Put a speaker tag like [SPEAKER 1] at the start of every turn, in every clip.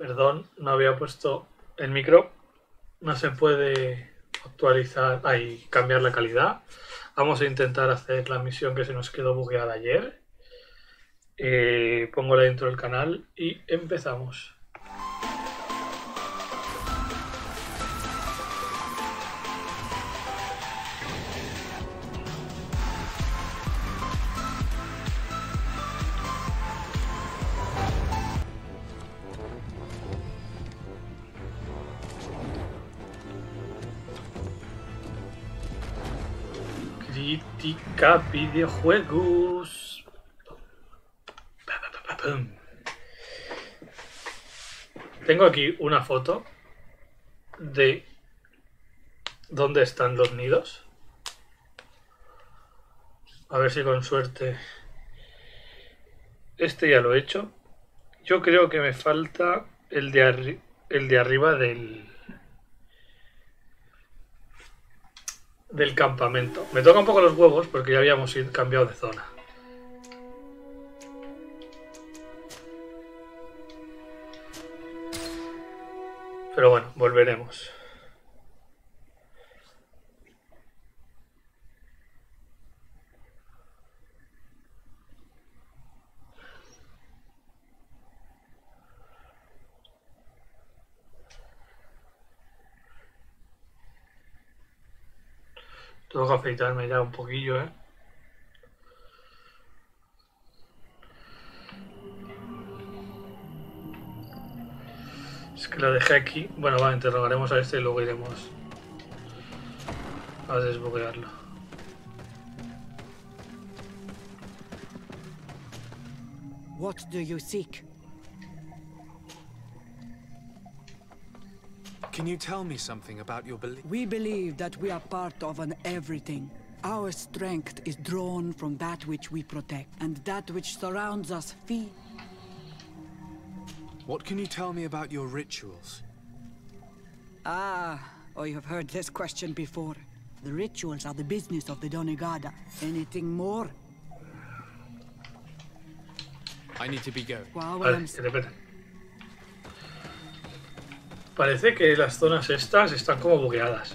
[SPEAKER 1] Perdón, no había puesto el micro. No se puede actualizar, cambiar la calidad. Vamos a intentar hacer la misión que se nos quedó bugueada ayer. Pongo la intro del canal y empezamos. Critica Videojuegos. Tengo aquí una foto de dónde están los nidos. A ver si con suerte. Este ya lo he hecho. Yo creo que me falta el de arriba del campamento. Me toca un poco los huevos porque ya habíamos cambiado de zona. Pero bueno, volveremos. Tengo que afeitarme ya un poquillo, ¿eh? Es que la dejé aquí. Bueno, va, interrogaremos a este y luego iremos a desbuguearlo.
[SPEAKER 2] What do you seek?
[SPEAKER 3] Can you tell me something about your belief?
[SPEAKER 2] We believe that we are part of an everything. Our strength is drawn from that which we protect, and that which surrounds us feeds.
[SPEAKER 3] What can you tell me about your rituals?
[SPEAKER 2] Ah, you have heard this question before. The rituals are the business of the Donegada. Anything more?
[SPEAKER 3] I need to be going.
[SPEAKER 1] Vale, que te peten. Parece que las zonas estas están como bugueadas.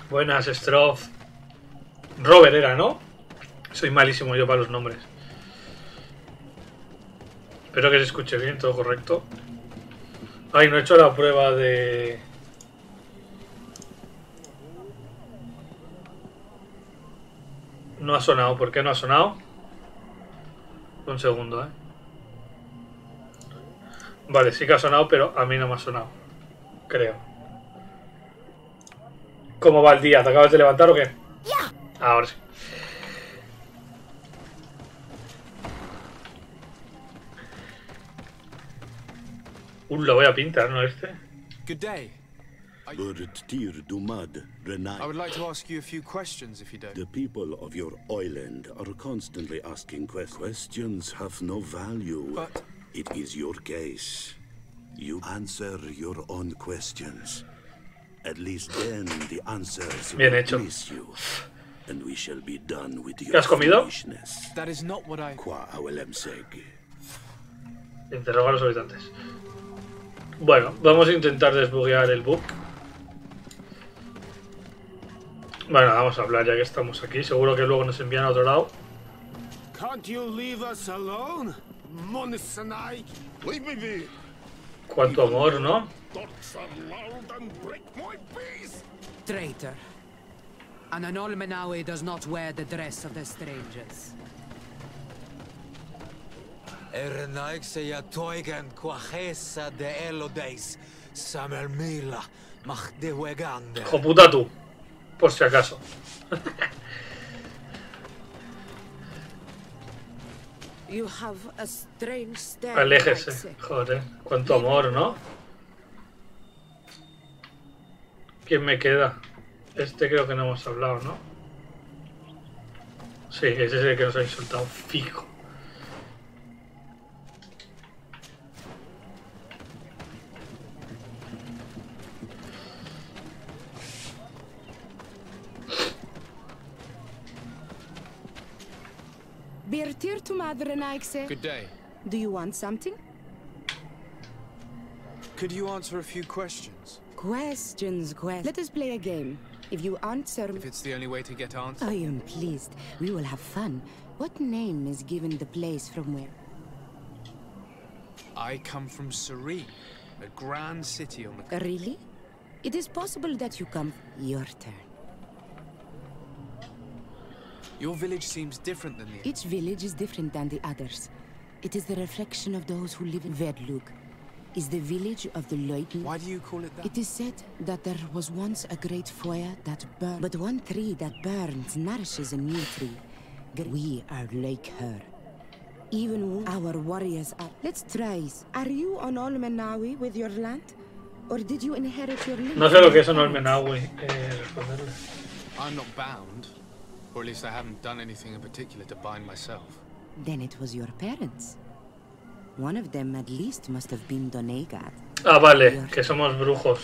[SPEAKER 1] Buenas, Stroff. Robert era, ¿no? Soy malísimo yo para los nombres. Espero que se escuche bien, todo correcto. Ay, no he hecho la prueba de... No ha sonado. ¿Por qué no ha sonado? Un segundo, ¿eh? Vale, sí que ha sonado, pero a mí no me ha sonado. Creo. ¿Cómo va el día? ¿Te acabas de levantar o qué? Ahora sí. Lo voy a pintar, ¿no? Este.
[SPEAKER 3] Good day. I would like to ask you a few questions if you don't.
[SPEAKER 4] The people of your island are constantly asking questions. Questions have no value.
[SPEAKER 3] But
[SPEAKER 4] it is your case. You answer your own questions. At least then the answers
[SPEAKER 1] Bien
[SPEAKER 4] will
[SPEAKER 1] hecho.
[SPEAKER 4] please you. And we shall be done with
[SPEAKER 1] ¿Qué
[SPEAKER 4] your
[SPEAKER 1] has comido?
[SPEAKER 4] foolishness.
[SPEAKER 3] that is not what I...
[SPEAKER 4] Qua awelemseg.
[SPEAKER 1] Interroga a los habitantes. Bueno, vamos a intentar desbuguear el bug. Bueno, vamos a hablar ya que estamos aquí. Seguro que luego nos envían a otro lado.
[SPEAKER 5] Can't you leave us alone? Monissanai. Leave me be.
[SPEAKER 1] Cuánto amor, ¿no?
[SPEAKER 5] Dots are loud and break my peace.
[SPEAKER 2] Traitor. An Anolmenawe does not wear the dress of the strangers.
[SPEAKER 6] Ernaixeia toigen quajesa de elodeis, samermila, mahdewegande.
[SPEAKER 1] Hijo puta tú. Por si acaso.
[SPEAKER 2] You have a strange stare.
[SPEAKER 1] Aléjese. Joder, cuánto amor, ¿no? ¿Quién me queda? Este creo que no hemos hablado, ¿no? Sí, ese es el que nos ha insultado. Fijo.
[SPEAKER 7] Birtir tu madre Naixe.
[SPEAKER 3] Good day.
[SPEAKER 7] Do you want something?
[SPEAKER 3] Could you answer a few questions?
[SPEAKER 7] Questions. Let us play a game. If you answer...
[SPEAKER 3] If it's the only way to get answers.
[SPEAKER 7] I am pleased. We will have fun. What name is given the place from where?
[SPEAKER 3] I come from Serie, a grand city on the...
[SPEAKER 7] Really? It is possible that you come... Your turn.
[SPEAKER 3] Your village seems different than the...
[SPEAKER 7] Each village is different than the others. It is the reflection of those who live in Verdlug. Is the village of the Leuten.
[SPEAKER 3] Why do you call it that?
[SPEAKER 7] It is said that there was once a great fire that burned. But one tree that burns nourishes a new tree. We are like her. Even our warriors are... Let's try. Are you on Olmenawi with your land? Or did you inherit your land?
[SPEAKER 1] No sé lo que es un Olmenawi. Responderle.
[SPEAKER 3] I'm not bound. Or at least I haven't done anything in particular to bind myself.
[SPEAKER 7] Then it was your parents. One of them at least must have been Donegad.
[SPEAKER 1] Ah, vale, que somos brujos.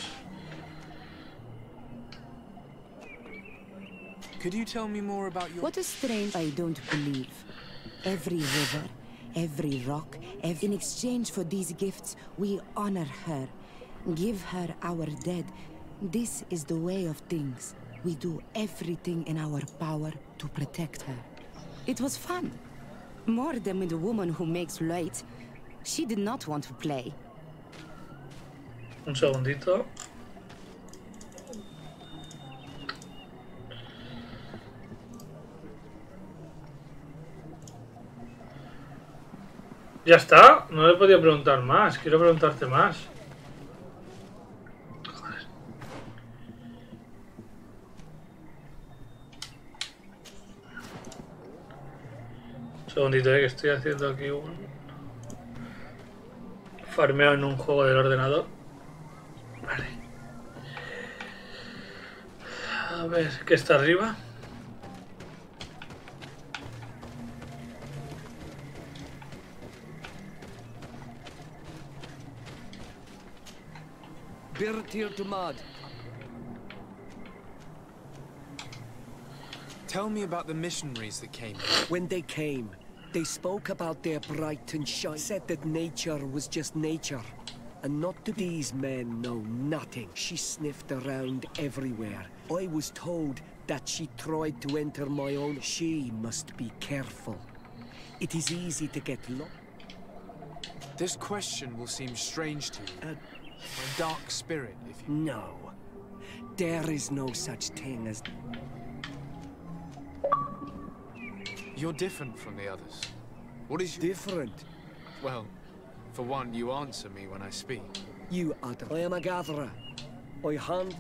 [SPEAKER 3] Could you tell me more about your...
[SPEAKER 7] What is strange, I don't believe. Every river, every rock, in exchange for these gifts, we honor her. Give her our dead. This is the way of things. We do everything in our power to protect her. It was fun. More than with the woman who makes light. She did not want to play.
[SPEAKER 1] Un segundito. Ya está, no le he podido preguntar más. Quiero preguntarte más. Joder. Un segundito, que estoy haciendo aquí un farmeo en un juego del ordenador. Vale. A ver, ¿qué está arriba?
[SPEAKER 3] Tell me about the missionaries that came.
[SPEAKER 5] When they came, they spoke about their bright and shine, said that nature was just nature, and not to these men know nothing. She sniffed around everywhere. I was told that she tried to enter my own. She must be careful. It is easy to get lost.
[SPEAKER 3] This question will seem strange to you. A dark spirit, if you...
[SPEAKER 5] No. There is no such thing as...
[SPEAKER 3] You're different from the others. What is your...
[SPEAKER 5] Different?
[SPEAKER 3] Well, for one, you answer me when I speak.
[SPEAKER 5] You other. I am a gatherer. I hunt.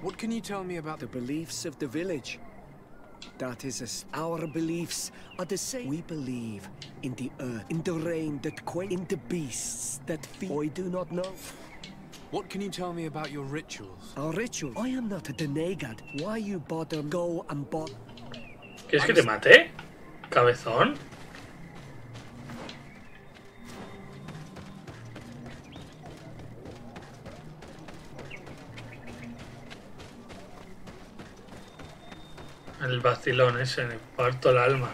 [SPEAKER 3] What can you tell me about
[SPEAKER 5] the beliefs of the village? That is our beliefs are the same. We believe in the earth, in the rain that quench, in the beasts that feed. I do not know.
[SPEAKER 3] What can you tell me about your rituals?
[SPEAKER 5] Our ritual? I am not a denegad. Why you bother go and bother?
[SPEAKER 1] ¿Quieres que te mate? ¿Cabezón? El vacilón ese, me parto el alma.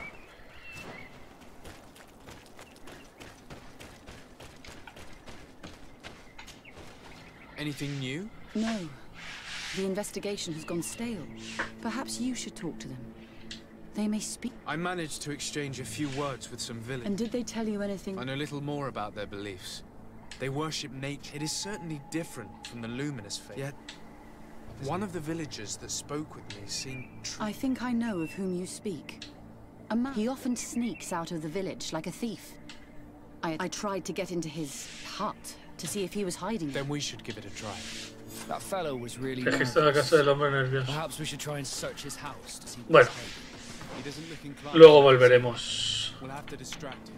[SPEAKER 3] Anything new?
[SPEAKER 8] No. The investigation has gone stale. Perhaps you should talk to them. They may speak.
[SPEAKER 3] I managed to exchange a few words with some villagers.
[SPEAKER 8] And did they tell you anything?
[SPEAKER 3] I know little more about their beliefs. They worship nature. It is certainly different from the luminous faith. Yet, one of the villagers that spoke with me seemed true.
[SPEAKER 8] I think I know of whom you speak. A man. He often sneaks out of the village like a thief. I tried to get into his hut to see if he was hiding.
[SPEAKER 3] Then we should give it a try.
[SPEAKER 9] That fellow was really
[SPEAKER 1] Registro la casa del hombre nervioso.
[SPEAKER 9] Perhaps we should try and search his house to see.
[SPEAKER 1] Bueno,
[SPEAKER 3] He doesn't look inclined.
[SPEAKER 1] luego volveremos.
[SPEAKER 3] We'll have to distract him.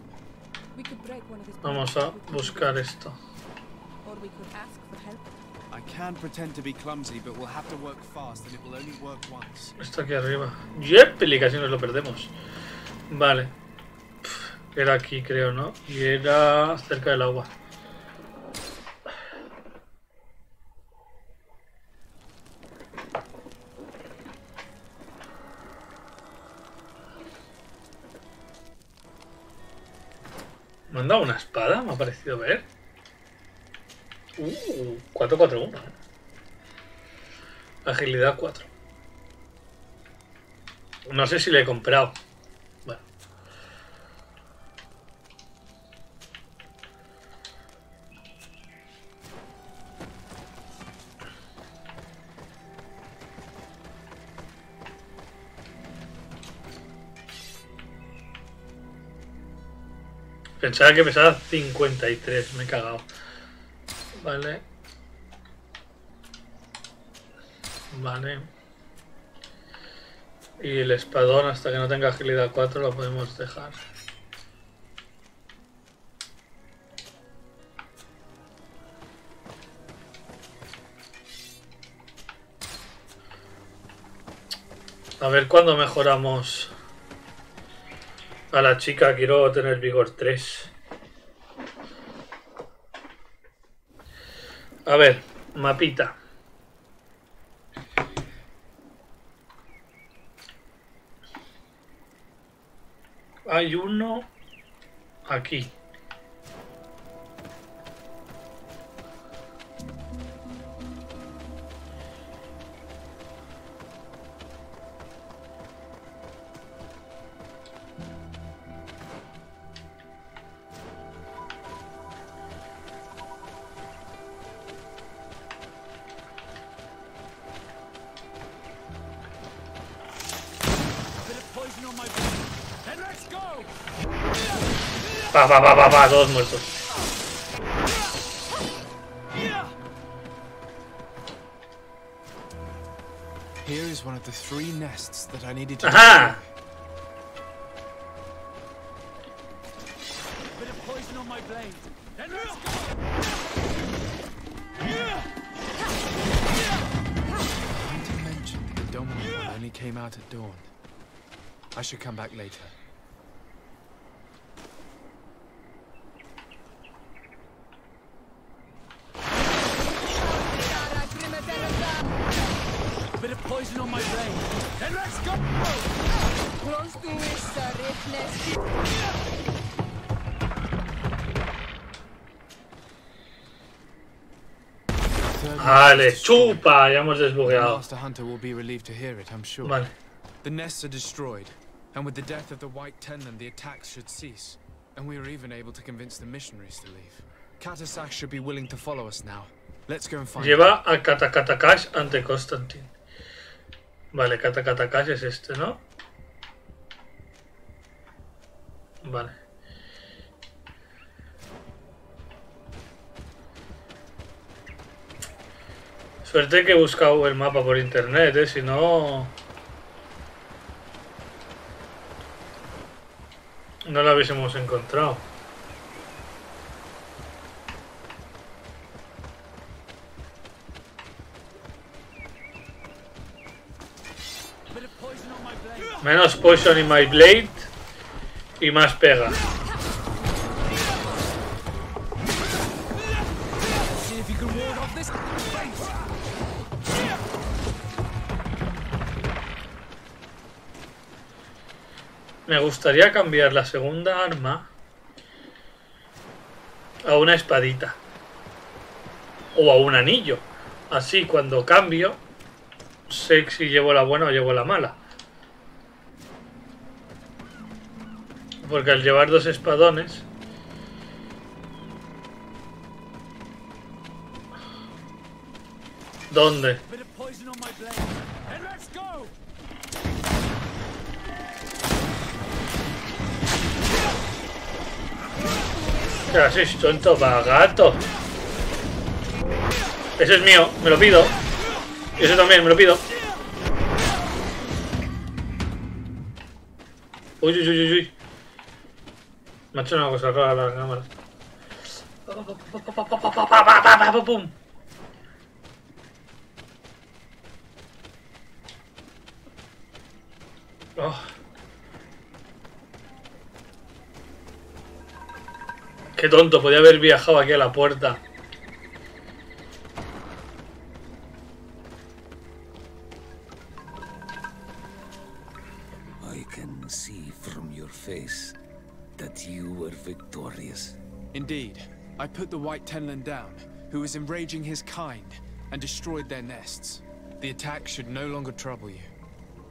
[SPEAKER 2] We could break one of his
[SPEAKER 1] Vamos a buscar esto.
[SPEAKER 2] or we could ask for help.
[SPEAKER 3] I can pretend to be clumsy, but we'll have to work fast, and it will only work once.
[SPEAKER 1] Esto aquí arriba. ¡Yepeli! Casi nos lo perdemos. Vale. Era aquí, creo, ¿no? Y era cerca del agua. ¿Me han dado una espada? Me ha parecido ver. 441. Agilidad 4. No sé si le he comprado. Bueno. Pensaba que pesaba 53, me he cagado. Vale. Vale. Y el espadón, hasta que no tenga agilidad 4, lo podemos dejar. A ver cuándo mejoramos a la chica. Quiero tener vigor 3. A ver, mapita. Hay uno aquí. Pa, todos muertos.
[SPEAKER 3] Here is one of the 3 nests that I needed to
[SPEAKER 1] Ajá.
[SPEAKER 9] Bit of poison on my blade. Then let's go.
[SPEAKER 3] You mentioned that the dominant one only came out at dawn. I should come back later.
[SPEAKER 9] Bit of poison on my blade. Then let's go.
[SPEAKER 10] Close to esta reflex.
[SPEAKER 1] Vale, chupa, ya hemos desbugueado.
[SPEAKER 3] Master Hunter will be relieved to hear it, I'm sure.
[SPEAKER 1] Vale.
[SPEAKER 3] The nests are destroyed, and with the death of the White Tenland, the attacks should cease. And we were even able to convince the missionaries to leave. Katasak should be willing to follow us now. Let's go and find
[SPEAKER 1] Lleva a Katakatakash ante Constantine. Vale, Katakatakash es este, ¿no? Vale. Suerte que he buscado el mapa por internet, si no... No lo hubiésemos encontrado. Menos poison in my blade y más pega. Me gustaría cambiar la segunda arma a una espadita o a un anillo. Así cuando cambio sé si llevo la buena o llevo la mala. Porque al llevar 2 espadones... ¿Dónde? ¿Qué haces, tonto vagato? Ese es mío, me lo pido. Y ese también, me lo pido. Uy, uy, uy, uy. Me ha hecho una cosa rara la cámara. ¡Pum! Oh. Qué tonto, podía haber viajado aquí a la puerta.
[SPEAKER 5] I can see from your face that you were victorious.
[SPEAKER 3] Indeed. I put the White Tenland down, who was enraging his kind and destroyed their nests. The attack should no longer trouble you.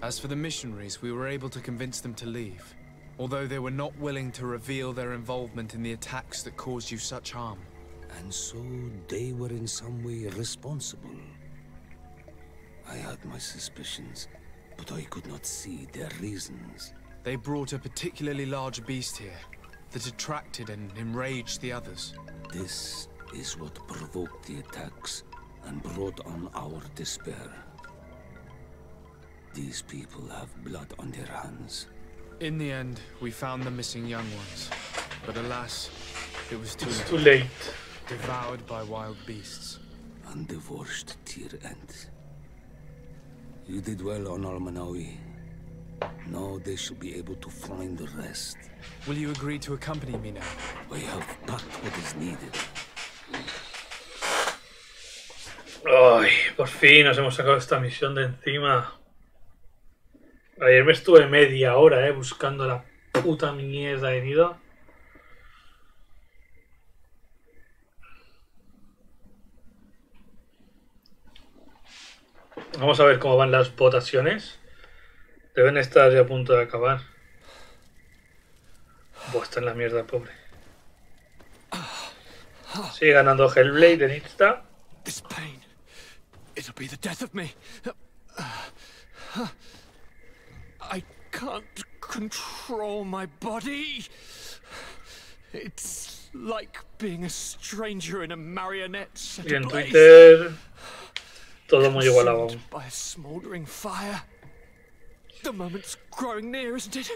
[SPEAKER 3] As for the missionaries, we were able to convince them to leave, although they were not willing to reveal their involvement in the attacks that caused you such harm.
[SPEAKER 11] And so they were in some way responsible. I had my suspicions, but I could not see their reasons.
[SPEAKER 3] They brought a particularly large beast here that attracted and enraged the others.
[SPEAKER 11] This is what provoked the attacks and brought on our despair. These people have blood on their hands.
[SPEAKER 3] In the end, we found the missing young ones, but alas, it was
[SPEAKER 1] too late.
[SPEAKER 3] Devoured by wild beasts.
[SPEAKER 11] And divorced to your end. You did well on Almanawi. Now they should be able to find the rest.
[SPEAKER 3] Will you agree to accompany me now?
[SPEAKER 11] I have packed what is needed.
[SPEAKER 1] Ay, por fin nos hemos sacado esta misión de encima. Ayer me estuve media hora, buscando la puta mierda de nido. Vamos a ver cómo van las votaciones. Deben estar ya a punto de acabar. Buah, está en la mierda, pobre. Sigue ganando Hellblade en Insta.
[SPEAKER 9] This pain, it'll be the death of me. I can't control my body. It's like being a stranger in a marionette set
[SPEAKER 1] Y en
[SPEAKER 9] ablaze.
[SPEAKER 1] Twitter todo muy igualado.
[SPEAKER 9] Consumed by a smouldering fire. The moment's growing near, isn't it?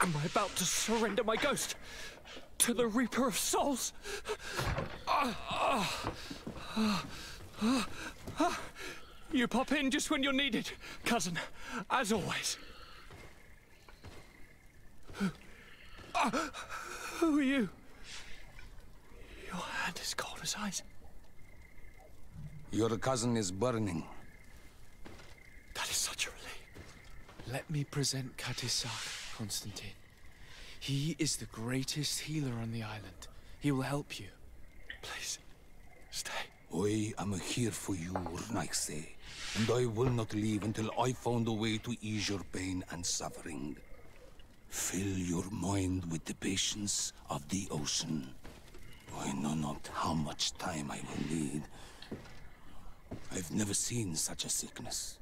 [SPEAKER 9] Am I about to surrender my ghost to the Reaper of Souls? You pop in just when you're needed, cousin, as always. Who are you? Your hand is cold as ice.
[SPEAKER 11] Your cousin is burning.
[SPEAKER 9] That is such a relief.
[SPEAKER 3] Let me present Katisak, Constantine. He is the greatest healer on the island. He will help you.
[SPEAKER 9] Please, stay.
[SPEAKER 11] I am here for you, Naise, and I will not leave until I found a way to ease your pain and suffering. Fill your mind with the patience of the ocean. I know not how much time I will need. I've never seen such a sickness.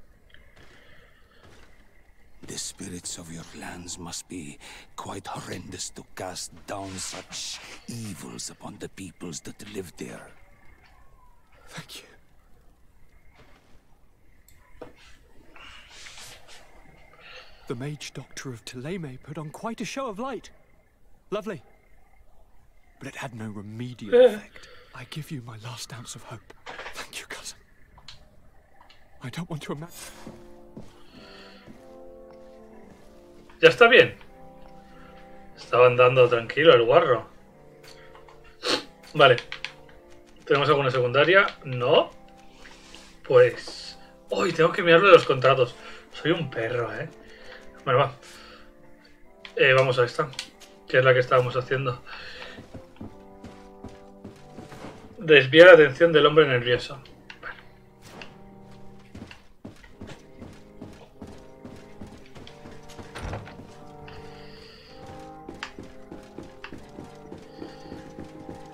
[SPEAKER 11] The spirits of your lands must be quite horrendous to cast down such evils upon the peoples that live there.
[SPEAKER 9] Thank you. The mage doctor of Teleme put on quite a show of light. Lovely. But it had no remedial effect. I give you my last ounce of hope. Thank you, cousin. I don't want to imagine.
[SPEAKER 1] Ya está bien. Estaba andando tranquilo el guarro. Vale. ¿Tenemos alguna secundaria? No. Pues... ¡Uy! Tengo que mirarlo de los contratos. Soy un perro, ¿eh? Bueno, va. Vamos a esta. Que es la que estábamos haciendo. Desvía la atención del hombre nervioso. Vale.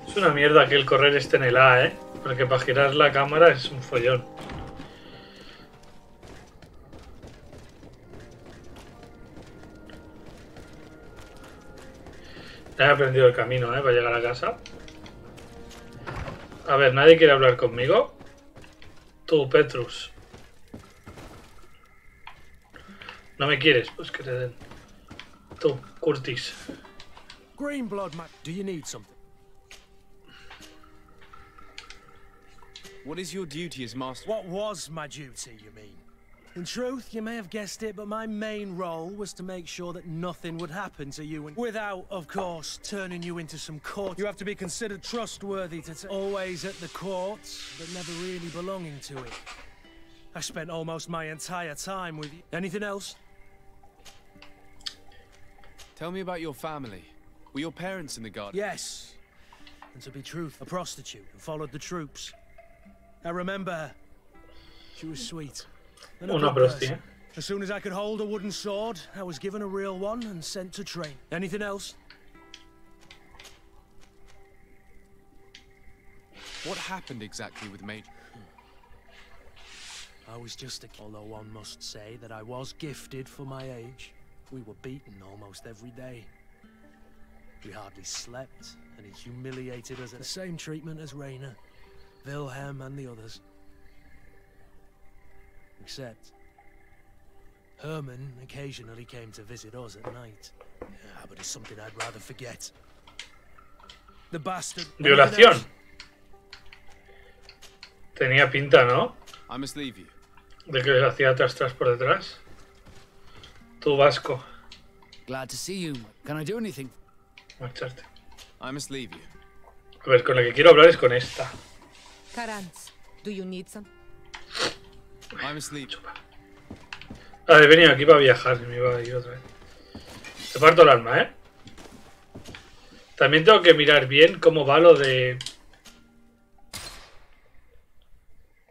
[SPEAKER 1] Es una mierda que el correr esté en el A, ¿eh? Porque para girar la cámara es un follón. Ya he aprendido el camino, para llegar a casa. A ver, ¿nadie quiere hablar conmigo? Tú, Petrus. ¿No me quieres? Pues que te den. Tú, Curtis.
[SPEAKER 12] Greenblood, man. Do you need something?
[SPEAKER 3] What is your duty as master?
[SPEAKER 12] What was my duty, you mean? In truth, you may have guessed it, but my main role was to make sure that nothing would happen to you, and without, of course, turning you into some court. You have to be considered trustworthy to always at the courts, but never really belonging to it. I spent almost my entire time with you. Anything else?
[SPEAKER 3] Tell me about your family. Were your parents in the garden?
[SPEAKER 12] Yes. and to be truth, a prostitute who followed the troops. I remember her. She was sweet. And a
[SPEAKER 1] Una
[SPEAKER 12] good
[SPEAKER 1] prosti,
[SPEAKER 12] person. As soon as I could hold a wooden sword, I was given a real one and sent to train. Anything else?
[SPEAKER 3] What happened exactly with Major?
[SPEAKER 12] I was just a... Although one must say that I was gifted for my age. We were beaten almost every day. We hardly slept, and he humiliated us. The same treatment as Rainer, Wilhelm, and the others. Except... Herman occasionally came to visit us at night. Yeah, but it's something I'd rather forget. The bastard...
[SPEAKER 1] Violación. Tenía pinta, ¿no?
[SPEAKER 3] I must leave you.
[SPEAKER 1] De que les hacía tras por detrás. Tu vasco.
[SPEAKER 13] Glad to see you. Can I do anything?
[SPEAKER 1] Marcharte.
[SPEAKER 3] I must leave you.
[SPEAKER 1] A ver, con la que quiero hablar es con esta.
[SPEAKER 14] Karans, do you need some?
[SPEAKER 3] I must leave.
[SPEAKER 1] Ah, he venido aquí para viajar, me iba a ir otra vez. Te parto el alma, ¿eh? También tengo que mirar bien cómo va lo de...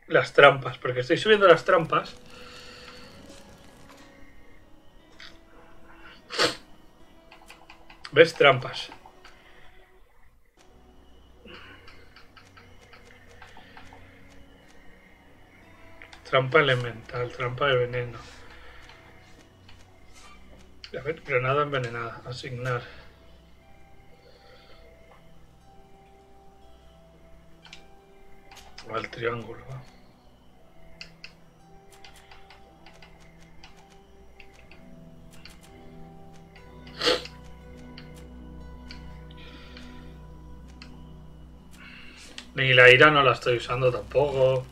[SPEAKER 1] las trampas, porque estoy subiendo las trampas. ¿Ves? Trampas. Trampa elemental, trampa de veneno. A ver, granada envenenada, asignar. Al triángulo, ¿va? Ni la ira no la estoy usando tampoco.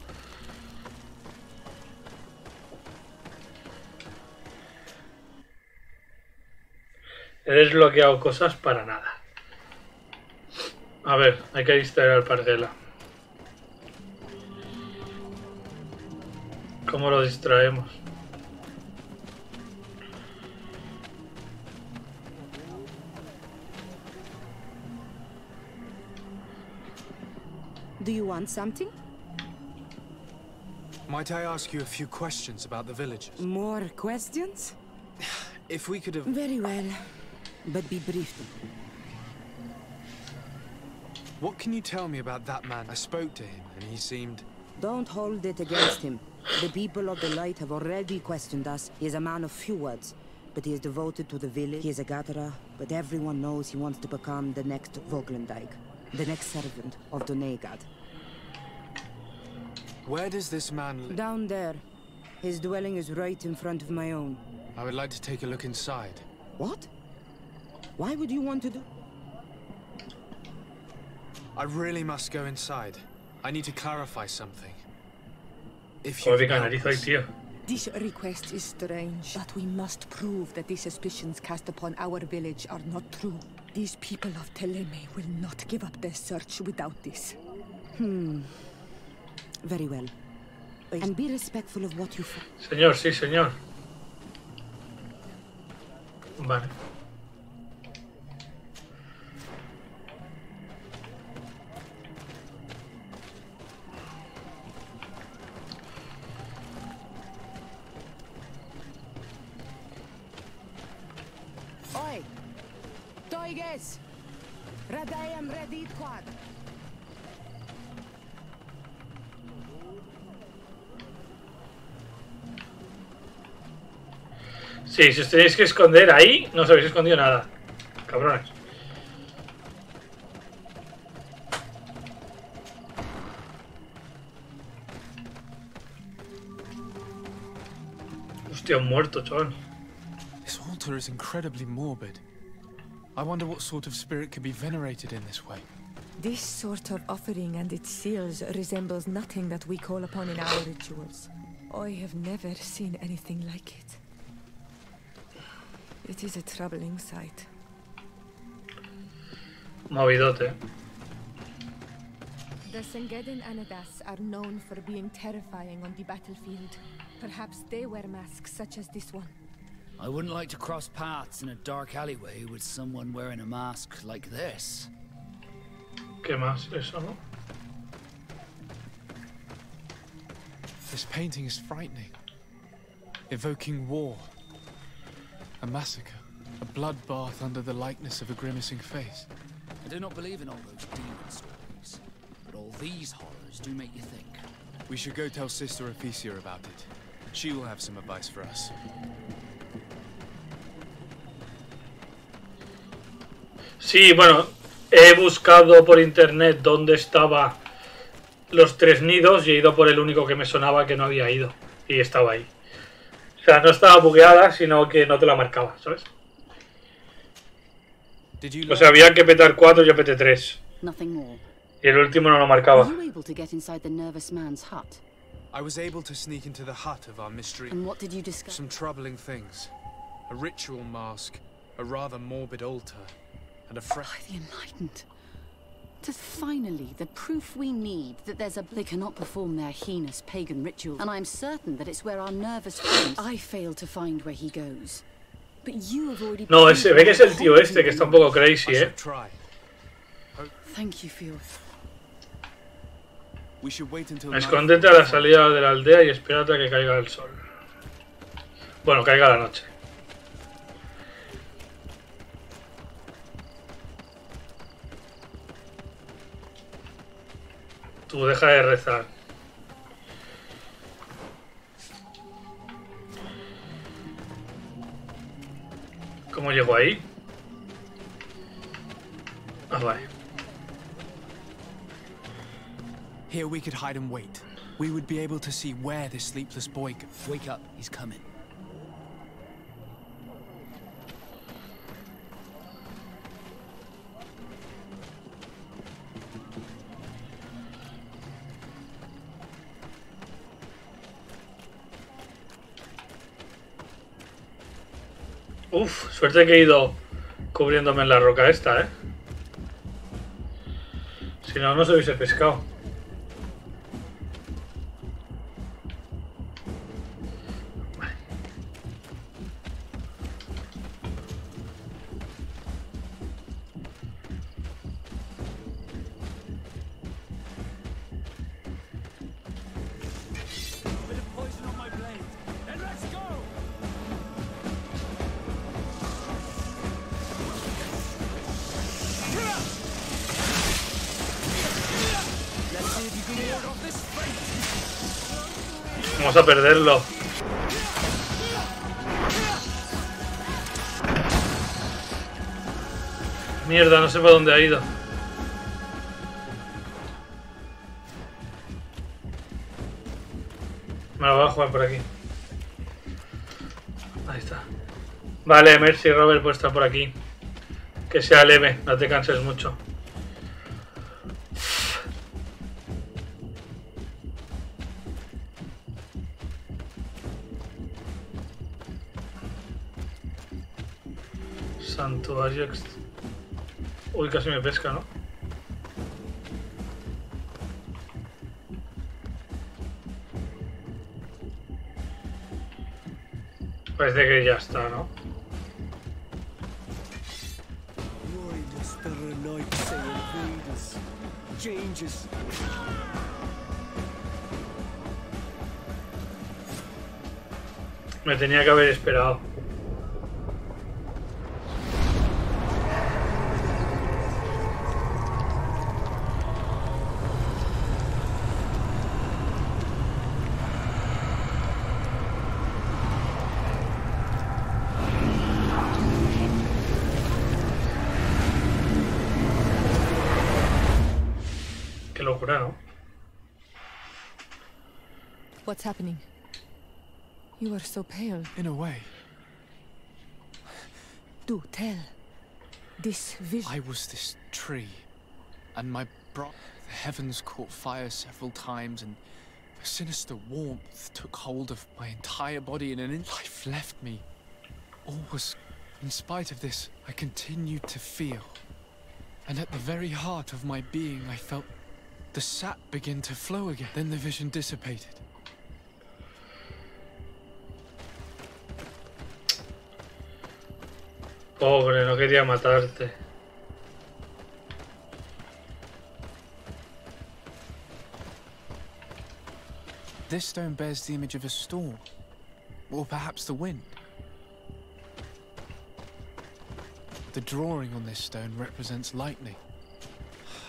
[SPEAKER 1] He desbloqueado cosas para nada. A ver, hay que distraer al parguela. ¿Cómo lo distraemos?
[SPEAKER 7] Do you want something?
[SPEAKER 3] Might I ask you a few questions about the villagers?
[SPEAKER 7] More questions?
[SPEAKER 3] If we could have...
[SPEAKER 7] Very well, but be brief.
[SPEAKER 3] What can you tell me about that man? I spoke to him and he seemed...
[SPEAKER 7] Don't hold it against him. The people of the light have already questioned us. He is a man of few words, but he is devoted to the village. He is a gatherer, but everyone knows he wants to become the next Voglendijk, the next servant of Donegad.
[SPEAKER 3] Where does this man live?
[SPEAKER 7] Down there. His dwelling is right in front of my own.
[SPEAKER 3] I would like to take a look inside.
[SPEAKER 7] What? Why would you want to do?
[SPEAKER 3] I really must go inside. I need to clarify something. If you can help us.
[SPEAKER 14] This request is strange, but we must prove that the suspicions cast upon our village are not true. These people of Teleme will not give up their search without this.
[SPEAKER 7] Very well. And be respectful of what you find.
[SPEAKER 1] Señor, sí, señor. Vale.
[SPEAKER 7] Oi! Toiges! Radayam Redit Quad!
[SPEAKER 1] Sí, si os tenéis que esconder ahí, no os habéis escondido nada. Cabrones. Hostia, un muerto, chaval.
[SPEAKER 3] This altar is incredibly morbid. I wonder what sort of spirit could be venerated in this way.
[SPEAKER 14] This sort of offering and its seals resembles nothing that we call upon in our rituals. I have never seen anything like it. It is a troubling sight.
[SPEAKER 1] Movidote.
[SPEAKER 14] The Sengeden Anadas are known for being terrifying on the battlefield. Perhaps they wear masks such as this one.
[SPEAKER 13] I wouldn't like to cross paths in a dark alleyway with someone wearing a mask like this.
[SPEAKER 1] ¿Qué más? Eso, ¿no?
[SPEAKER 3] This painting is frightening. Evoking war. A massacre. A bloodbath under the likeness of a grimacing face.
[SPEAKER 13] I do not believe in all those demon stories, but all these horrors do make you think.
[SPEAKER 3] We should go tell Sister Ephesia about it. She will have some advice for us.
[SPEAKER 1] Sí, bueno, he buscado por internet dónde estaban los 3 nidos y he ido por el único que me sonaba que no había ido. Y estaba ahí. O sea, no estaba bugueada, sino que no te la marcaba, ¿sabes? O sea, había que petar 4 y yo peté 3. Y el último no lo marcaba.
[SPEAKER 3] I was able to sneak into the hut of our mystery.
[SPEAKER 8] And what did you discover?
[SPEAKER 3] Some troubling things. A ritual mask, a rather morbid altar, and a
[SPEAKER 8] By the enlightened. Finally, the proof we need that there's a... They cannot perform their heinous pagan ritual, and I'm certain that it's where our nervous friend... I failed to find where he goes. But you have already...
[SPEAKER 1] No, se ve que es el tío este, que está un poco crazy, ¿eh?
[SPEAKER 8] Thank you for your...
[SPEAKER 1] Escóndete a la salida de la aldea y espérate a que caiga el sol. Bueno, caiga la noche. Tú deja de rezar. ¿Cómo llego ahí? Ah, vale.
[SPEAKER 3] Here we could hide and wait. We would be able to see where this sleepless boy goes.
[SPEAKER 13] Wake up, he's coming.
[SPEAKER 1] Uf, suerte que he ido cubriéndome en la roca esta, ¿eh? Si no, no se hubiese pescado. Vamos a perderlo. Mierda, no sé para dónde ha ido. Me lo voy a jugar por aquí. Ahí está. Vale, Mercy, Robert, puede estar por aquí. Que sea leve, no te canses mucho. Santuario... Uy, casi me pesca, ¿no? Parece que ya está, ¿no? Me tenía que haber esperado. Qué locura, ¿no?
[SPEAKER 14] What's happening? You are so pale.
[SPEAKER 3] In a way.
[SPEAKER 14] Do tell. This vision.
[SPEAKER 3] I was this tree, and the heavens caught fire several times, and a sinister warmth took hold of my entire body, and life left me. All was... In spite of this, I continued to feel. And at the very heart of my being, I felt the sap begin to flow again. Then the vision dissipated.
[SPEAKER 1] Pobre, no quería matarte.
[SPEAKER 3] This stone bears the image of a storm, or perhaps the wind. The drawing on this stone represents lightning.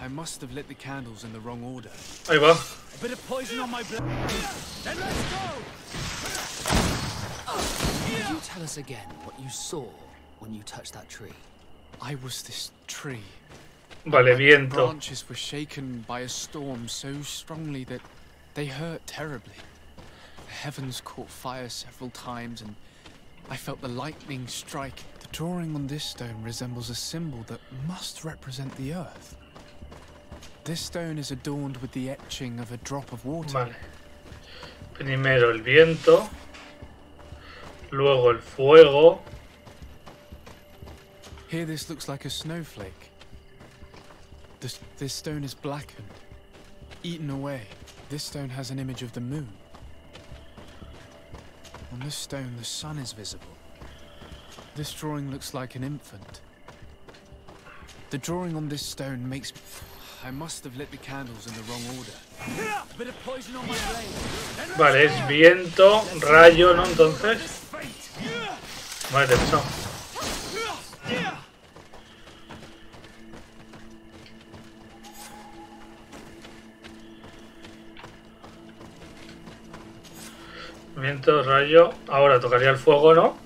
[SPEAKER 3] I must have lit the candles in the wrong order.
[SPEAKER 1] Ahí va.
[SPEAKER 12] A bit of poison on my blood. Then let's go!
[SPEAKER 13] Could you tell us again what you saw when you touched that tree?
[SPEAKER 3] I was this tree.
[SPEAKER 1] Vale, viento.
[SPEAKER 3] Branches were shaken by a storm so strongly that they hurt terribly. The heavens caught fire several times and I felt the lightning strike. The drawing on this stone resembles a symbol that must represent the earth. This stone is adorned with the etching of a drop of water.
[SPEAKER 1] Vale. Primero el viento, luego el fuego.
[SPEAKER 3] Here this looks like a snowflake. This stone is blackened, eaten away. This stone has an image of the moon. On this stone the sun is visible. This drawing looks like an infant. The drawing on this stone makes me... I must have lit the candles in the wrong order.
[SPEAKER 1] Vale, es viento, rayo, ¿no? Entonces. Vale, eso. Viento, rayo. Ahora tocaría el fuego, ¿no?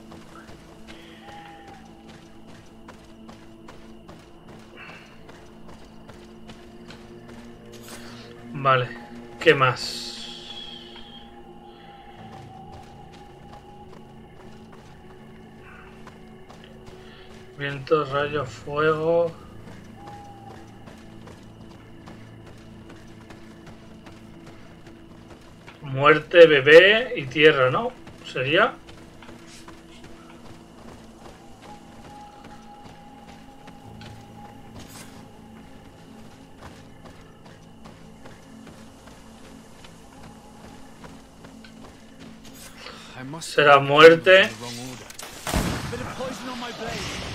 [SPEAKER 1] Vale, ¿qué más? Viento, rayo, fuego. Muerte, bebé y tierra, ¿no? ¿Sería? Será muerte,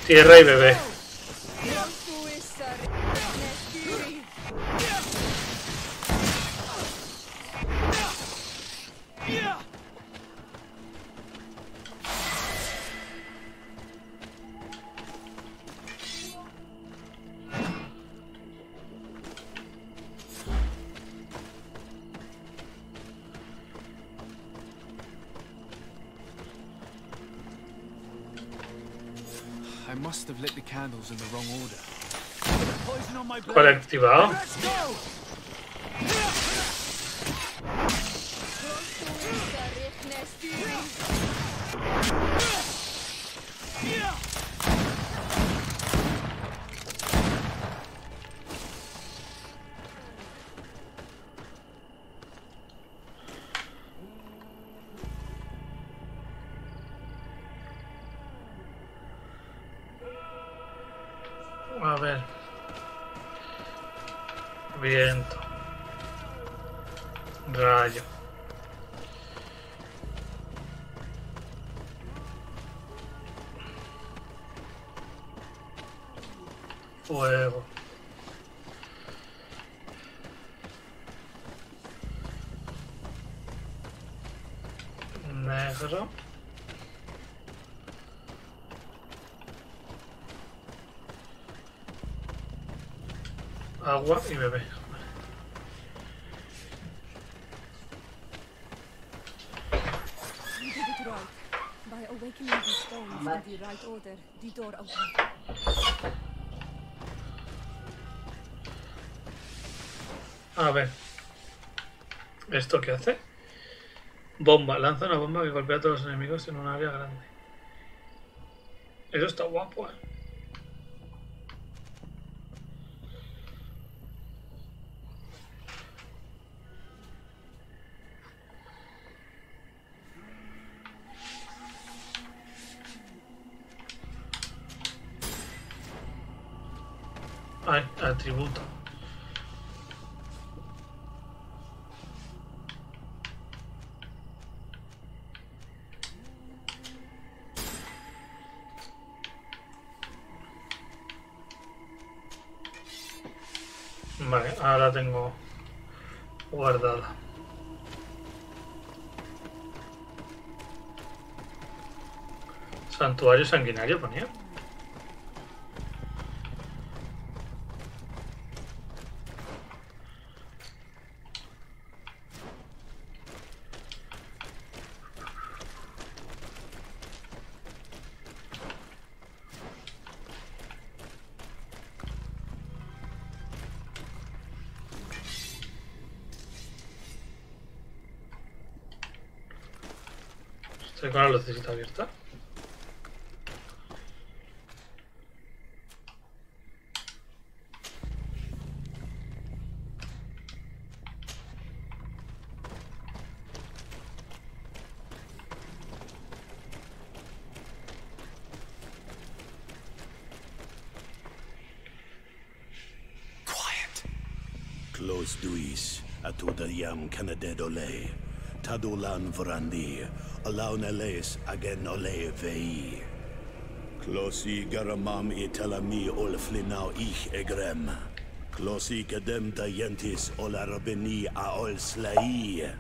[SPEAKER 1] tierra y bebé.
[SPEAKER 3] I must have lit the candles in the wrong order.
[SPEAKER 1] ¿Cuál he activado? A ver. Viento. Rayo. Fuego. Negro. Agua y bebé.
[SPEAKER 14] You did it right. By awakening the stones in the right order, the door opened.
[SPEAKER 1] A ver. ¿Esto qué hace? Bomba. Lanza una bomba que golpea a todos los enemigos en un área grande. Eso está guapo, ¿eh? Ay, atributo. Vale, ahora la tengo guardada. Santuario sanguinario ponía. Estoy con la lucecita abierta.
[SPEAKER 4] Close duis, atuda yam canadedole, tadulan vrandi, alaun eles agen ole vei. Closi garamam itelami olflinau ich egrem. Closi gedem dayentis olarabeni a ol slai.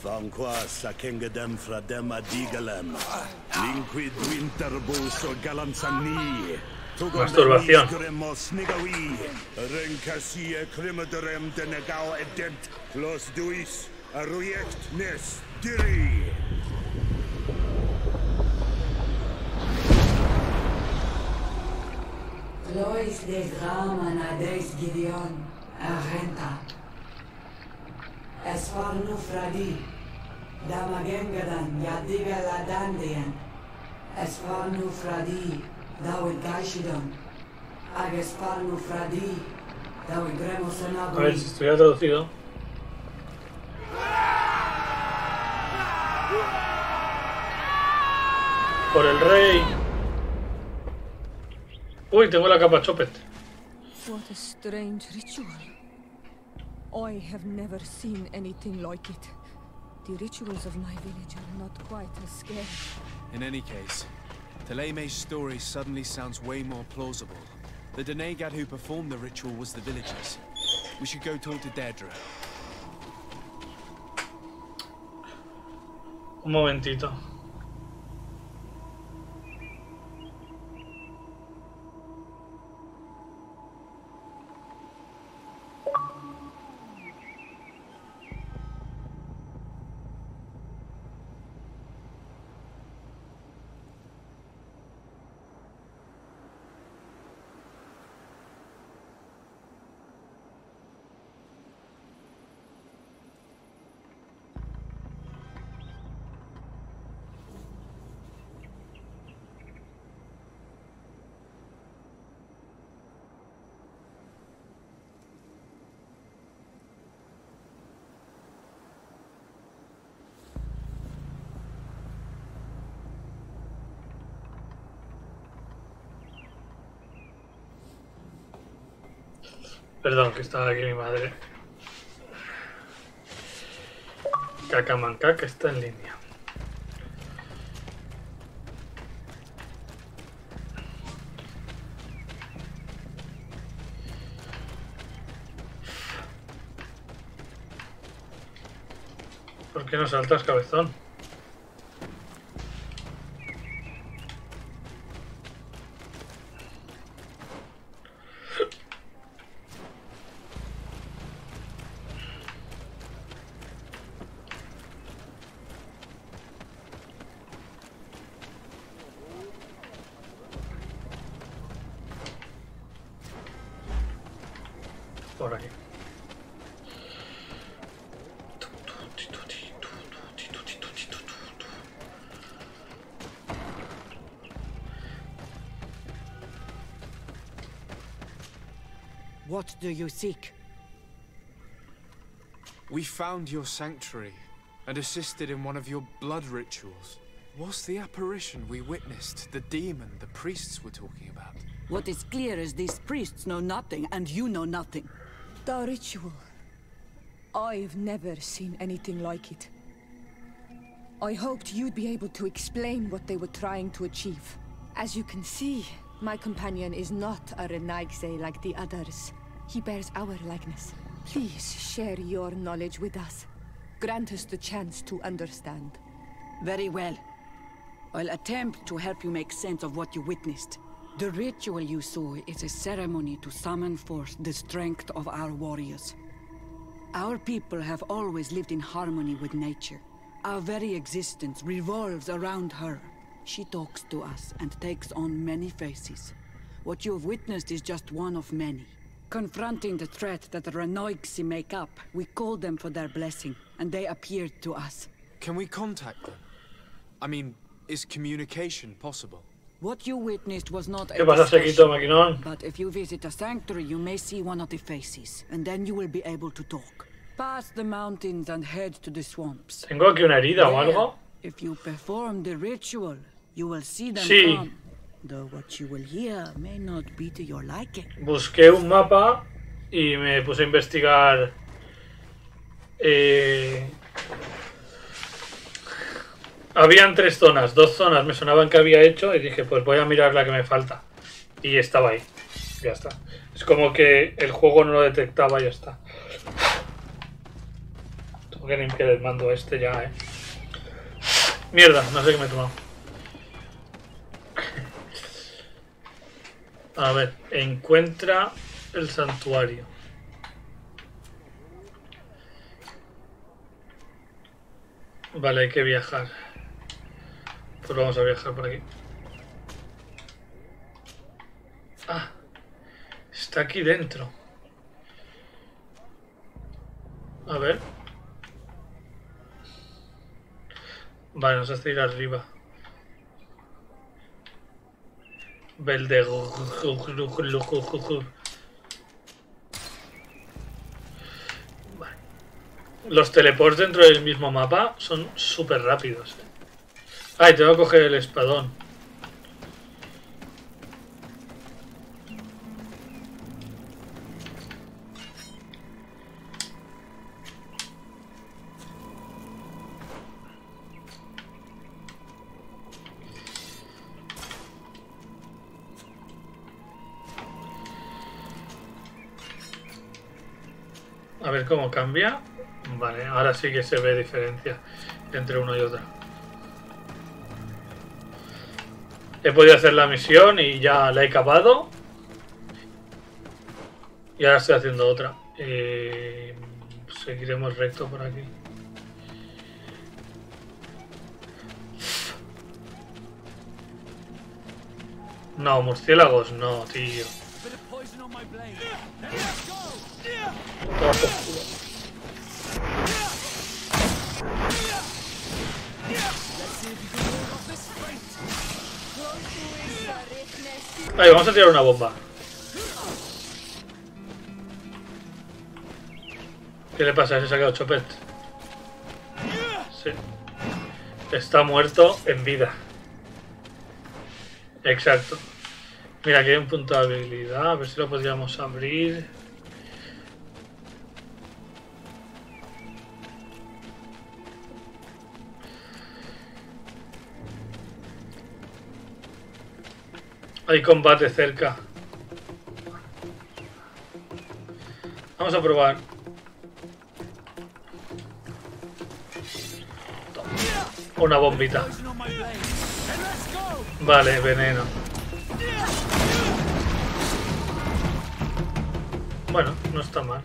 [SPEAKER 4] Vanqua sakengedem fradem adigalem. Linquid winterbus o galansani.
[SPEAKER 1] Masturbación.
[SPEAKER 4] Rencasie crimaderem de negao edent. Clos duis, arruiect nes, diri.
[SPEAKER 2] Lois de drama na des Gideon, arrenta. Esfarnu fradi, damagengadan, yadiga la dandian. Esfarnu fradi, dawe gaishidon. Agesfarnu fradi, dawe gremos
[SPEAKER 1] A
[SPEAKER 2] anabri.
[SPEAKER 1] ver si estuviera traducido. Por el rey. Uy, tengo la capa chopet.
[SPEAKER 14] What a strange ritual. I have never seen anything like it. The rituals of my village are not quite as scary.
[SPEAKER 3] In any case, Theleme's story suddenly sounds way more plausible. The Denegad who performed the ritual was the villagers. We should go talk to Deirdre.
[SPEAKER 1] Un momentito. Perdón, que estaba aquí mi madre. Cacamancaca está en línea. ¿Por qué no saltas, cabezón? Por aquí.
[SPEAKER 2] What do you seek?
[SPEAKER 3] We found your sanctuary and assisted in one of your blood rituals. Was the apparition we witnessed the demon the priests were talking about?
[SPEAKER 2] What is clear is these priests know nothing, and you know nothing.
[SPEAKER 14] The ritual. I've never seen anything like it. I hoped you'd be able to explain what they were trying to achieve. As you can see, my companion is not a Renaigse like the others. He bears our likeness. Please share your knowledge with us. Grant us the chance to understand.
[SPEAKER 2] Very well. I'll attempt to help you make sense of what you witnessed. The ritual you saw is a ceremony to summon forth the strength of our warriors. Our people have always lived in harmony with nature. Our very existence revolves around her. She talks to us and takes on many faces. What you have witnessed is just one of many. Confronting the threat that the Renoigsi make up, we called them for their blessing, and they appeared to us.
[SPEAKER 3] Can we contact them? I mean, is communication possible?
[SPEAKER 2] What you witnessed was not a
[SPEAKER 1] ¿Qué pasa, Sequito, maquinón?
[SPEAKER 2] but if you visit a sanctuary, you may see one of the faces, and then you will be able to talk. Pass the mountains and head to the swamps.
[SPEAKER 1] ¿Tengo aquí una herida o algo?
[SPEAKER 2] If you perform the ritual, you will see them
[SPEAKER 1] Sí.
[SPEAKER 2] come. Though what you will hear may not be to your liking.
[SPEAKER 1] Busqué un mapa y me puse a investigar habían 3 zonas, 2 zonas me sonaban que había hecho y dije pues voy a mirar la que me falta y estaba ahí, ya está. Es como que el juego no lo detectaba y ya está. Tengo que limpiar el mando este ya, Mierda, no sé qué me he tomado. A ver, encuentra el santuario. Vale, hay que viajar. Pues vamos a viajar por aquí. Ah, está aquí dentro. A ver. Vale, nos hace ir arriba. Verde. Vale. Los teleports dentro del mismo mapa son súper rápidos. Ay, tengo que coger el espadón. A ver cómo cambia. Vale, ahora sí que se ve diferencia entre uno y otro. He podido hacer la misión y ya la he acabado. Y ahora estoy haciendo otra. Seguiremos recto por aquí. No, murciélagos no, tío. Ahí, vamos a tirar una bomba. ¿Qué le pasa? ¿Se ha sacado Chopet? Sí. Está muerto en vida. Exacto. Mira, aquí hay un punto de habilidad. A ver si lo podríamos abrir. Hay combate cerca. Vamos a probar. Una bombita. Vale, veneno. Bueno, no está mal.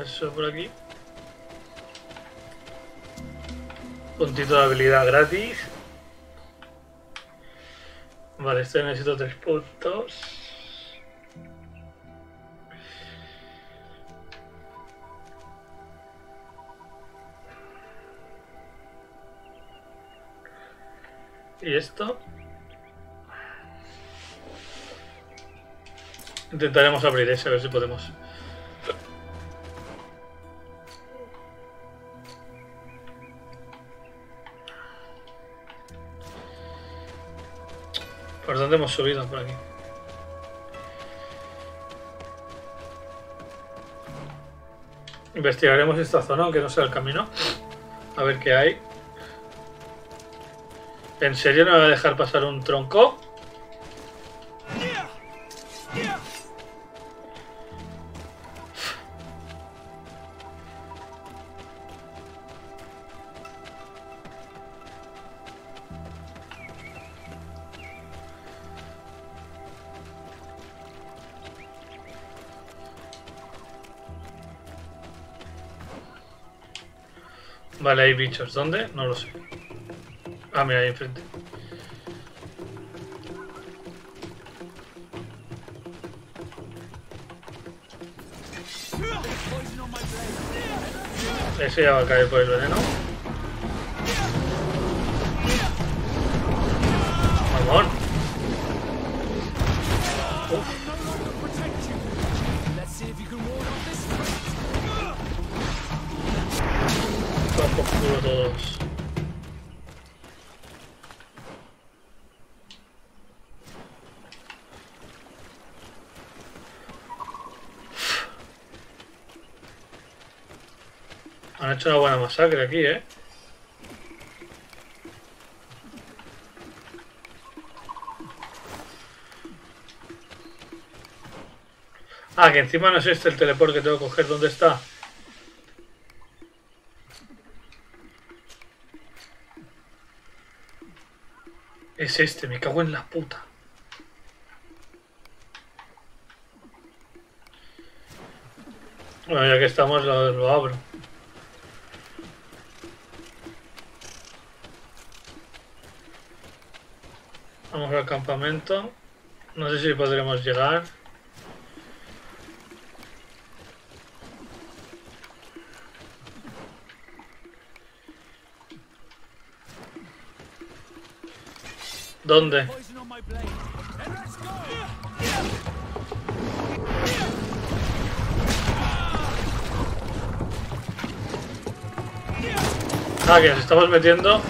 [SPEAKER 1] Eso por aquí. Puntito de habilidad gratis. Vale, este necesito 3 puntos. ¿Y esto? Intentaremos abrir ese, a ver si podemos. ¿Por dónde hemos subido? Por aquí. Investigaremos esta zona, aunque no sea el camino. A ver qué hay. ¿En serio no me va a dejar pasar un tronco? Vale, hay bichos. ¿Dónde? No lo sé. Ah, mira, ahí enfrente. Ese ya va a caer por el veneno. Mamón. Están por culo todos. Han hecho una buena masacre aquí, ¿eh? Ah, que encima no es este el teleport que tengo que coger. ¿Dónde está? Es este, me cago en la puta. Bueno, ya que estamos, lo abro. Vamos al campamento. No sé si podremos llegar. ¿Dónde? Ah, que nos estamos metiendo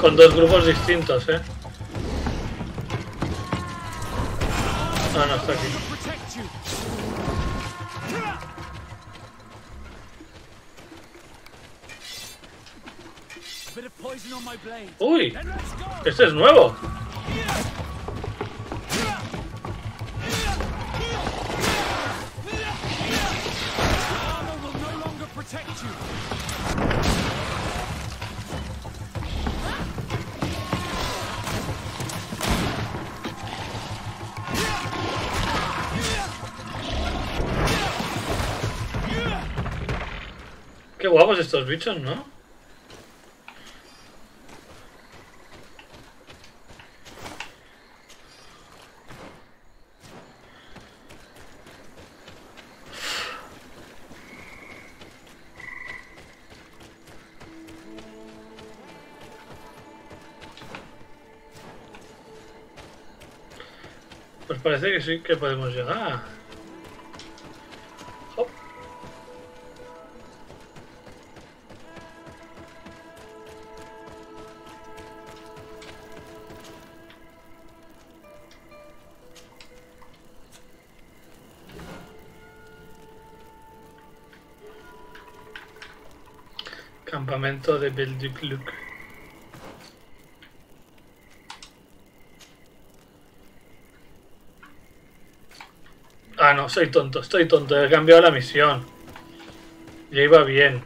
[SPEAKER 1] con dos grupos distintos, ¿eh? Ah, no, está aquí. ¡Uy! Este es nuevo. Qué guapos estos bichos, ¿no? Pues parece que sí que podemos llegar. Hop. Campamento de Belducluc. Ah, no, soy tonto, estoy tonto. He cambiado la misión. Ya iba bien.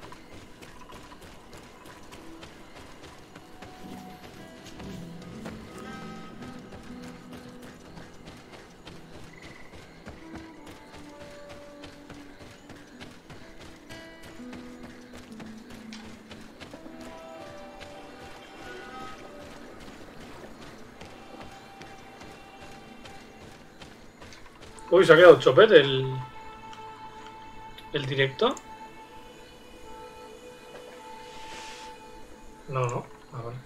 [SPEAKER 1] Uy, se ha quedado chopete el directo. No, no. Ah, vale.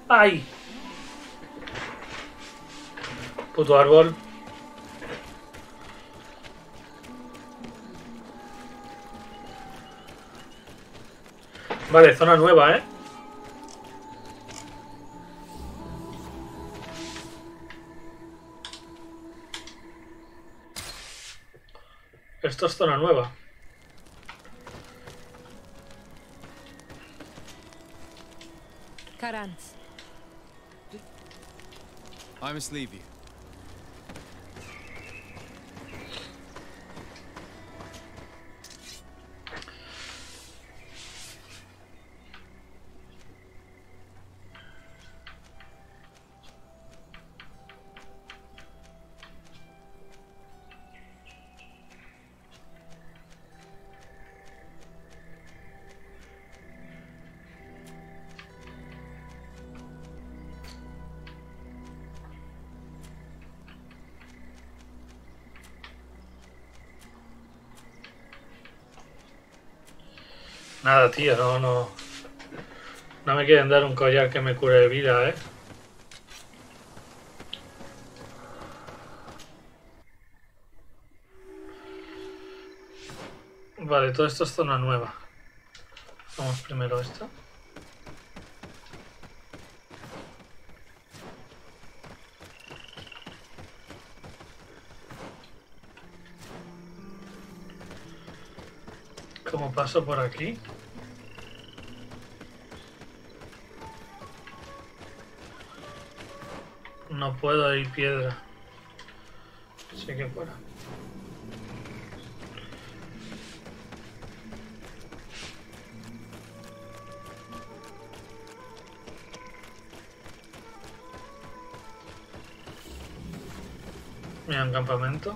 [SPEAKER 1] ¡Ay! Puto árbol. Vale, zona nueva, ¿eh? Esto es zona nueva.
[SPEAKER 14] Karans.
[SPEAKER 3] I must leave you.
[SPEAKER 1] Nada, tío, no me quieren dar un collar que me cure de vida, ¿eh? Vale, todo esto es zona nueva. Vamos primero esta. ¿Cómo paso por aquí? No puedo ir piedra. Así que fuera. Mira, un campamento.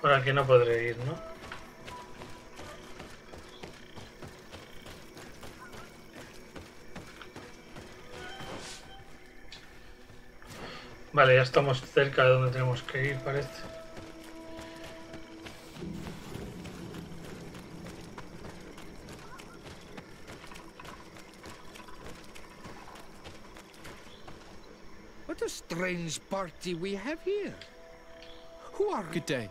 [SPEAKER 1] Por aquí no podré ir, ¿no? Vale, ya estamos cerca de donde tenemos que ir, parece.
[SPEAKER 15] What a strange party we have here. Who are...
[SPEAKER 3] Good day.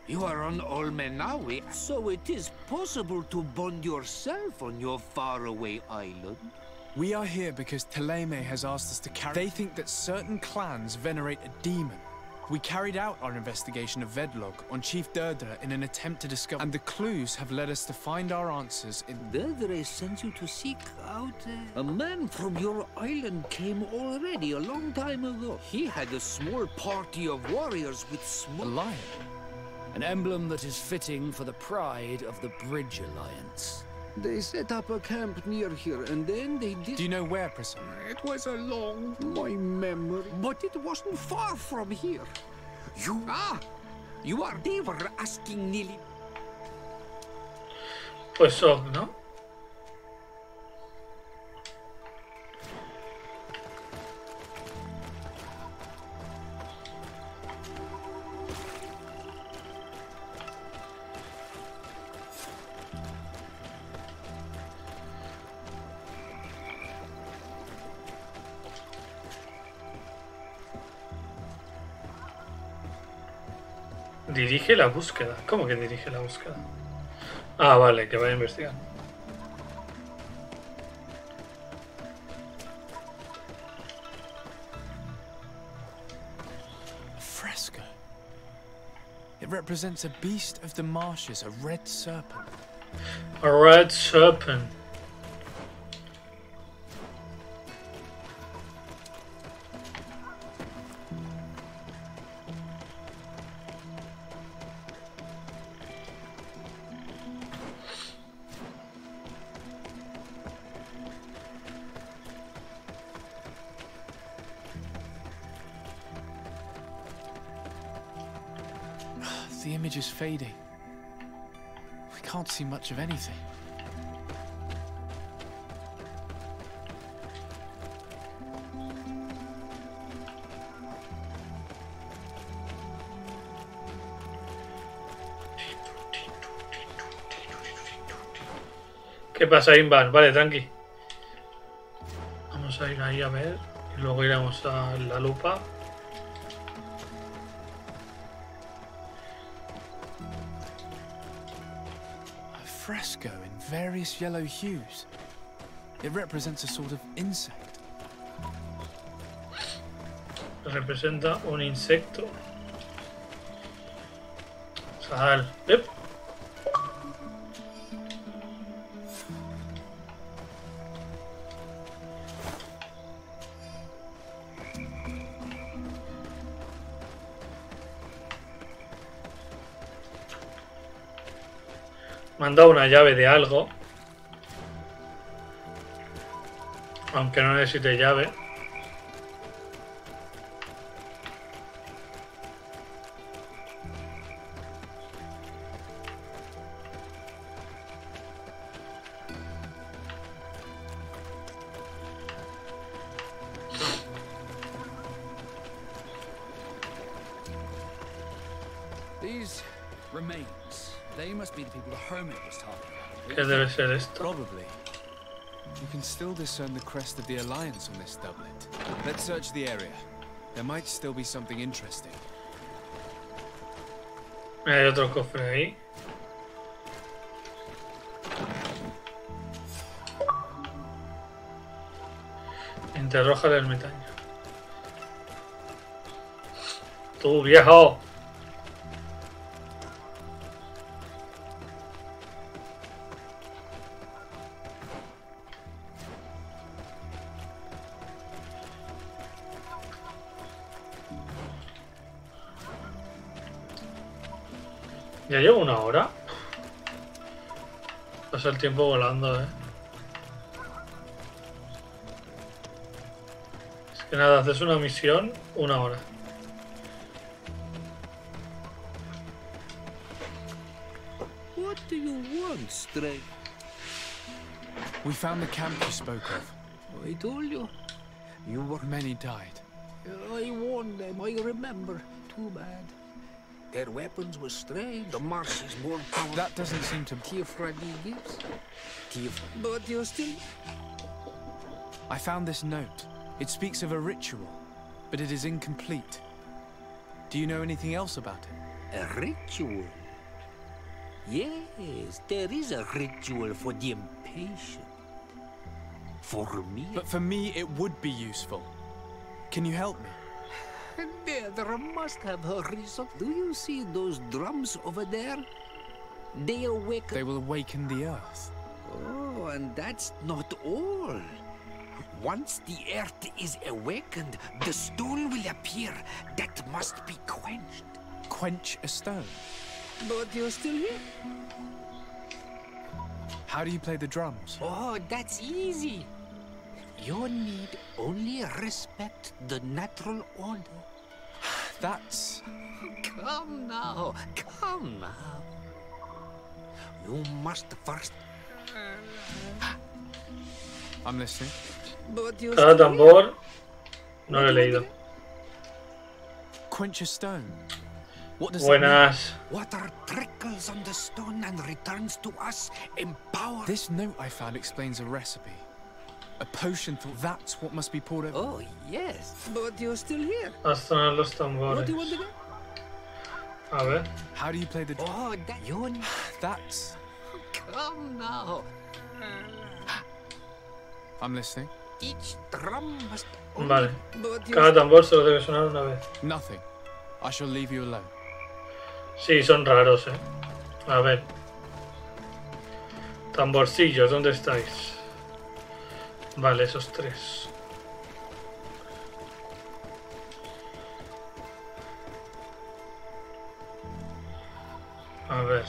[SPEAKER 15] You are on Olmenawi, so it is possible to bond yourself on your faraway island?
[SPEAKER 3] We are here because Thélème has asked us to carry... They think that certain clans venerate a demon. We carried out our investigation of Vedlog on Chief Deirdre in an attempt to discover... And the clues have led us to find our answers in...
[SPEAKER 15] Deirdre sent you to seek out... A man from your island came already a long time ago. He had a small party of warriors with small...
[SPEAKER 13] A lion. An emblem that is fitting for the pride of the Bridge Alliance.
[SPEAKER 15] They set up a camp near here, and then they did...
[SPEAKER 3] Do you know where, precisely?
[SPEAKER 15] It was along my memory, but it wasn't far from here. You are... They were asking nearly...
[SPEAKER 1] Pues ¿no? Dirige la búsqueda. ¿Cómo que dirige la búsqueda? Ah, vale, que vaya a investigar.
[SPEAKER 3] A fresco. It represents a beast of the marshes, a red serpent.
[SPEAKER 1] A red serpent.
[SPEAKER 3] The image is fading. We can't see much of anything.
[SPEAKER 1] ¿Qué pasa, Invan? Vale, tranqui. Vamos a ir ahí a ver. Y luego iremos a la lupa.
[SPEAKER 3] Fresco in various yellow hues. It represents a sort of insect.
[SPEAKER 1] Representa un insecto. Sal. Yep. Me han dado una llave de algo. Aunque no necesite llave.
[SPEAKER 13] They must be the people the hermit was talking about.
[SPEAKER 1] ¿Qué debe ser esto?
[SPEAKER 3] Probably. You can still discern the crest of the Alliance on this doublet. Let's search the area. There might still be something interesting.
[SPEAKER 1] Hay otro cofre ahí. Interroja al ermitaño. ¡Tú, viejo! Ya llevo una hora. Pasa el tiempo volando, Es que nada, haces una misión, una hora.
[SPEAKER 15] What do you want, Stray?
[SPEAKER 3] We found the camp you spoke of.
[SPEAKER 15] I told you. You were...
[SPEAKER 3] Many died.
[SPEAKER 15] I warned them, I remember. Too bad. Their weapons were strange. The marsh is more powerful.
[SPEAKER 3] That doesn't seem to...
[SPEAKER 15] gives. But you're still...
[SPEAKER 3] I found this note. It speaks of a ritual, but it is incomplete. Do you know anything else about it?
[SPEAKER 15] A ritual? Yes, there is a ritual for the impatient. For me?
[SPEAKER 3] But for me, it would be useful. Can you help me?
[SPEAKER 15] There must have a reason. Do you see those drums over there? They awaken...
[SPEAKER 3] They will awaken the earth.
[SPEAKER 15] Oh, and that's not all. Once the earth is awakened, the stone will appear. That must be quenched.
[SPEAKER 3] Quench a stone?
[SPEAKER 15] But you're still here.
[SPEAKER 3] How do you play the drums?
[SPEAKER 15] Oh, that's easy. You need only respect the natural order.
[SPEAKER 3] That's...
[SPEAKER 15] Come now, come now. You must first...
[SPEAKER 3] I'm listening.
[SPEAKER 1] Cada tambor no lo he leído.
[SPEAKER 3] Quench a stone. What does
[SPEAKER 1] Buenas.
[SPEAKER 15] That mean? Water trickles on the stone and returns to us empowered.
[SPEAKER 3] This note I found explains a recipe. A potion thought that's what must be poured over.
[SPEAKER 15] Oh, yes. But you're still here.
[SPEAKER 1] Hasta los tambores.
[SPEAKER 15] What do you want to do?
[SPEAKER 1] A ver.
[SPEAKER 3] How do you play the...
[SPEAKER 15] Oh,
[SPEAKER 3] That's...
[SPEAKER 15] Come now.
[SPEAKER 3] I'm listening.
[SPEAKER 15] Each drum must...
[SPEAKER 1] Vale. Cada tambor solo debe sonar una vez.
[SPEAKER 3] Nothing. I shall leave you alone.
[SPEAKER 1] Sí, son raros, A ver. Tamborcillos, ¿dónde estáis? Vale, esos tres. A ver.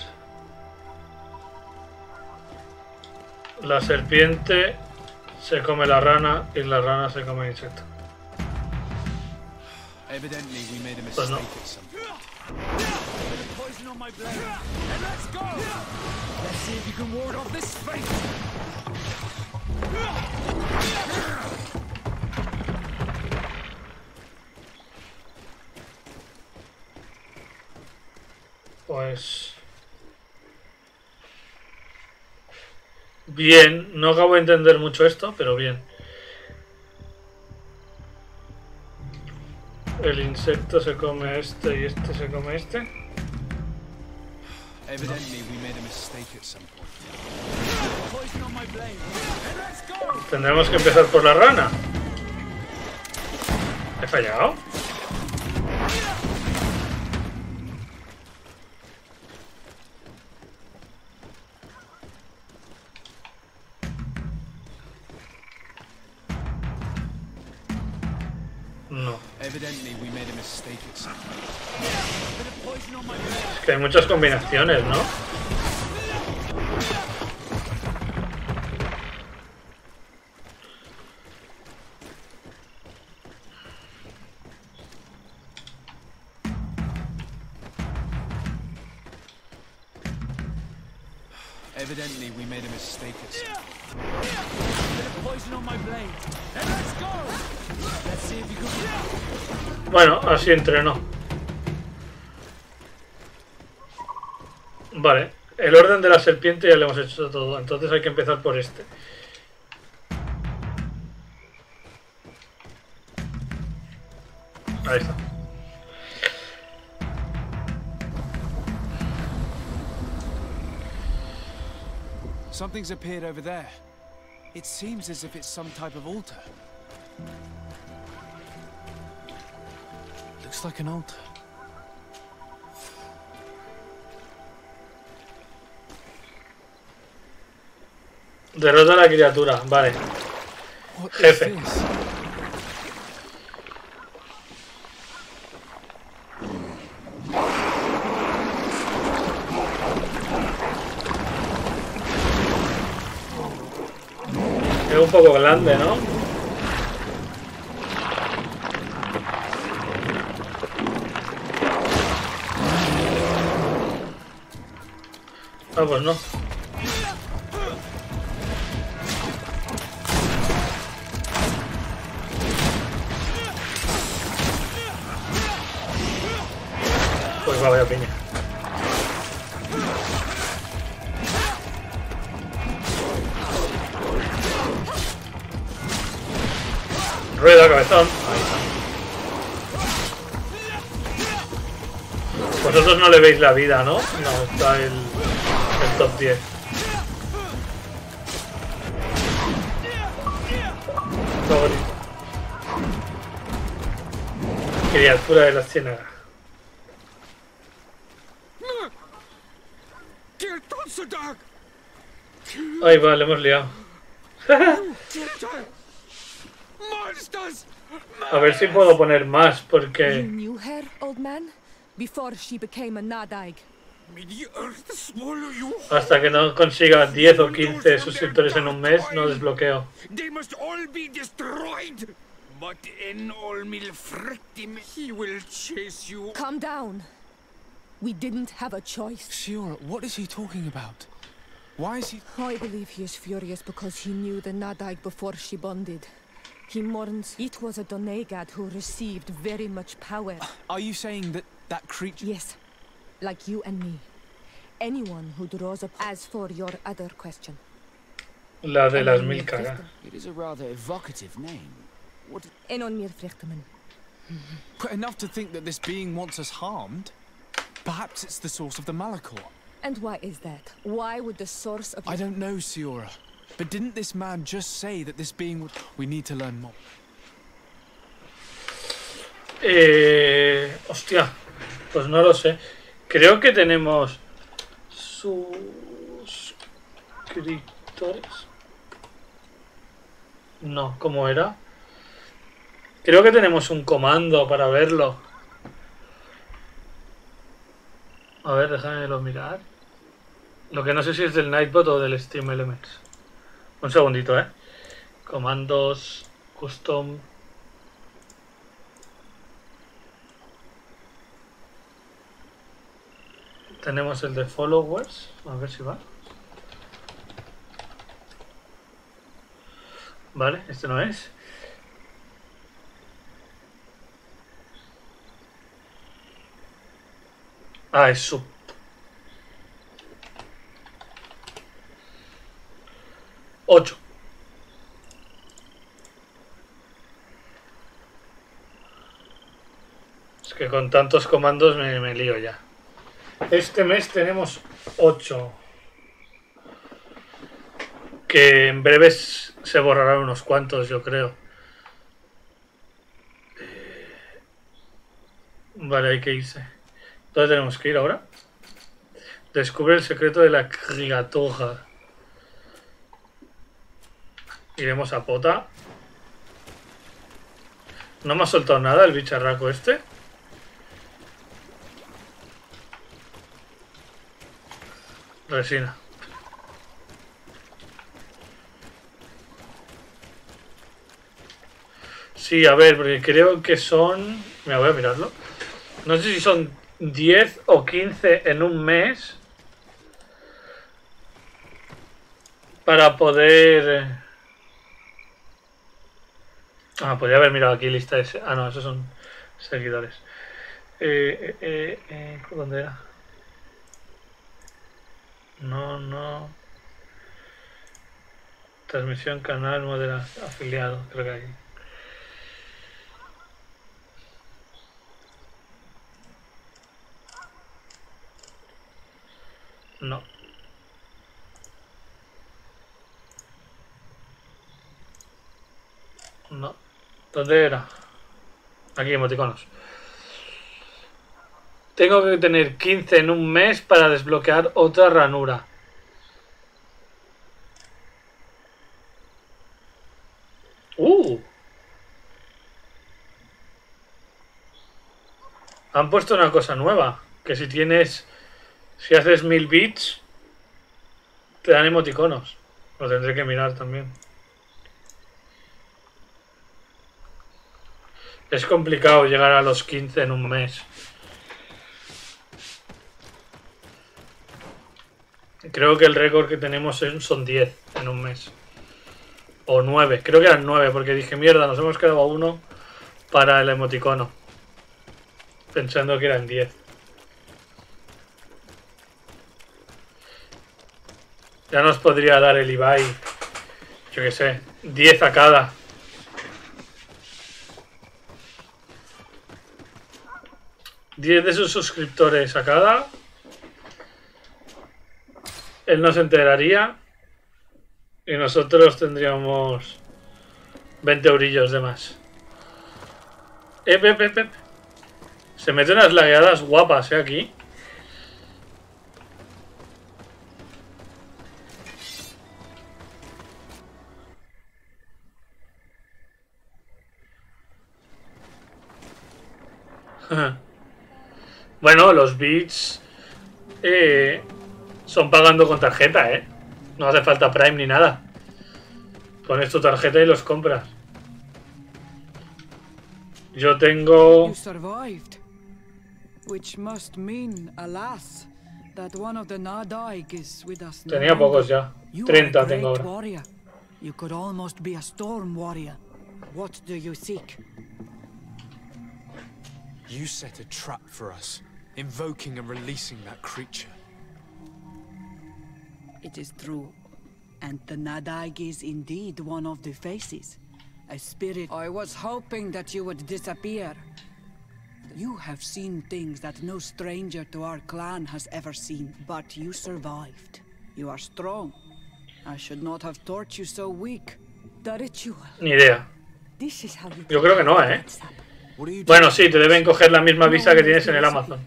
[SPEAKER 1] La serpiente se come la rana y la rana se come el insecto.
[SPEAKER 3] Evidently we made a
[SPEAKER 1] Pues no.
[SPEAKER 3] mistake at some
[SPEAKER 13] Poison on my blade. And let's go! Let's see if you can ward off this fate.
[SPEAKER 1] Pues... Bien, no acabo de entender mucho esto, pero bien. El insecto se come a este y este se come a este.
[SPEAKER 3] Evidently we made a mistake at some point.
[SPEAKER 13] Poison on my blade. And let's go!
[SPEAKER 1] Tendremos que empezar por la rana. ¿He fallado? No.
[SPEAKER 3] Evidently we made a mistake at some point.
[SPEAKER 1] Es que hay muchas combinaciones, ¿no?
[SPEAKER 3] Evidently we made a mistake at some point.
[SPEAKER 13] Poison on my blade. And let's go! Let's see if you can...
[SPEAKER 1] Bueno, así entrenó. Vale, el orden de la serpiente ya lo hemos hecho todo, entonces hay que empezar por este. Ahí está.
[SPEAKER 3] Something's appeared over there. It seems as if it's some type of altar. Looks like an altar.
[SPEAKER 1] Derrota a la criatura, vale. Jefe. Es un poco grande, ¿no? Ah, pues no. Pues va, vaya piña. Rueda, cabezón. Ahí está. Vosotros no le veis la vida, ¿no? No, está el top 10. Favorito. Criatura de la ciénaga. Ay, vale, le hemos liado. A ver si puedo poner más, porque...
[SPEAKER 14] You knew her, old man, before she became a Nadaig.
[SPEAKER 1] Hasta que no consiga 10 o 15 suscriptores en un mes, no desbloqueo.
[SPEAKER 13] They must all be destroyed. But in all milfrictim, he will chase you.
[SPEAKER 14] Calm down. We didn't have a choice.
[SPEAKER 3] Shiora, what is he talking about? Why is he...
[SPEAKER 14] I believe he is furious because he knew the Nadaig before she bonded. He mourns. It was a Donegad who received very much power.
[SPEAKER 3] Are you saying that that creature...
[SPEAKER 14] Yes. Like you and me. Anyone who draws up... As for your other question.
[SPEAKER 1] La de las 1000 caras.
[SPEAKER 13] It is a rather evocative name. What...
[SPEAKER 14] Enon mir Frichteman.
[SPEAKER 3] But enough to think that this being wants us harmed? Perhaps it's the source of the Malachor.
[SPEAKER 14] And why is that? Why would the source of...
[SPEAKER 3] I don't know, Siora. But didn't this man just say that this being would... We need to learn more.
[SPEAKER 1] Hostia. Pues no lo sé. Creo que tenemos... suscriptores. No, ¿cómo era? Creo que tenemos un comando para verlo. A ver, déjamelo mirar. Lo que no sé si es del Nightbot o del Steam Elements. Un segundito, Comandos, custom. Tenemos el de followers. A ver si va. Vale, este no es. Ah, es sub. Ocho. Es que con tantos comandos me lío ya. Este mes tenemos 8. Que en breves se borrarán unos cuantos, yo creo. Vale, hay que irse. ¿Dónde tenemos que ir ahora? Descubre el secreto de la criatura. Iremos a Pota. No me ha soltado nada el bicharraco este. Resina. Sí, a ver, porque creo que son... Me voy a mirarlo. No sé si son 10 o 15 en un mes. Para poder... Ah, podría haber mirado aquí lista de... Ah, no, esos son seguidores. ¿Dónde era? No. Transmisión, canal, modelo afiliado, creo que hay. No. No. ¿Dónde era? Aquí, emoticonos. Tengo que tener 15 en un mes para desbloquear otra ranura. Han puesto una cosa nueva. Que si haces 1000 bits, te dan emoticonos. Lo tendré que mirar también. Es complicado llegar a los 15 en un mes. Creo que el récord que tenemos son 10 en un mes. O 9. Creo que eran 9 porque dije, mierda, nos hemos quedado a 1 para el emoticono. Pensando que eran 10. Ya nos podría dar el Ibai, yo qué sé, 10 a cada. $10 de sus suscriptores a cada. Él no se enteraría. Y nosotros tendríamos 20 eurillos de más. Se meten unas lagueadas guapas, aquí. Bueno, los bits son pagando con tarjeta, No hace falta Prime ni nada. Pones tu tarjeta y los compras. Yo tengo...
[SPEAKER 2] You survived, which must mean, alas, that one of the Nadaig is with us.
[SPEAKER 1] Tenía pocos ya. 30 tengo ahora.
[SPEAKER 2] Warrior. You could almost be a storm warrior. What do you seek?
[SPEAKER 3] You set a trap for us, invoking and releasing that creature.
[SPEAKER 2] It is true. And the Nadaig is indeed one of the faces. A spirit. I was hoping that you would disappear. You have seen things that no stranger to our clan has ever seen, but you survived. You are strong. I should not have thought you so weak.
[SPEAKER 14] The ritual.
[SPEAKER 1] Ni idea.
[SPEAKER 14] This is how you
[SPEAKER 1] Yo creo que no, Bueno, sí, te deben coger la misma visa que tienes en el Amazon.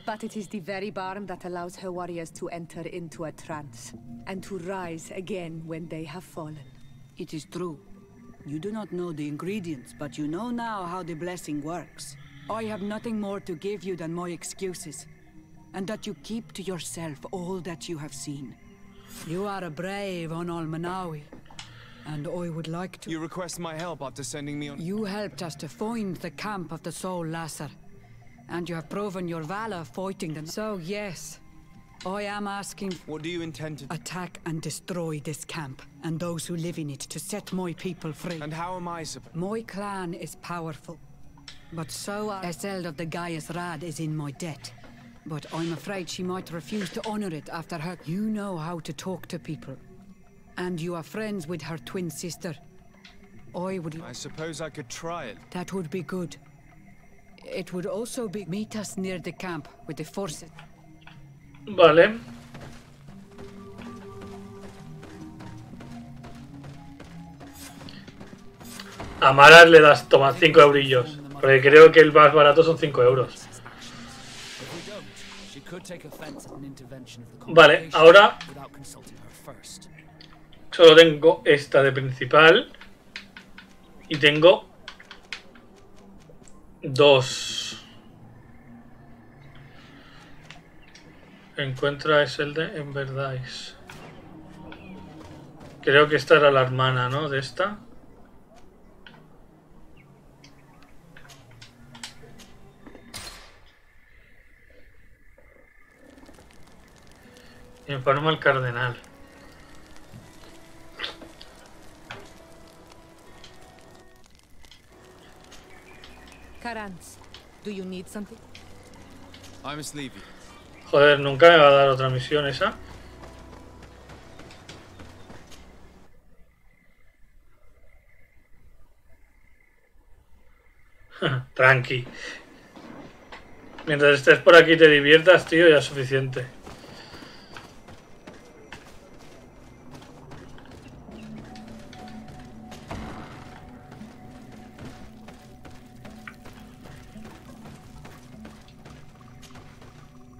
[SPEAKER 14] But it is the very barn that allows her warriors to enter into a trance and to rise again when they have fallen.
[SPEAKER 2] It is true. You do not know the ingredients, but you know now how the blessing works. I have nothing more to give you than my excuses, and that you keep to yourself all that you have seen. You are a brave on Almanawi, and I would like to...
[SPEAKER 3] You request my help after sending me on...
[SPEAKER 2] You helped us to find the camp of the Soul Lasser, and you have proven your valor fighting them. So yes, I am asking...
[SPEAKER 3] What do you intend to...
[SPEAKER 2] Attack and destroy this camp, and those who live in it, to set my people free.
[SPEAKER 3] And how am I supposed...
[SPEAKER 2] My clan is powerful, but so Eseld of the Gaius Rad is in my debt. But I'm afraid she might refuse to honor it after her... You know how to talk to people, and you are friends with her twin sister. I
[SPEAKER 3] suppose I could try it.
[SPEAKER 2] That would be good. It would also be... Meet us near the camp with the forces.
[SPEAKER 1] Vale. A Maras le das, toma, 5 eurillos. Porque creo que el más barato son 5 euros. Vale, ahora solo tengo esta de principal. Y tengo 2. Encuentra es el de en verdad es. Creo que esta era la hermana, ¿no? De esta. Informa al cardenal.
[SPEAKER 14] Karans, do you need something?
[SPEAKER 3] I must leave you.
[SPEAKER 1] Joder, nunca me va a dar otra misión esa. Tranqui. Mientras estés por aquí y te diviertas, tío, ya es suficiente.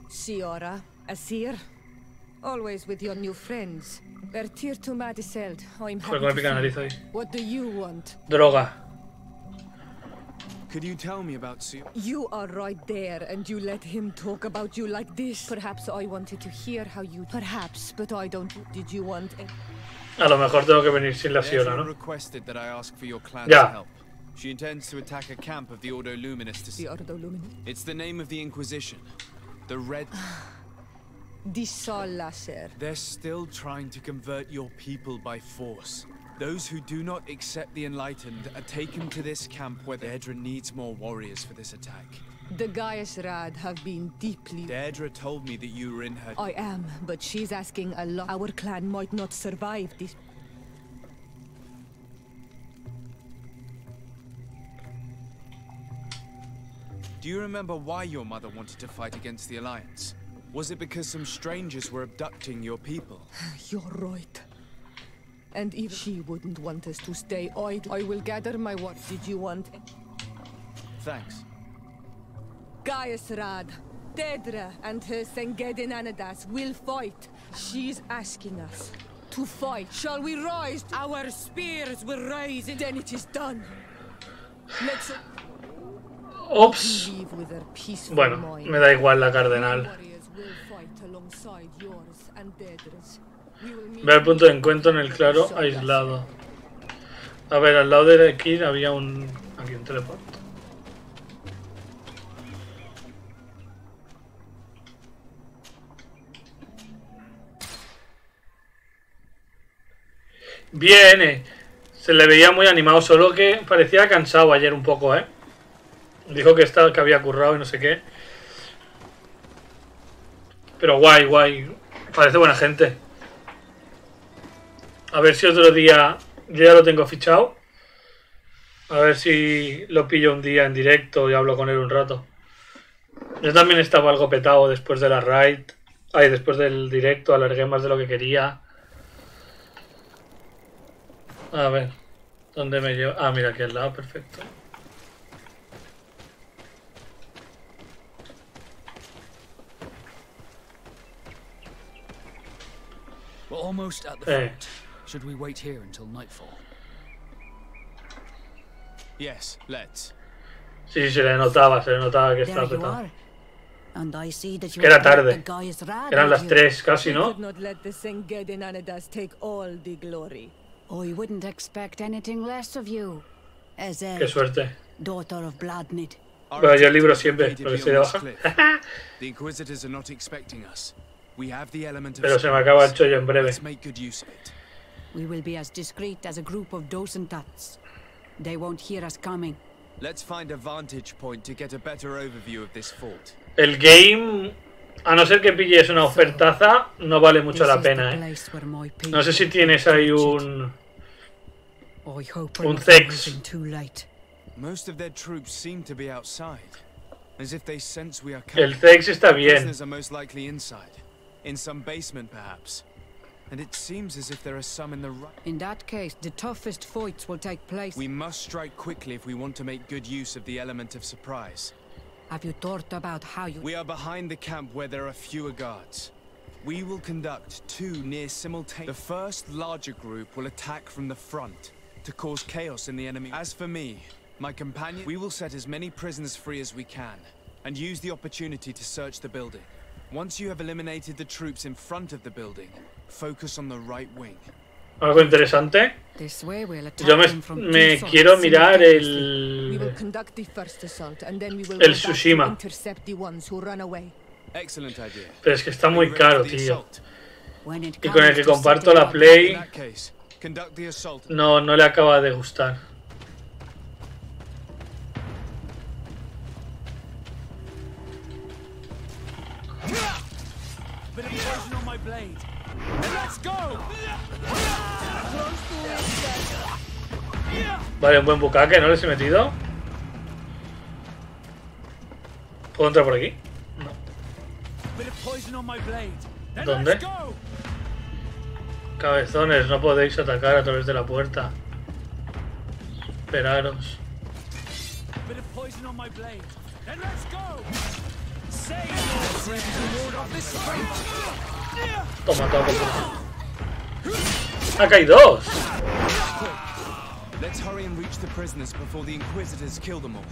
[SPEAKER 14] Siora, Asir, always with your new friends. Bertir to Madiseld. I'm happy to see. What do you want?
[SPEAKER 1] Droga.
[SPEAKER 3] Could you tell me about Siora?
[SPEAKER 14] You are right there, and you let him talk about you like this. Perhaps I wanted to hear how you... Perhaps, but I don't... Did you want...
[SPEAKER 1] A lo mejor tengo que venir sin la Siora, ¿no?
[SPEAKER 3] Requested that I ask for your clan's
[SPEAKER 1] Ya.
[SPEAKER 3] help. She intends to attack a camp of the Ordo Luminous to...
[SPEAKER 14] The Ordo Luminous?
[SPEAKER 3] It's the name of the Inquisition. The Red...
[SPEAKER 14] They're
[SPEAKER 3] still trying to convert your people by force. Those who do not accept the Enlightened are taken to this camp where Deirdre needs more warriors for this attack.
[SPEAKER 14] The Gaius Rad have been deeply...
[SPEAKER 3] Deirdre told me that you were in her...
[SPEAKER 14] I am, but she's asking a lot. Our clan might not survive this...
[SPEAKER 3] Do you remember why your mother wanted to fight against the Alliance? Was it because some strangers were abducting your people?
[SPEAKER 14] You're right. And even she wouldn't want us to stay idle. I will gather my what did you want?
[SPEAKER 3] Thanks.
[SPEAKER 14] Gaius Rad, Deirdre and her Sengedin Anadas will fight. She's asking us to fight. Shall we rise? Our spears will rise. Then it is done. Let's...
[SPEAKER 1] Ops. Bueno, me da igual la cardenal. Ve al punto de encuentro en el claro aislado. A ver, al lado de aquí había un... Aquí un teleporte. Viene. Se le veía muy animado, solo que parecía cansado ayer un poco, ¿eh? Dijo que había currado y no sé qué. Pero guay, guay. Parece buena gente. A ver si otro día... Yo ya lo tengo fichado. A ver si lo pillo un día en directo y hablo con él un rato. Yo también estaba algo petado después de la raid. Ay, después del directo. Alargué más de lo que quería. A ver. ¿Dónde me llevo? Ah, mira, aquí al lado. Perfecto.
[SPEAKER 13] We're almost at the front. Should we wait here until nightfall?
[SPEAKER 3] Yes, let's.
[SPEAKER 1] Sí, se le notaba que estaba petado. Que era tarde. Eran las 3 casi, ¿no?
[SPEAKER 2] I wouldn't expect anything less of you.
[SPEAKER 1] Qué suerte.
[SPEAKER 2] Daughter of Bladnid.
[SPEAKER 1] Bueno, yo libro siempre, lo que estoy de baja.
[SPEAKER 3] The Inquisitors are not expecting us. We have the element of...
[SPEAKER 1] Pero se me acaba el chollo en breve.
[SPEAKER 3] Let's make good use of it.
[SPEAKER 2] We will be as discreet as a group of dosentats. They won't hear us coming.
[SPEAKER 3] Let's find a vantage point to get a better overview of this fort.
[SPEAKER 1] El game, a no ser que pilles una ofertaza, no vale mucho la pena, ¿eh? No sé si tienes ahí un Zex.
[SPEAKER 3] Most of their troops seem to be outside, as if they sense we are coming.
[SPEAKER 1] El Zex está bien.
[SPEAKER 3] Prisoners are most likely inside, in some basement perhaps. And it seems as if there are some in the right.
[SPEAKER 2] In that case, the toughest fights will take place.
[SPEAKER 3] We must strike quickly if we want to make good use of the element of surprise.
[SPEAKER 2] Have you thought about how you...
[SPEAKER 3] We are behind the camp where there are fewer guards. We will conduct 2 near simultaneous... The first larger group will attack from the front to cause chaos in the enemy. As for me, my companion, we will set as many prisoners free as we can and use the opportunity to search the building. Once you have eliminated the troops in front of the building, focus on the right wing.
[SPEAKER 1] Algo interesante. Yo me quiero mirar el Tsushima. Pero es que está muy caro, tío. Y con el que comparto la Play no le acaba de gustar. Vale, un buen bucaque, ¿no les he metido? ¿Puedo entrar por aquí? No. ¿Dónde? Cabezones, no podéis atacar a través de la puerta. Esperaros. Toma, toma. ¡Ha caído dos!
[SPEAKER 3] Let's hurry and reach the prisoners before the Inquisitors kill them all.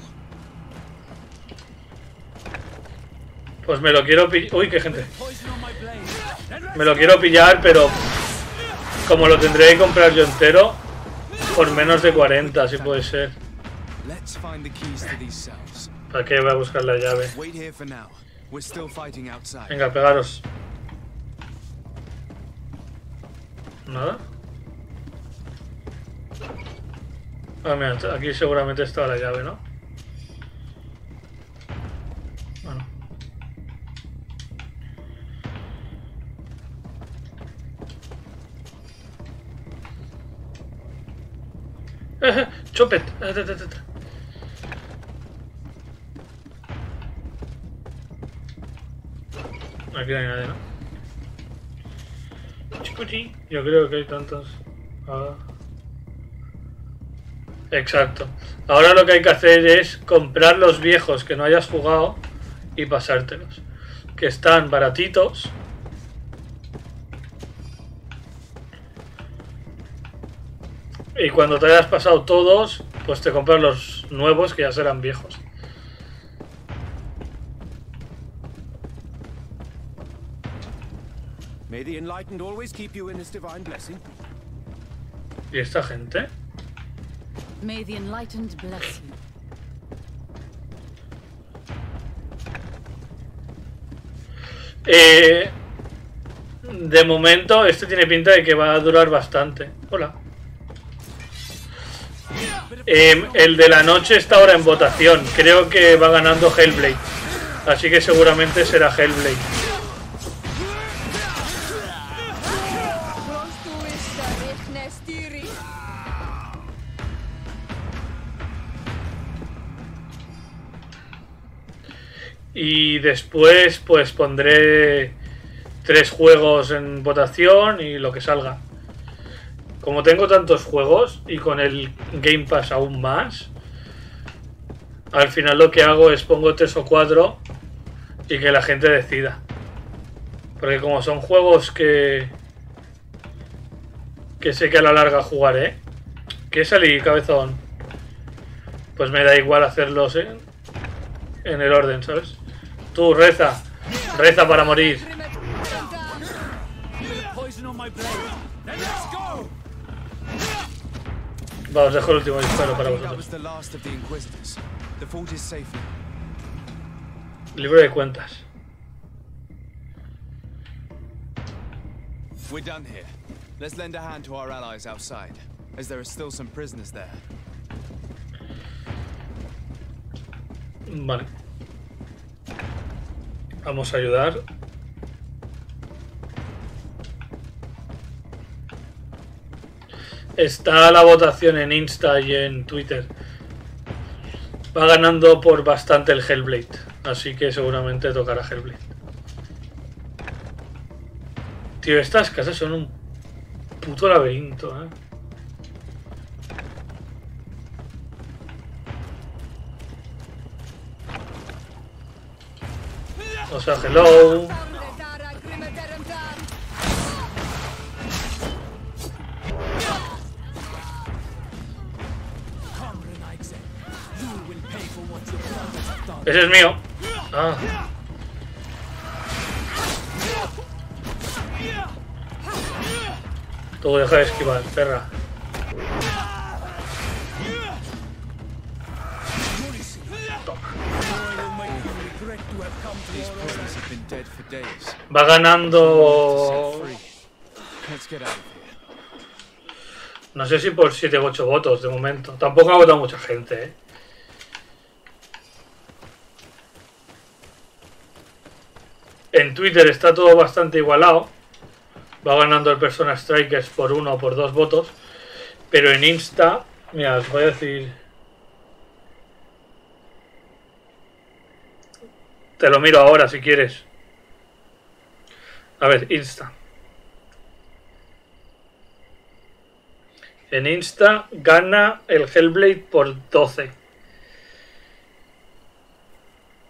[SPEAKER 1] Pues me lo quiero pillar. Uy, qué gente. Me lo quiero pillar, pero como lo tendré que comprar yo entero, por menos de 40, si puede ser. ¿Para qué voy a buscar la llave? Venga, pegaros. ¿Nada? Ah, mira, aquí seguramente estaba la llave, ¿no? Bueno. Chopet. Aquí no hay nadie, ¿no? Chicuchi. Yo creo que hay tantos. Ah. Exacto. Ahora lo que hay que hacer es comprar los viejos que no hayas jugado y pasártelos. Que están baratitos. Y cuando te hayas pasado todos, pues te compras los nuevos que ya serán viejos.
[SPEAKER 16] May the enlightened always keep you in his divine blessing.
[SPEAKER 1] ¿Y esta gente?
[SPEAKER 8] May the enlightened bless you.
[SPEAKER 1] De momento, este tiene pinta de que va a durar bastante. Hola. El de la noche está ahora en votación. Creo que va ganando Hellblade. Así que seguramente será Hellblade. Y después pues pondré 3 juegos en votación y lo que salga. Como tengo tantos juegos y con el Game Pass aún más, al final lo que hago es pongo 3 o 4 y que la gente decida. Porque como son juegos que sé que a la larga jugaré, que salí cabezón, pues me da igual hacerlos en el orden, ¿sabes? Tú reza para morir. Va, os dejo el último disparo para vosotros. Libro de cuentas.
[SPEAKER 3] We're done here. Let's lend a hand to our allies outside, as there are still some prisoners there.
[SPEAKER 1] Vale. Vamos a ayudar. Está la votación en Insta y en Twitter. Va ganando por bastante el Hellblade. Así que seguramente tocará Hellblade. Tío, estas casas son un puto laberinto, ¿eh? O sea, hello. Ese es mío. Ah. Tú deja de esquivar, perra. Va ganando. No sé si por 7 u 8 votos de momento. Tampoco ha votado mucha gente, ¿eh? En Twitter está todo bastante igualado. Va ganando el Persona Strikers por 1 o por 2 votos. Pero en Insta, mira, os voy a decir. Te lo miro ahora si quieres. A ver, Insta. En Insta gana el Hellblade por 12.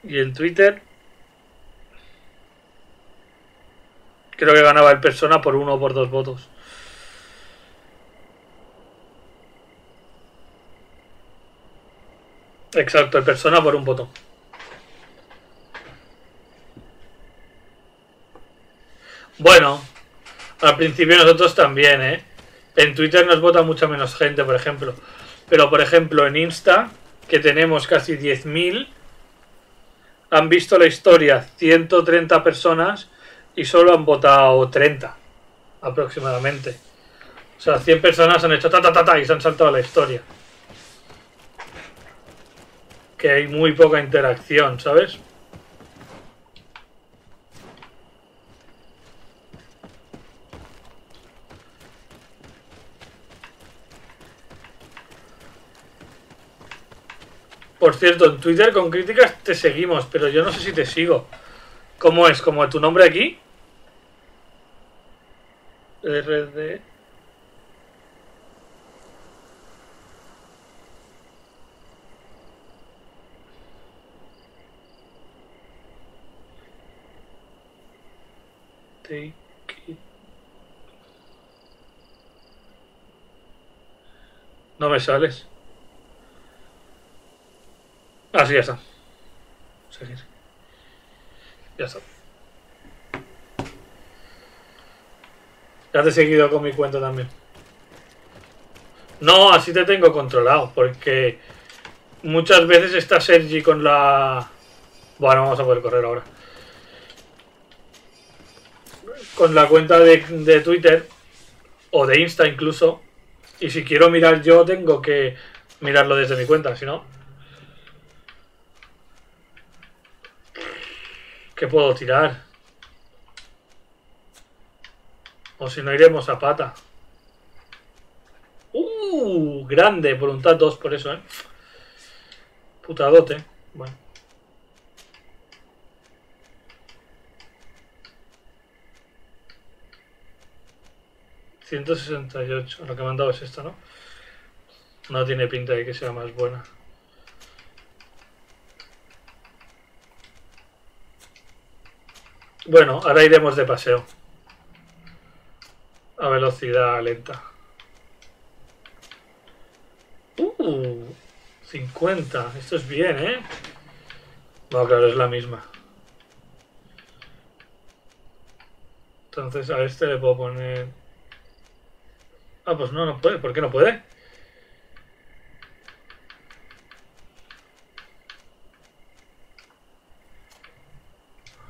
[SPEAKER 1] Y en Twitter creo que ganaba el Persona por 1 o por 2 votos. Exacto, el Persona por 1 voto. Bueno, al principio nosotros también, ¿eh? En Twitter nos vota mucha menos gente, por ejemplo. Pero, por ejemplo, en Insta, que tenemos casi 10.000, han visto la historia 130 personas y solo han votado 30, aproximadamente. O sea, 100 personas han hecho ta ta ta ta y se han saltado la historia. Que hay muy poca interacción, ¿sabes? Por cierto, en Twitter con críticas te seguimos, pero yo no sé si te sigo. ¿Cómo es? ¿Como tu nombre aquí? RD... Take it. No me sales. Ah, sí, ya está. Seguir. Ya está. Ya te he seguido con mi cuenta también. No, así te tengo controlado, porque muchas veces está Sergi con la... Bueno, vamos a poder correr ahora. Con la cuenta de Twitter o de Insta incluso. Y si quiero mirar yo, tengo que mirarlo desde mi cuenta, si no... ¿Qué puedo tirar? O si no, iremos a pata. Grande, voluntad 2 por eso, Putadote. Bueno. $168. Lo que me han dado es esto, ¿no? No tiene pinta de que sea más buena. Bueno, ahora iremos de paseo. A velocidad lenta. 50. Esto es bien, ¿eh? No, claro, es la misma. Entonces a este le puedo poner... Ah, pues no, no puede. ¿Por qué no puede?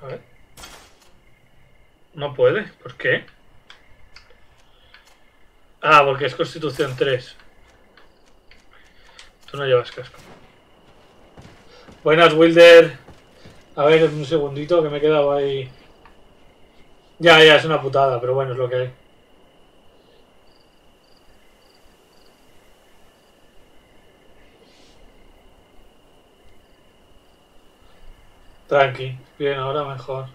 [SPEAKER 1] A ver. No puede. ¿Por qué? Ah, porque es Constitución 3. Tú no llevas casco. Buenas, Wilder. A ver, un segundito que me he quedado ahí. Ya, es una putada, pero bueno, es lo que hay. Tranqui. Bien, ahora mejor.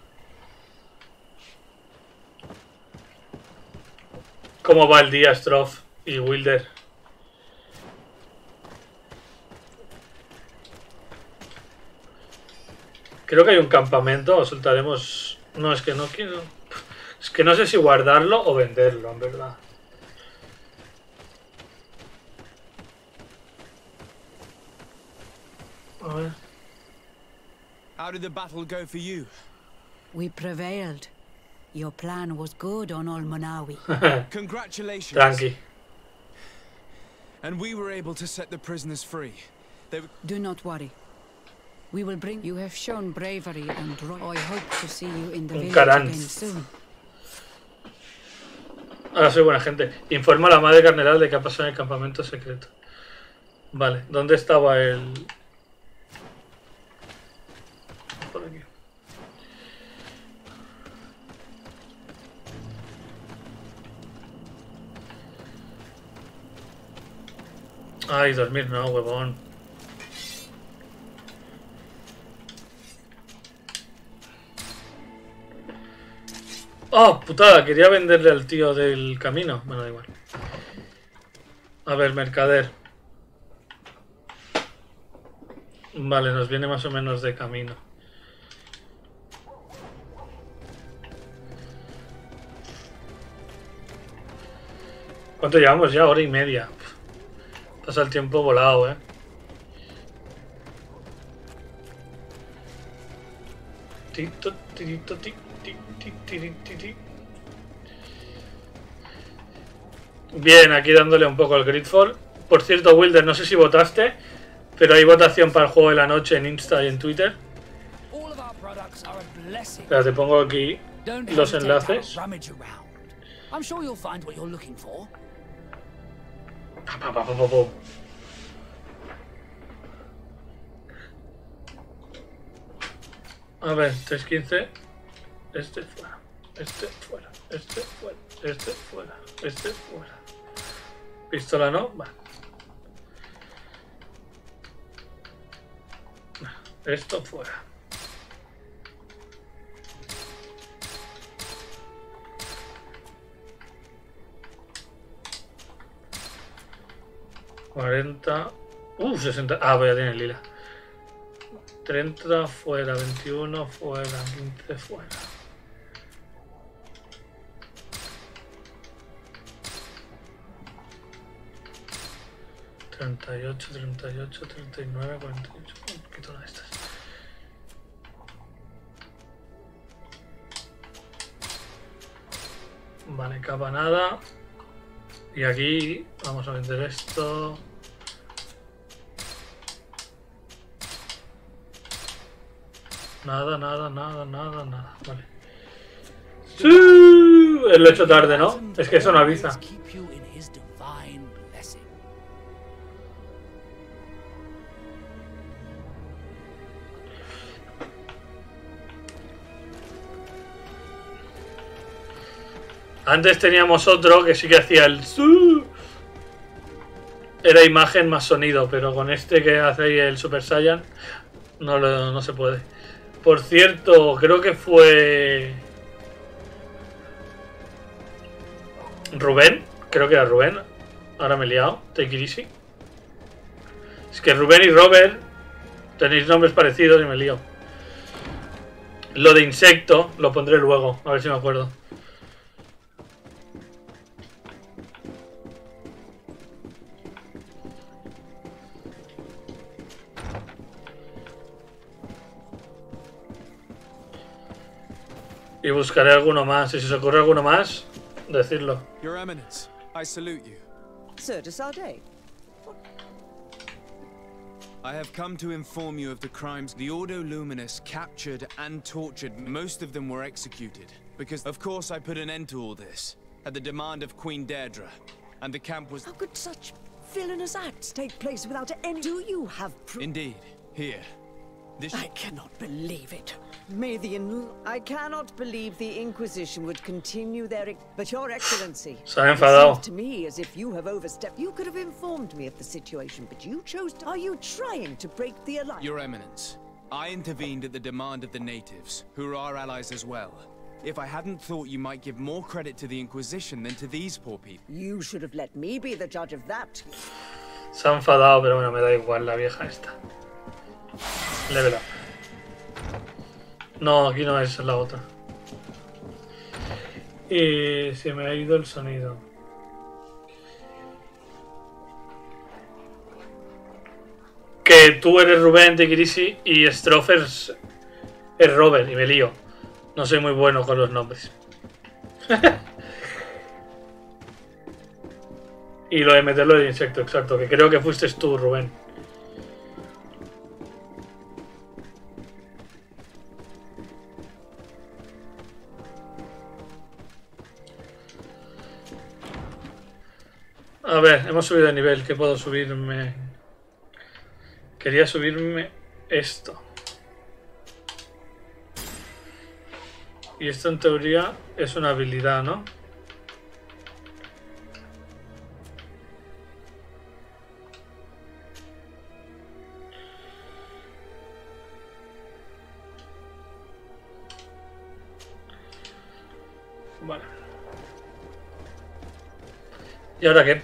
[SPEAKER 1] ¿Cómo va el día, Stroff y Wilder? Creo que hay un campamento, o soltaremos... No, es que no quiero... Es que no sé si guardarlo o venderlo, en verdad. A ver.
[SPEAKER 3] How did the battle go for you?
[SPEAKER 2] We prevailed. Your plan was good on Olmanawi.
[SPEAKER 3] Congratulations.
[SPEAKER 1] Tranqui.
[SPEAKER 3] And we were able to set the prisoners free.
[SPEAKER 2] Do not worry. We will bring... You have shown bravery and... I hope to see you in the village again soon.
[SPEAKER 1] Ahora soy buena gente. Informa a la madre carnal de qué ha pasado en el campamento secreto. Vale, ¿dónde estaba el...? Por aquí. Ay, dormir no, huevón. ¡Oh, putada! Quería venderle al tío del camino. Bueno, da igual. A ver, mercader. Vale, nos viene más o menos de camino. ¿Cuánto llevamos ya? Hora y media. Pasa el tiempo volado, ¿eh? Tito, tirito, ti, ti, ti, tiri, ti, ti. Bien, aquí dándole un poco al GreedFall. Por cierto, Wilder, no sé si votaste, pero hay votación para el juego de la noche en Insta y en Twitter. Espera, te pongo aquí los enlaces. A ver, 315. Este fuera. Este fuera. Este fuera. Este fuera. Este fuera. Pistola no. Vale. Esto fuera. $40. 60. Ah, voy a tener lila. 30 fuera, 21 fuera, 15 fuera. $38, 38, 39, 48. Quito una de estas. Vale, capa nada. Y aquí vamos a vender esto. Nada, nada, nada, nada, nada. Vale. ¡Sí! Lo he hecho tarde, ¿no? Es que eso no avisa. Antes teníamos otro que sí que hacía el su. Era imagen más sonido, pero con este que hace ahí el Super Saiyan no se puede. Por cierto, creo que fue Rubén, creo que era Rubén. Ahora me he liado, take it easy. Es que Rubén y Robert tenéis nombres parecidos y me lío. Lo de insecto lo pondré luego, a ver si me acuerdo. Y buscaré alguno más. Y si se ocurre alguno más, decirlo.
[SPEAKER 3] Your Eminence, I salute you.
[SPEAKER 17] Sir de Sade.
[SPEAKER 3] I have come to inform you of the crimes the Ordo Luminous captured and tortured. Most of them were executed. Because, of course, I put an end to all this. At the demand of Queen Deirdre. And the camp was...
[SPEAKER 17] How could such villainous acts take place without any... Do you have proof?
[SPEAKER 3] Indeed. Here. This...
[SPEAKER 17] I cannot believe it. I cannot believe the Inquisition would continue their... But Your Excellency,
[SPEAKER 1] Se ha enfadado.
[SPEAKER 17] It seems to me as if you have overstepped. You could have informed me of the situation, but you chose to... Are you trying to break the alliance?
[SPEAKER 3] Your Eminence, I intervened at the demand of the natives, who are our allies as well. If I hadn't thought you might give more credit to the Inquisition than to these poor people.
[SPEAKER 17] You should have let me be the judge of that.
[SPEAKER 1] Se ha enfadado, pero bueno, me da igual la vieja esta. Level up. No, aquí no es la otra. Y se me ha ido el sonido. Que tú eres Rubén de Grisi y Stroffer es Robert y me lío. No soy muy bueno con los nombres. Y lo de meterlo de insecto, exacto. Que creo que fuiste tú, Rubén. A ver, hemos subido de nivel. ¿Qué puedo subirme? Quería subirme esto. Y esto en teoría es una habilidad, ¿no? Vale. ¿Y ahora qué?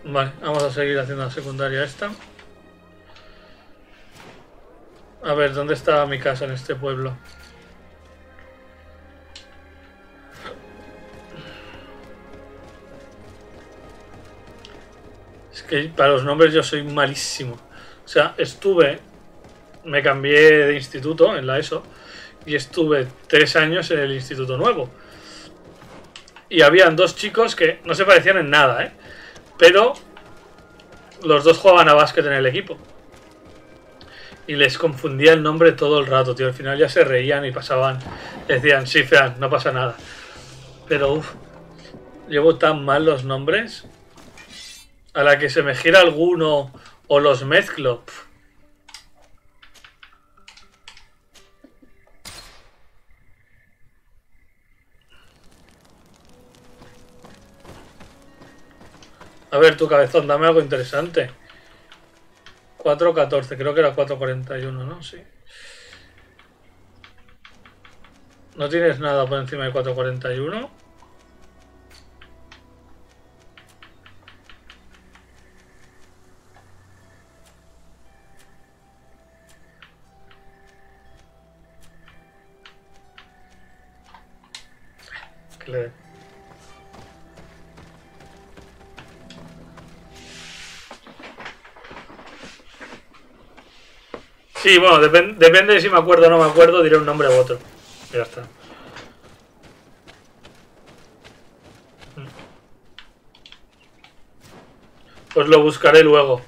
[SPEAKER 1] Vale, vamos a seguir haciendo la secundaria esta. A ver, ¿dónde está mi casa en este pueblo? Es que para los nombres yo soy malísimo. O sea, me cambié de instituto en la ESO y estuve 3 años en el instituto nuevo. Y habían 2 chicos que no se parecían en nada, ¿eh? Pero los 2 jugaban a básquet en el equipo. Y les confundía el nombre todo el rato, tío. Al final ya se reían y pasaban. Decían, sí, Fran, no pasa nada. Pero, uff, llevo tan mal los nombres. A la que se me gira alguno o los mezclo. Pff. A ver, tu cabezón, dame algo interesante. 4.14, creo que era 4.41, ¿no? Sí. ¿No tienes nada por encima de 4.41? Que le... Sí, bueno, depende de si me acuerdo o no me acuerdo, diré un nombre u otro. Y ya está. Pues lo buscaré luego.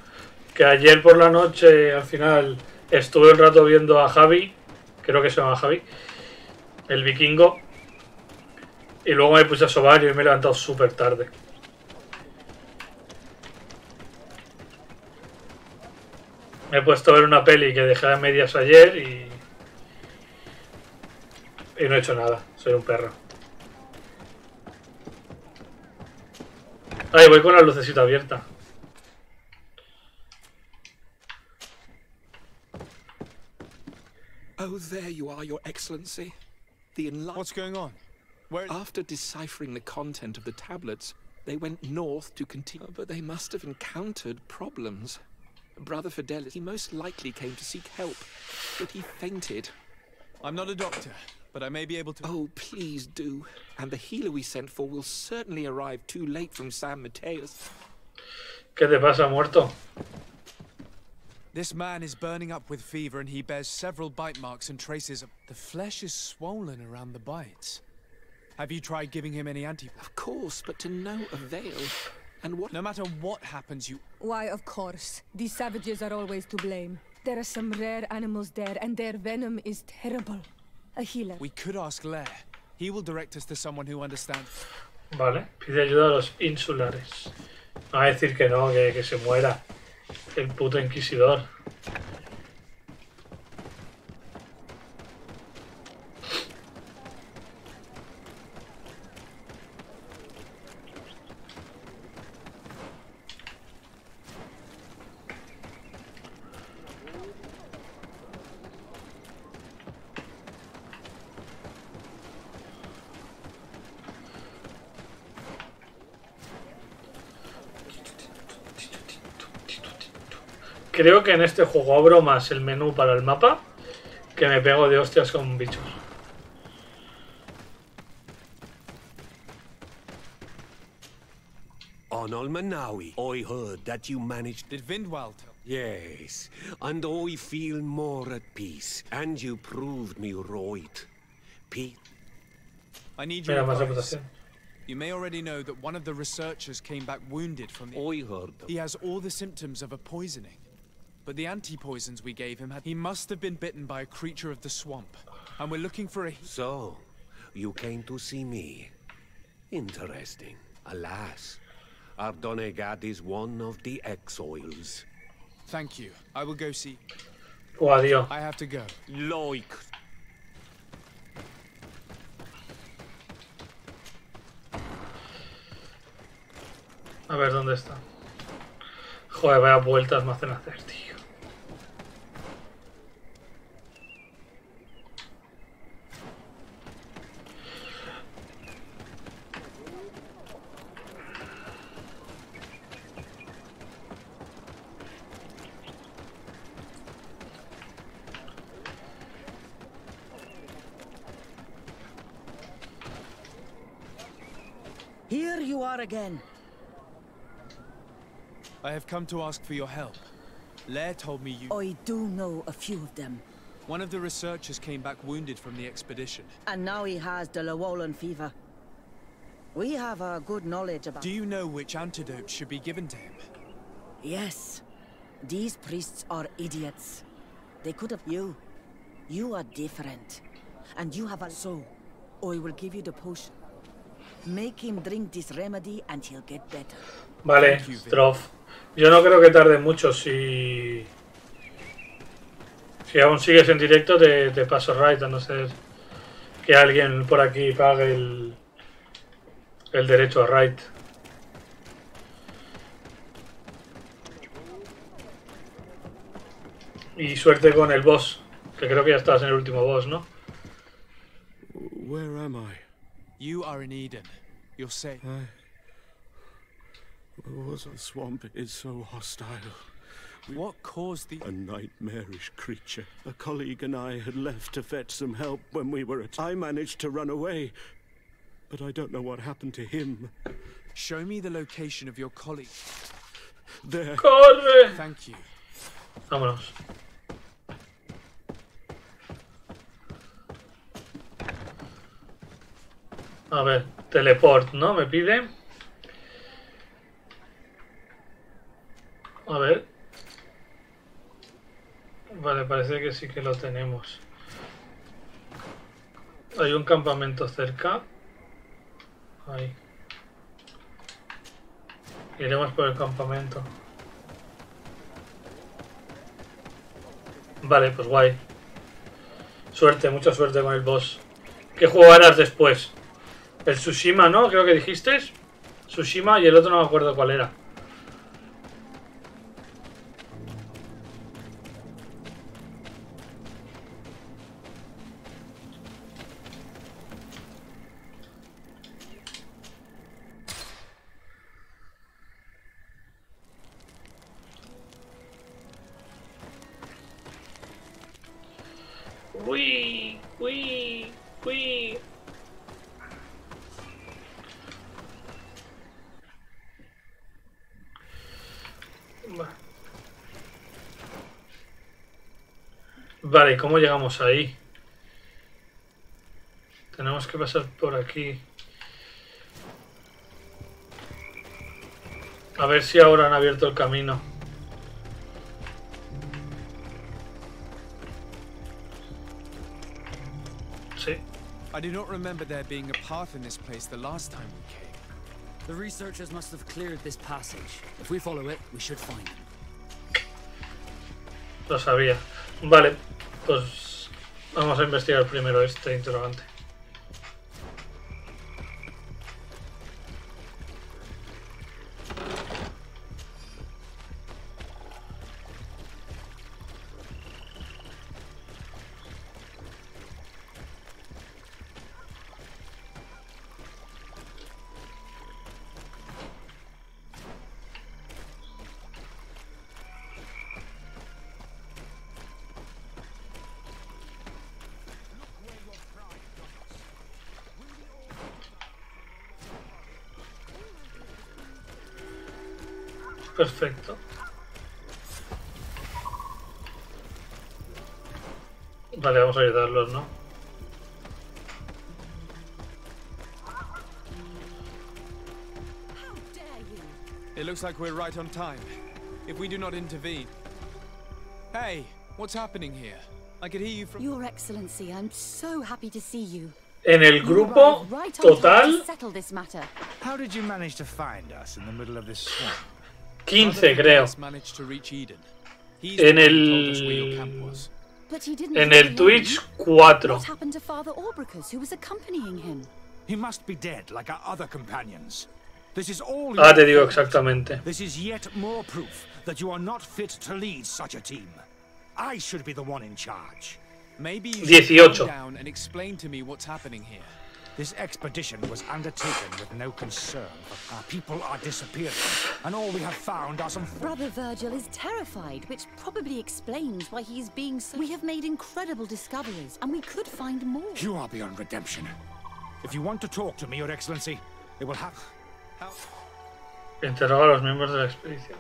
[SPEAKER 1] Que ayer por la noche, al final, estuve un rato viendo a Javi. Creo que se llama Javi. El vikingo. Y luego me puse a sobar y me he levantado súper tarde. Me he puesto a ver una peli que dejé a medias ayer y no he hecho nada. Soy un perro. Ay, voy con la lucecita abierta.
[SPEAKER 18] Oh, there you are, Your Excellency. The Enlaces.
[SPEAKER 3] What's going on? Where?
[SPEAKER 18] After deciphering the content of the tablets, they went north to continue, but they must have encountered problems. Brother Fidelis, he most likely came to seek help, but he fainted.
[SPEAKER 3] I'm not a doctor, but I may be able to...
[SPEAKER 18] Oh, please do. And the healer we sent for will certainly arrive too late from San Mateus.
[SPEAKER 1] ¿Qué te pasa, muerto?
[SPEAKER 3] This man is burning up with fever and he bears several bite marks and traces of... The flesh is swollen around the bites. Have you tried giving him any anti...
[SPEAKER 18] Of course, but to no avail. And what...
[SPEAKER 3] No matter what happens, you...
[SPEAKER 14] Why, of course. These savages are always to blame. There are some rare animals there, and their venom is terrible. A healer.
[SPEAKER 3] We could ask Lair. He will direct us to someone who understands.
[SPEAKER 1] Vale, pide ayuda a los insulares. Va a decir que no, que se muera. El puto inquisidor. Creo que en este juego abro más el menú para el mapa que me pego de hostias con bichos.
[SPEAKER 4] Onol Manawi, I heard that you managed...
[SPEAKER 3] Did Vindwal tell?
[SPEAKER 4] Yes, and I feel more at peace. And you proved me right. Pete?
[SPEAKER 3] I need your advice. You may already know that one of the researchers came back wounded from the...
[SPEAKER 4] I heard them.
[SPEAKER 3] He has all the symptoms of a poisoning. But the anti-poisons we gave him he must have been bitten by a creature of the swamp. And we're looking for a...
[SPEAKER 4] So, you came to see me. Interesting. Alas, Ardonegad is one of the exiles.
[SPEAKER 3] Thank you. I will go see...
[SPEAKER 1] Oh, adiós.
[SPEAKER 3] I have to go.
[SPEAKER 4] Like...
[SPEAKER 1] A ver, ¿dónde está? Joder, vaya vueltas me hacen hacer, tío.
[SPEAKER 17] Here you are again.
[SPEAKER 3] I have come to ask for your help. Lair told me you...
[SPEAKER 17] I do know a few of them.
[SPEAKER 3] One of the researchers came back wounded from the expedition.
[SPEAKER 17] And now he has the Llewellyn fever. We have a good knowledge about...
[SPEAKER 3] Do you know which antidote should be given to him?
[SPEAKER 17] Yes. These priests are idiots. They could have... You are different. And you have a... So, I will give you the potion. Make him drink this remedy and he'll get better.
[SPEAKER 1] Vale, Strof. Yo no creo que tarde mucho. Si aún sigues en directo, te paso right, a no ser que alguien por aquí pague el derecho a right. Y suerte con el boss, que creo que ya estás en el último boss, ¿no?
[SPEAKER 19] Where am I?
[SPEAKER 3] You are in Eden. You're safe.
[SPEAKER 19] The swamp is so hostile.
[SPEAKER 3] What caused the...
[SPEAKER 19] A nightmarish creature. A colleague and I had left to fetch some help when we were at... I managed to run away, but I don't know what happened to him.
[SPEAKER 3] Show me the location of your colleague.
[SPEAKER 19] There.
[SPEAKER 1] ¡Corre!
[SPEAKER 3] Thank you.
[SPEAKER 1] Vámonos. A ver, teleport, ¿no? Me pide. A ver. Vale, parece que sí que lo tenemos. Hay un campamento cerca. Ahí. Iremos por el campamento. Vale, pues guay. Suerte, mucha suerte con el boss. ¿Qué juego harás después? El Tsushima, ¿no? Creo que dijiste. Tsushima y el otro no me acuerdo cuál era. Uy, uy, uy. Vale, ¿cómo llegamos ahí? Tenemos que pasar por aquí. A ver si ahora han abierto el camino. Sí.
[SPEAKER 3] I do not remember there being a path in this place the last time we came.
[SPEAKER 13] The researchers must have cleared this passage. If we follow it, we should find them.
[SPEAKER 1] Lo sabía. Vale, pues vamos a investigar primero este interrogante. Perfecto. Vale, vamos a ayudarlos, ¿no?
[SPEAKER 3] It looks like we're right on time. If we do not intervene. Hey, what's happening here? I could hear you from...
[SPEAKER 8] Your Excellency, I'm so happy to see you.
[SPEAKER 1] En el grupo total
[SPEAKER 13] How did you manage to find us in the middle of this swamp?
[SPEAKER 1] 15, creo. En el Twitch 4.
[SPEAKER 8] What happened to Father Orbricus, who was accompanying him?
[SPEAKER 13] He must be dead like our other companions. This is all.
[SPEAKER 1] Ah, te digo exactamente.
[SPEAKER 13] This is yet more proof that you are not fit to lead such a team. I should be the one in charge.
[SPEAKER 3] Maybe you
[SPEAKER 1] 18.
[SPEAKER 3] should come down and explain to me what's happening here.
[SPEAKER 13] This expedition was undertaken with no concern. Our people are disappearing, and all we have found are some...
[SPEAKER 8] Brother Virgil is terrified, which probably explains why he is being so... We have made incredible discoveries, and we could find more.
[SPEAKER 13] You are beyond redemption. If you want to talk to me, Your Excellency, it will have...
[SPEAKER 1] Interroga a los miembros de la expedición.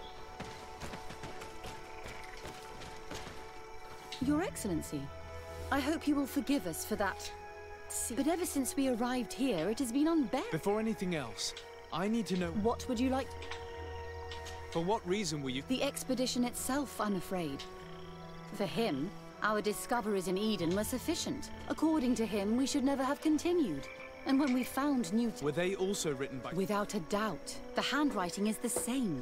[SPEAKER 8] Your Excellency, I hope you will forgive us for that. But ever since we arrived here, it has been unbearable.
[SPEAKER 3] Before anything else, I need to know...
[SPEAKER 8] What would you like?
[SPEAKER 3] For what reason were you...
[SPEAKER 8] The expedition itself, I'm afraid. For him, our discoveries in Eden were sufficient. According to him, we should never have continued. And when we found new...
[SPEAKER 3] Were they also written by...
[SPEAKER 8] Without a doubt. The handwriting is the same.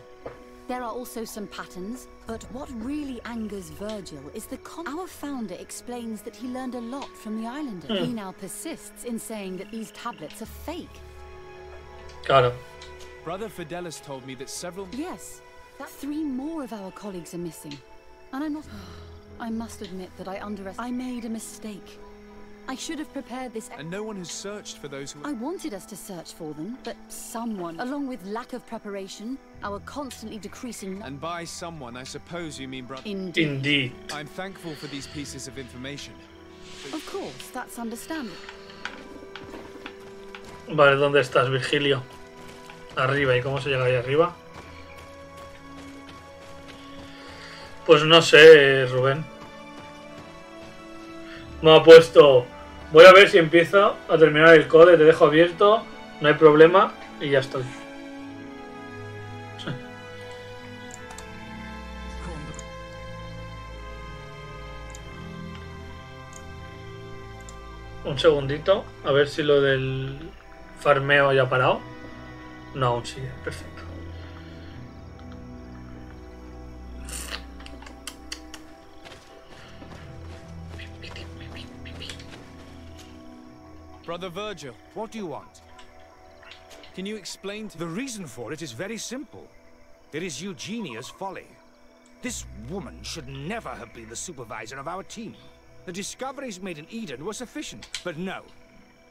[SPEAKER 8] There are also some patterns, but what really angers Virgil is our founder explains that he learned a lot from the islanders. He now persists in saying that these tablets are fake.
[SPEAKER 1] Got him.
[SPEAKER 3] Brother Fidelis told me that several...
[SPEAKER 8] Yes, that 3 more of our colleagues are missing. And I'm not... I must admit that I made a mistake. I should have prepared this...
[SPEAKER 3] And no one has searched for those who...
[SPEAKER 8] I wanted us to search for them, but someone, along with lack of preparation, our constantly decreasing...
[SPEAKER 3] And by someone, I suppose you mean brother...
[SPEAKER 1] Indeed.
[SPEAKER 3] I'm thankful for these pieces of information.
[SPEAKER 8] Of course, that's understandable.
[SPEAKER 1] Vale, ¿dónde estás, Virgilio? Arriba, ¿y cómo se llega ahí arriba? Pues no sé, Rubén. Me ha puesto... Voy a ver si empiezo a terminar el code, te dejo abierto, no hay problema, y ya estoy. Sí. Un segundito, a ver si lo del farmeo ya ha parado. No, aún sigue, perfecto.
[SPEAKER 3] Brother Virgil,
[SPEAKER 11] What do you want?
[SPEAKER 3] can you explain to...
[SPEAKER 11] The reason for it is very simple. It is Eugenia's folly. This woman should never have been the supervisor of our team. The discoveries made in Eden were sufficient, but no.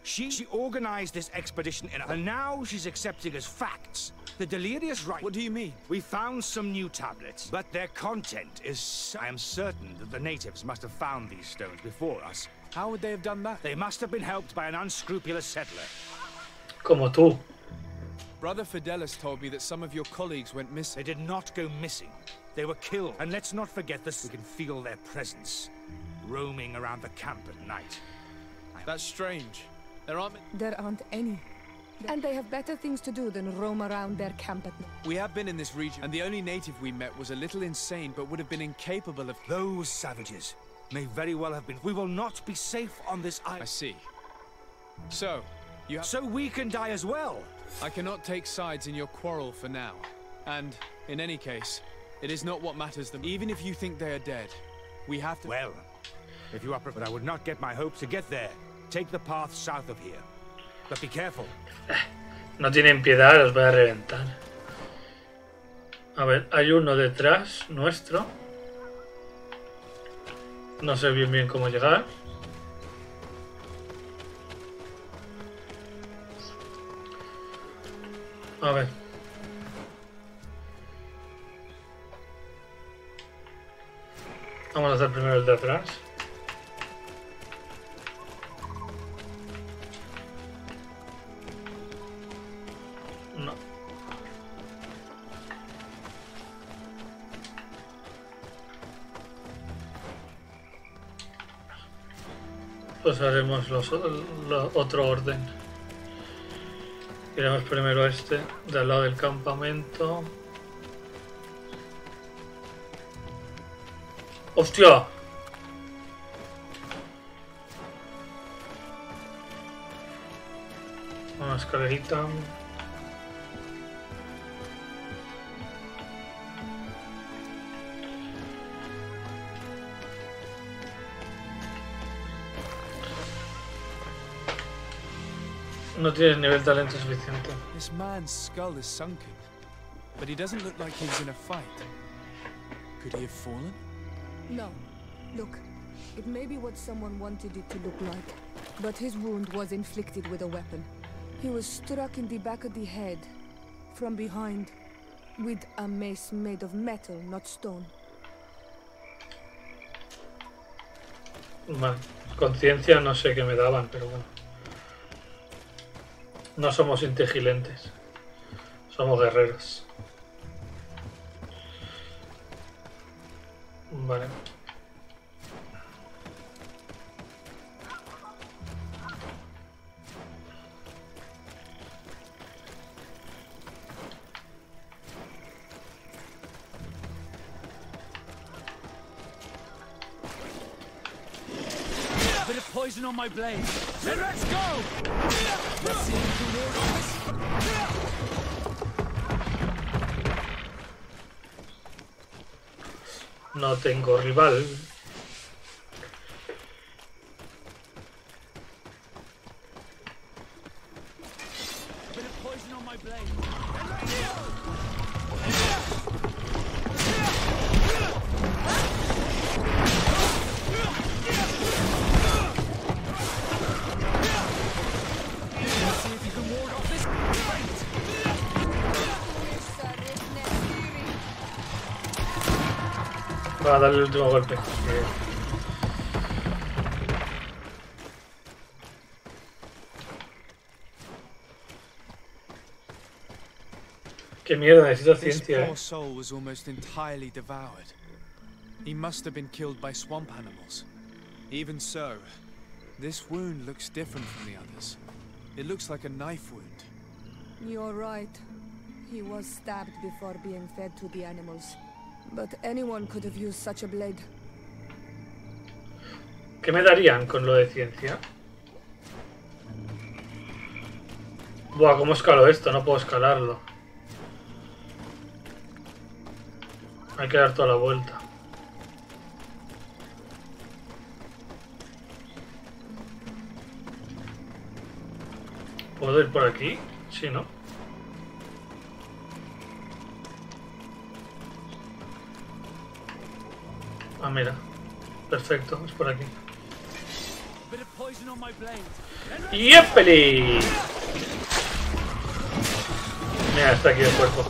[SPEAKER 11] She organized this expedition and now she's accepting as facts the delirious right...
[SPEAKER 3] What do you mean?
[SPEAKER 11] We found some new tablets, but their content is... I am certain that the natives must have found these stones before us.
[SPEAKER 3] How would they have done that?
[SPEAKER 11] They must have been helped by an unscrupulous settler.
[SPEAKER 1] Como tú.
[SPEAKER 3] Brother Fidelis told me that some of your colleagues went missing.
[SPEAKER 11] They did not go missing. They were killed. And let's not forget this. We can feel their presence, roaming around the camp at night.
[SPEAKER 3] That's strange. There aren't
[SPEAKER 14] any. And they have better things to do than roam around their camp at night.
[SPEAKER 3] We have been in this region, and the only native we met was a little insane, but would have been incapable of...
[SPEAKER 11] Those savages may very well have been. We will not be safe on this island.
[SPEAKER 3] I see. So, you have...
[SPEAKER 11] So we can die as well.
[SPEAKER 3] I cannot take sides in your quarrel for now. And, in any case, it is not what matters them. Even if you think they are dead, we have to...
[SPEAKER 11] Well, if you are prepared, I would not get my hopes to get there. Take the path south of here. But be careful.
[SPEAKER 1] No tienen piedad, los voy a reventar. A ver, hay uno detrás nuestro. No sé bien cómo llegar. A ver. Vamos a hacer primero el de atrás. No. Pues haremos otro orden. Iremos primero a este, de al lado del campamento. ¡Hostia! Una escalerita. No tienes nivel de talento suficiente.
[SPEAKER 3] This man's skull is sunken, but he doesn't look like he was in a fight. Could he have fallen?
[SPEAKER 14] No. Look, it may be what someone wanted it to look like, but his wound was inflicted with a weapon. He was struck in the back of the head, from behind, with a mace made of metal, not stone.
[SPEAKER 1] Vale. Conciencia no sé qué me daban, pero bueno. No somos integilentes. Somos guerreros. Vale.
[SPEAKER 13] Bit of poison on my blade. Then let's go! Let's see if you ward off this.
[SPEAKER 1] No tengo rival.
[SPEAKER 13] Bit of poison on my blade.
[SPEAKER 1] Va a darle el último golpe. Qué mierda, necesito ciencia.
[SPEAKER 3] This poor soul was almost entirely devoured. He must have been killed by swamp animals. Even so, this wound looks different from the others. It looks like a knife wound.
[SPEAKER 14] You're right. He was stabbed before being fed to the animals. But anyone could have used such a blade.
[SPEAKER 1] ¿Qué me darían con lo de ciencia? Buah, ¿cómo escalo esto? No puedo escalarlo. Hay que dar toda la vuelta. ¿Puedo ir por aquí? Sí, ¿no? Ah, mira. Perfecto, es por aquí. ¡Yepeli! Mira, está aquí el cuerpo.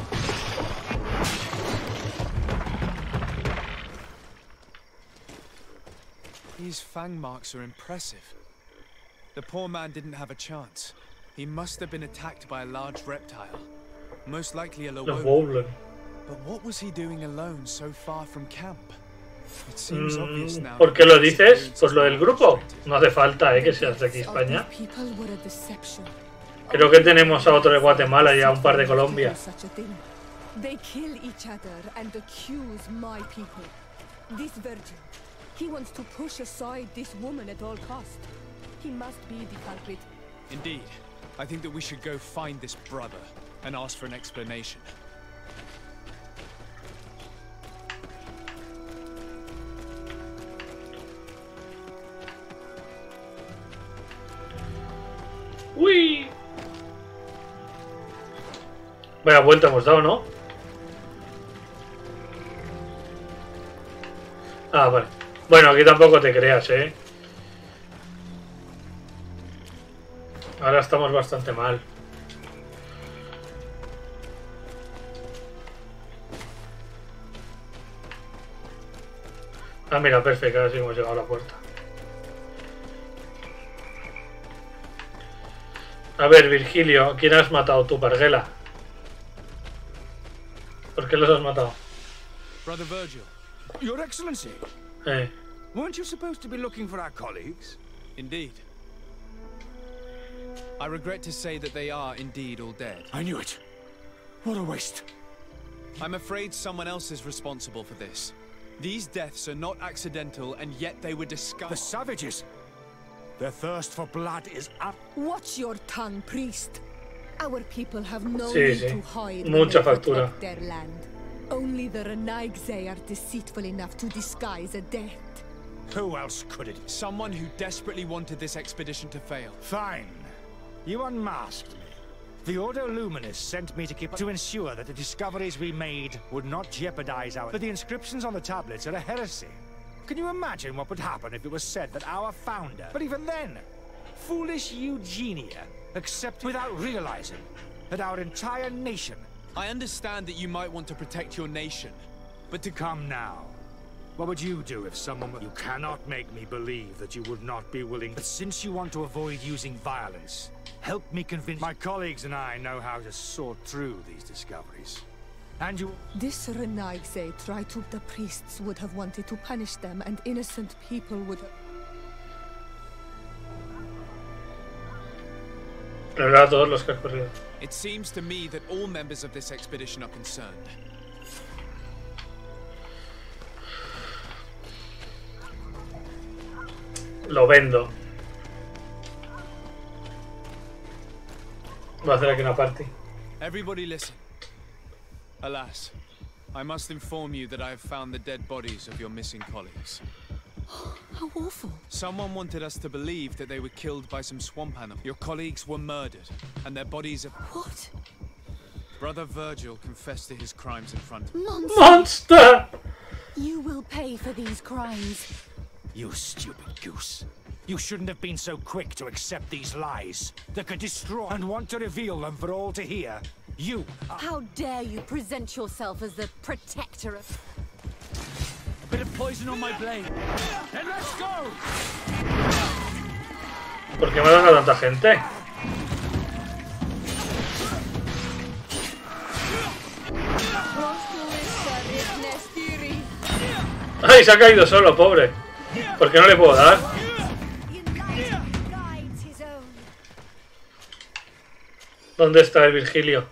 [SPEAKER 3] These fang marks are impressive. The poor man didn't have a chance. He must have been attacked by a large reptile. Most likely a Lowolan. But what was he doing alone so far from camp?
[SPEAKER 1] ¿Por qué lo dices? Pues lo del grupo. No hace falta que seas de aquí, España. Creo que tenemos a otro de Guatemala y a un par de Colombia.
[SPEAKER 14] They kill each other and accuse my people. This virgin, he wants to push aside this woman at all cost. He must be the culprit.
[SPEAKER 3] Indeed. I think that we should go find this brother and ask for an explanation.
[SPEAKER 1] ¡Uy! Vaya vuelta hemos dado, ¿no? Ah, vale. Bueno, aquí tampoco te creas, ¿eh? Ahora estamos bastante mal. Ah, mira, perfecto, ahora sí hemos llegado a la puerta. A ver, Virgilio, ¿quién has matado tú, Parguela? ¿Por qué los has matado?
[SPEAKER 13] Brother Virgil. Your Excellency. Weren't you supposed to be looking for our colleagues?
[SPEAKER 3] Indeed. I regret to say that they are indeed all dead.
[SPEAKER 13] I knew it. What a waste.
[SPEAKER 3] I'm afraid someone else is responsible for this. These deaths are not accidental, and yet they were discovered.
[SPEAKER 13] The savages. Their thirst for blood is up.
[SPEAKER 14] Watch your tongue, priest. Our people have no
[SPEAKER 1] Sí,
[SPEAKER 14] need
[SPEAKER 1] sí.
[SPEAKER 14] to hide
[SPEAKER 1] Mucha
[SPEAKER 14] when they
[SPEAKER 1] factura.
[SPEAKER 14] protect their land. Only the Renaigse are deceitful enough to disguise a death.
[SPEAKER 13] Who else could it?
[SPEAKER 3] Someone who desperately wanted this expedition to fail.
[SPEAKER 13] Fine. You unmasked me. The Ordo Luminis sent me to keep to ensure that the discoveries we made would not jeopardize our... But the inscriptions on the tablets are a heresy. Can you imagine what would happen if it was said that our founder, but even then, foolish Eugenia, accepted without realizing that our entire nation...
[SPEAKER 3] I understand that you might want to protect your nation, but to
[SPEAKER 13] come now. What would you do if someone were... You cannot make me believe that you would not be willing. But since you want to avoid using violence, help me convince... My colleagues and I know how to sort through these discoveries. And you...
[SPEAKER 14] This Renaigse tried to... The priests would have wanted to punish them, and innocent people would have...
[SPEAKER 3] It seems to me that all members of this expedition are concerned.
[SPEAKER 1] Lo vendo. Voy a hacer aquí una party.
[SPEAKER 3] Everybody listen. Alas, I must inform you that I have found the dead bodies of your missing colleagues.
[SPEAKER 14] How awful.
[SPEAKER 3] Someone wanted us to believe that they were killed by some swamp animal. Your colleagues were murdered, and their bodies are...
[SPEAKER 14] What?
[SPEAKER 3] Brother Virgil confessed to his crimes in front of...
[SPEAKER 1] Monster!
[SPEAKER 8] You will pay for these crimes.
[SPEAKER 13] You stupid goose. You shouldn't have been so quick to accept these lies that could destroy and want to reveal them for all to hear. You...
[SPEAKER 8] How dare you present yourself as the protector of...
[SPEAKER 13] Bit of poison on my blade. Then let's go.
[SPEAKER 1] ¿Por qué me dan a tanta gente? ¡Ay, se ha caído solo, pobre! ¿Por qué no le puedo dar? ¿Dónde está el Virgilio?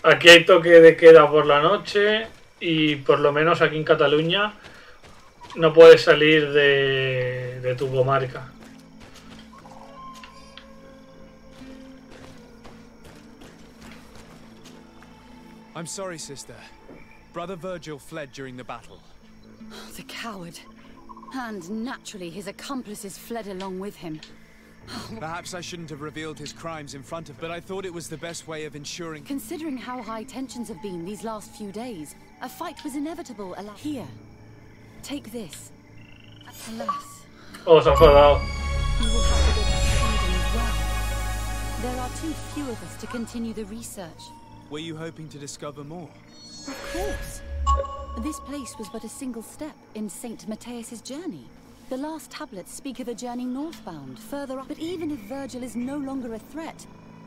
[SPEAKER 1] Aquí hay toque de queda por la noche y por lo menos aquí en Cataluña no puedes salir de tu comarca.
[SPEAKER 3] I'm sorry, sister. Brother Virgil fled during the battle.
[SPEAKER 8] The coward. And naturally his accomplices fled along with him.
[SPEAKER 3] Perhaps I shouldn't have revealed his crimes in front of him, but I thought it was the best way of ensuring...
[SPEAKER 8] Considering how high tensions have been these last few days, a fight was inevitable. Here, take this. Alas.
[SPEAKER 1] Oh, se ha enfadado.
[SPEAKER 8] You will have to go to Sweden as well. There are too few of us to continue the research.
[SPEAKER 3] Were you hoping to discover more?
[SPEAKER 8] Of course. This place was but a single step in St. Matthias's journey. The last tablets speak of a journey northbound, further up. But even if Virgil is no longer a threat,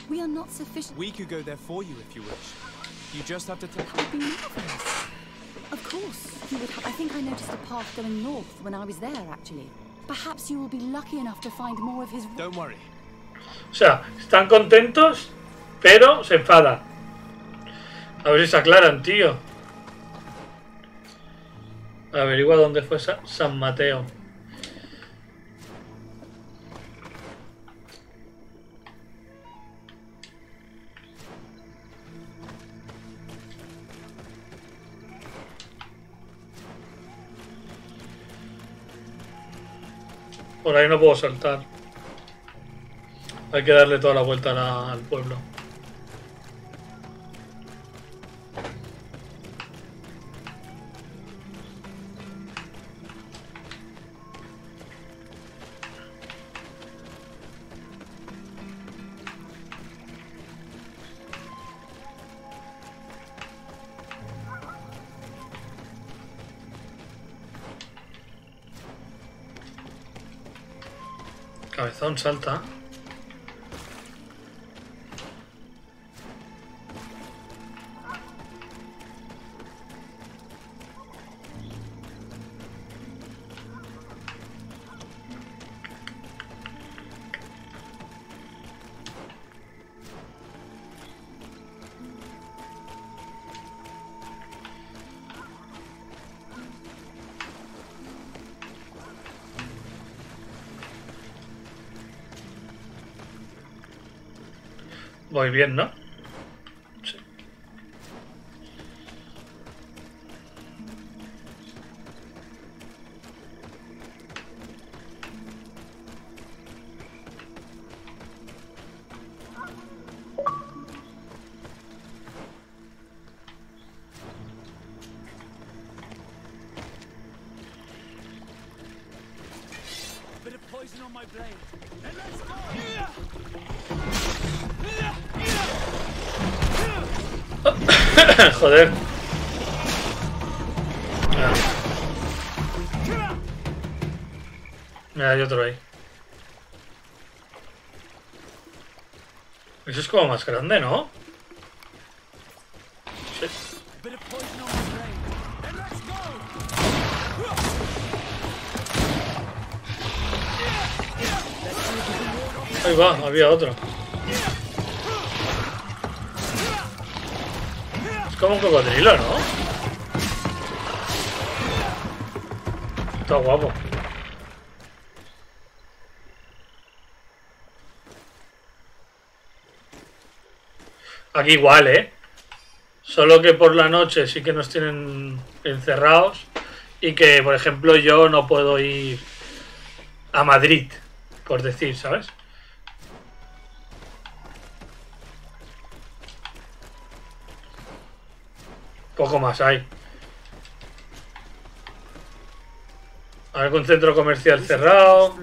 [SPEAKER 8] we are not sufficient.
[SPEAKER 3] We could go there for you if you wish. You just have to tell...
[SPEAKER 8] That would be marvelous. Of course, you would have... I think I noticed a path going north when I was there, actually. Perhaps you will be lucky enough to find more of his...
[SPEAKER 3] Don't worry.
[SPEAKER 1] O sea, están contentos, pero se enfadan. A ver si se aclaran, tío. Averigua dónde fue San Mateo. Por ahí no puedo saltar. Hay que darle toda la vuelta al pueblo. Cabezón, salta. Voy bien, ¿no? Sí.
[SPEAKER 13] Bit of poison on my blade. And let's go.
[SPEAKER 1] Joder. Mira, hay otro ahí. Eso es como más grande, ¿no? Sí. Ahí va, había otro. Es como un cocodrilo, ¿no? Está guapo. Aquí igual, ¿eh? Solo que por la noche sí que nos tienen encerrados y que, por ejemplo, yo no puedo ir a Madrid, por decir, ¿sabes? Poco más hay. Algún centro comercial cerrado.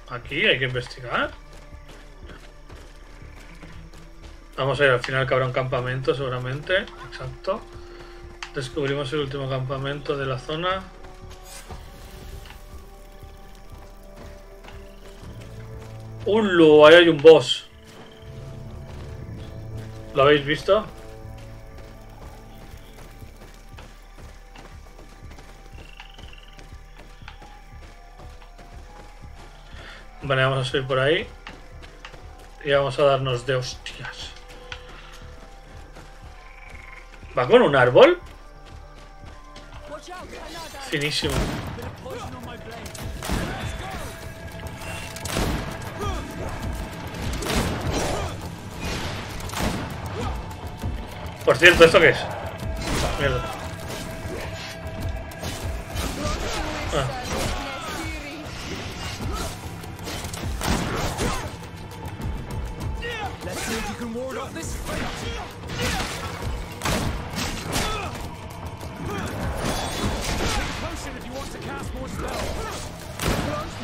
[SPEAKER 1] Aquí hay que investigar. Vamos a ir, al final que habrá un campamento seguramente. Exacto. Descubrimos el último campamento de la zona. Ahí hay un boss. ¿Lo habéis visto? Vale, vamos a subir por ahí. Y vamos a darnos de hostias. ¿Va con un árbol? Finísimo. Por cierto, ¿esto qué es? Mierda.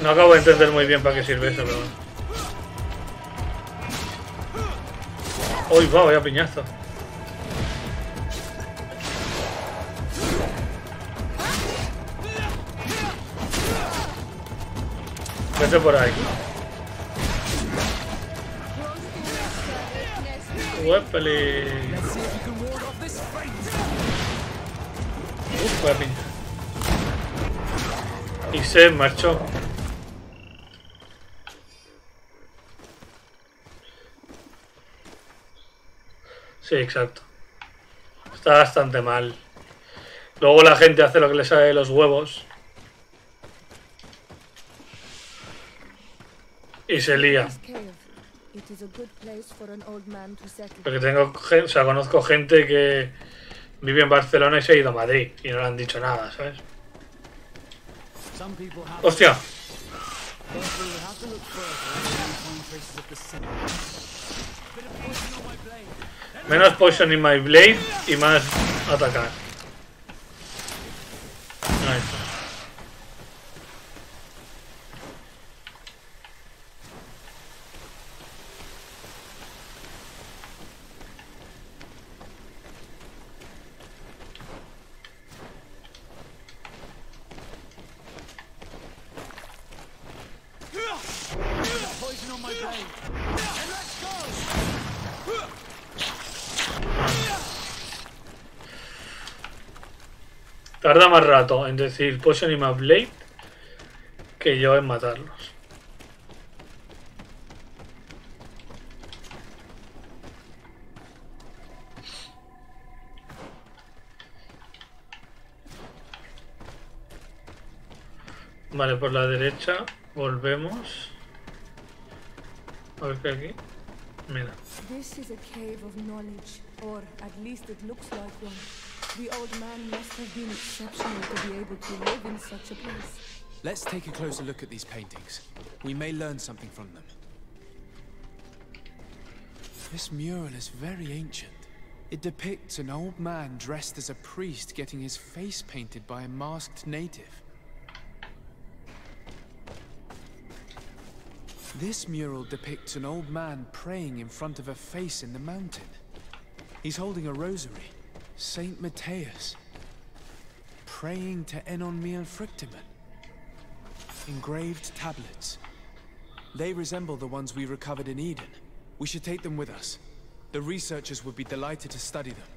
[SPEAKER 1] No acabo de entender muy bien para qué sirve eso, pero bueno. Uy, va, vaya piñazo. Vete por ahí. Uépale. Uf, vaya piña. Y se marchó. Sí, exacto. Está bastante mal. Luego la gente hace lo que le sale de los huevos. Y se lía. Porque conozco gente que vive en Barcelona y se ha ido a Madrid y no le han dicho nada, ¿sabes? ¡Hostia! Menos poison in my blade y más atacar. Ahí está. Tarda más rato en decir poison in my blade que yo en matarlos. Vale, por la derecha volvemos. A ver qué hay aquí. Mira.
[SPEAKER 14] This is a cave of knowledge, or at least it looks like one. The old man must have been exceptional to be able to live in such a place.
[SPEAKER 3] Let's take a closer look at these paintings. We may learn something from them. This mural is very ancient. It depicts an old man dressed as a priest getting his face painted by a masked native. This mural depicts an old man praying in front of a face in the mountain. He's holding a rosary. Saint Matthias. Praying to Enon Miel Frictimen. Engraved tablets. They resemble the ones we recovered in Eden. We should take them with us. The researchers would be delighted to study them.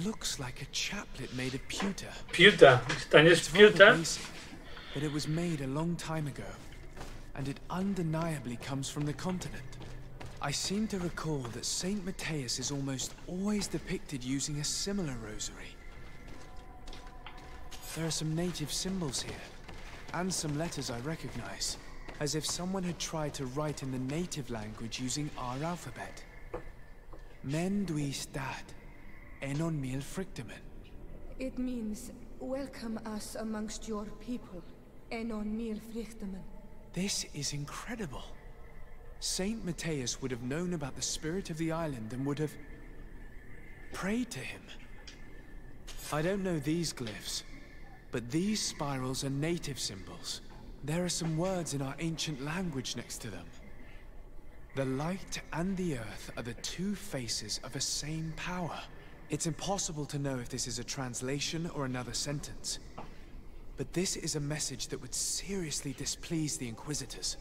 [SPEAKER 3] Looks like a chaplet made of pewter.
[SPEAKER 1] Pewter. It's pewter.
[SPEAKER 3] Basic, but it was made a long time ago. And it undeniably comes from the continent. I seem to recall that Saint Matthias is almost always depicted using a similar rosary. There are some native symbols here, and some letters I recognize, as if someone had tried to write in the native language using our alphabet. Men dui stad, enon mil frictimen.
[SPEAKER 14] It means, welcome us amongst your people, enon mil frictimen.
[SPEAKER 3] This is incredible. Saint Matthias would have known about the spirit of the island and would have prayed to him. I don't know these glyphs, but these spirals are native symbols. There are some words in our ancient language next to them. The light and the earth are the two faces of a same power. It's impossible to know if this is a translation or another sentence. But this is a message that would seriously displease the Inquisitors.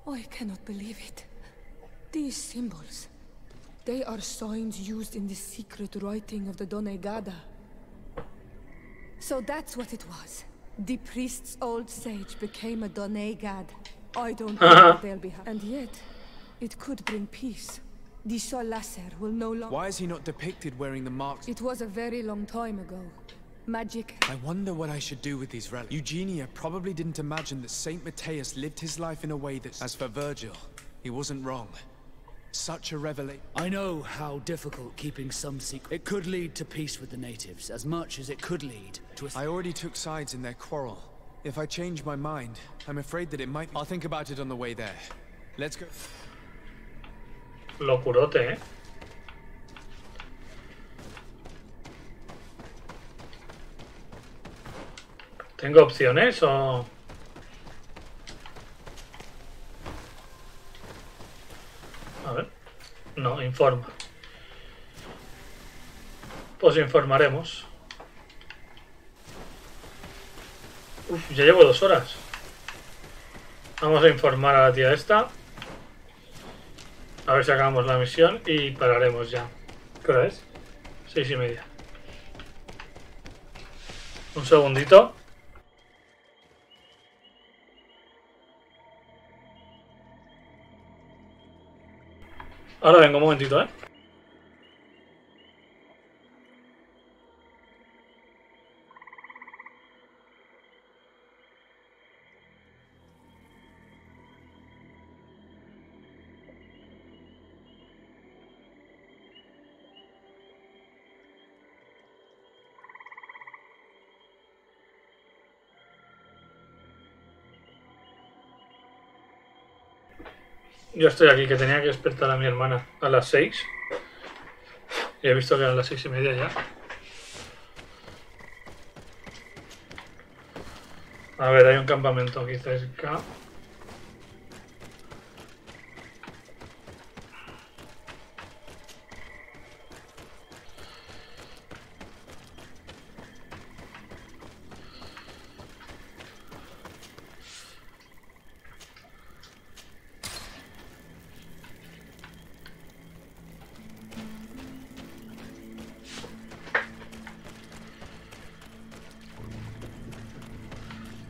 [SPEAKER 14] I cannot believe it. These symbols, they are signs used in the secret writing of the Donegada. So that's what it was. The priest's old sage became a Donegad. I don't know what they'll be. And yet, it could bring peace. The Solasser will no longer...
[SPEAKER 3] Why is he not depicted wearing the marks?
[SPEAKER 14] It was a very long time ago. Magic.
[SPEAKER 3] I wonder what I should do with these relics. Eugenia probably didn't imagine that Saint Matthias lived his life in a way that... As for Virgil, he wasn't wrong. Such a revelation.
[SPEAKER 20] I know how difficult keeping some secret. It could lead to peace with the natives, as much as it could lead to a...
[SPEAKER 3] I already took sides in their quarrel. If I change my mind, I'm afraid that it might... I'll think about it on the way there. Let's go.
[SPEAKER 1] Locurote, ¿eh? ¿Tengo opciones o...? A ver. No, informa. Pues informaremos. Uf, ya llevo 2 horas. Vamos a informar a la tía esta. A ver si acabamos la misión y pararemos ya. ¿Qué hora es? 6:30. Un segundito. Ahora vengo un momentito, ¿eh? Yo estoy aquí, que tenía que despertar a mi hermana a las 6. Y he visto que eran las 6:30 ya. A ver, hay un campamento aquí cerca.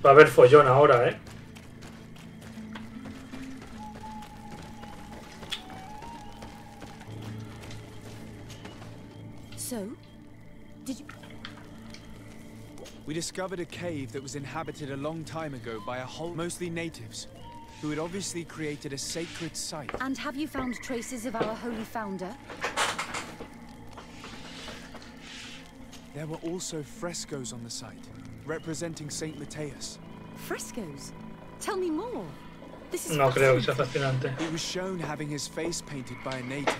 [SPEAKER 1] Va a haber follón ahora, ¿eh?
[SPEAKER 8] So, did you...
[SPEAKER 3] We discovered a cave that was inhabited a long time ago by a whole, mostly natives, who had obviously created a sacred site.
[SPEAKER 8] And have you found traces of our holy founder?
[SPEAKER 3] There were also frescoes on the site, representing Saint Matthias.
[SPEAKER 8] Frescoes? Tell me more. This is
[SPEAKER 1] no creo que sea fascinante.
[SPEAKER 3] He was shown having his face painted by a native.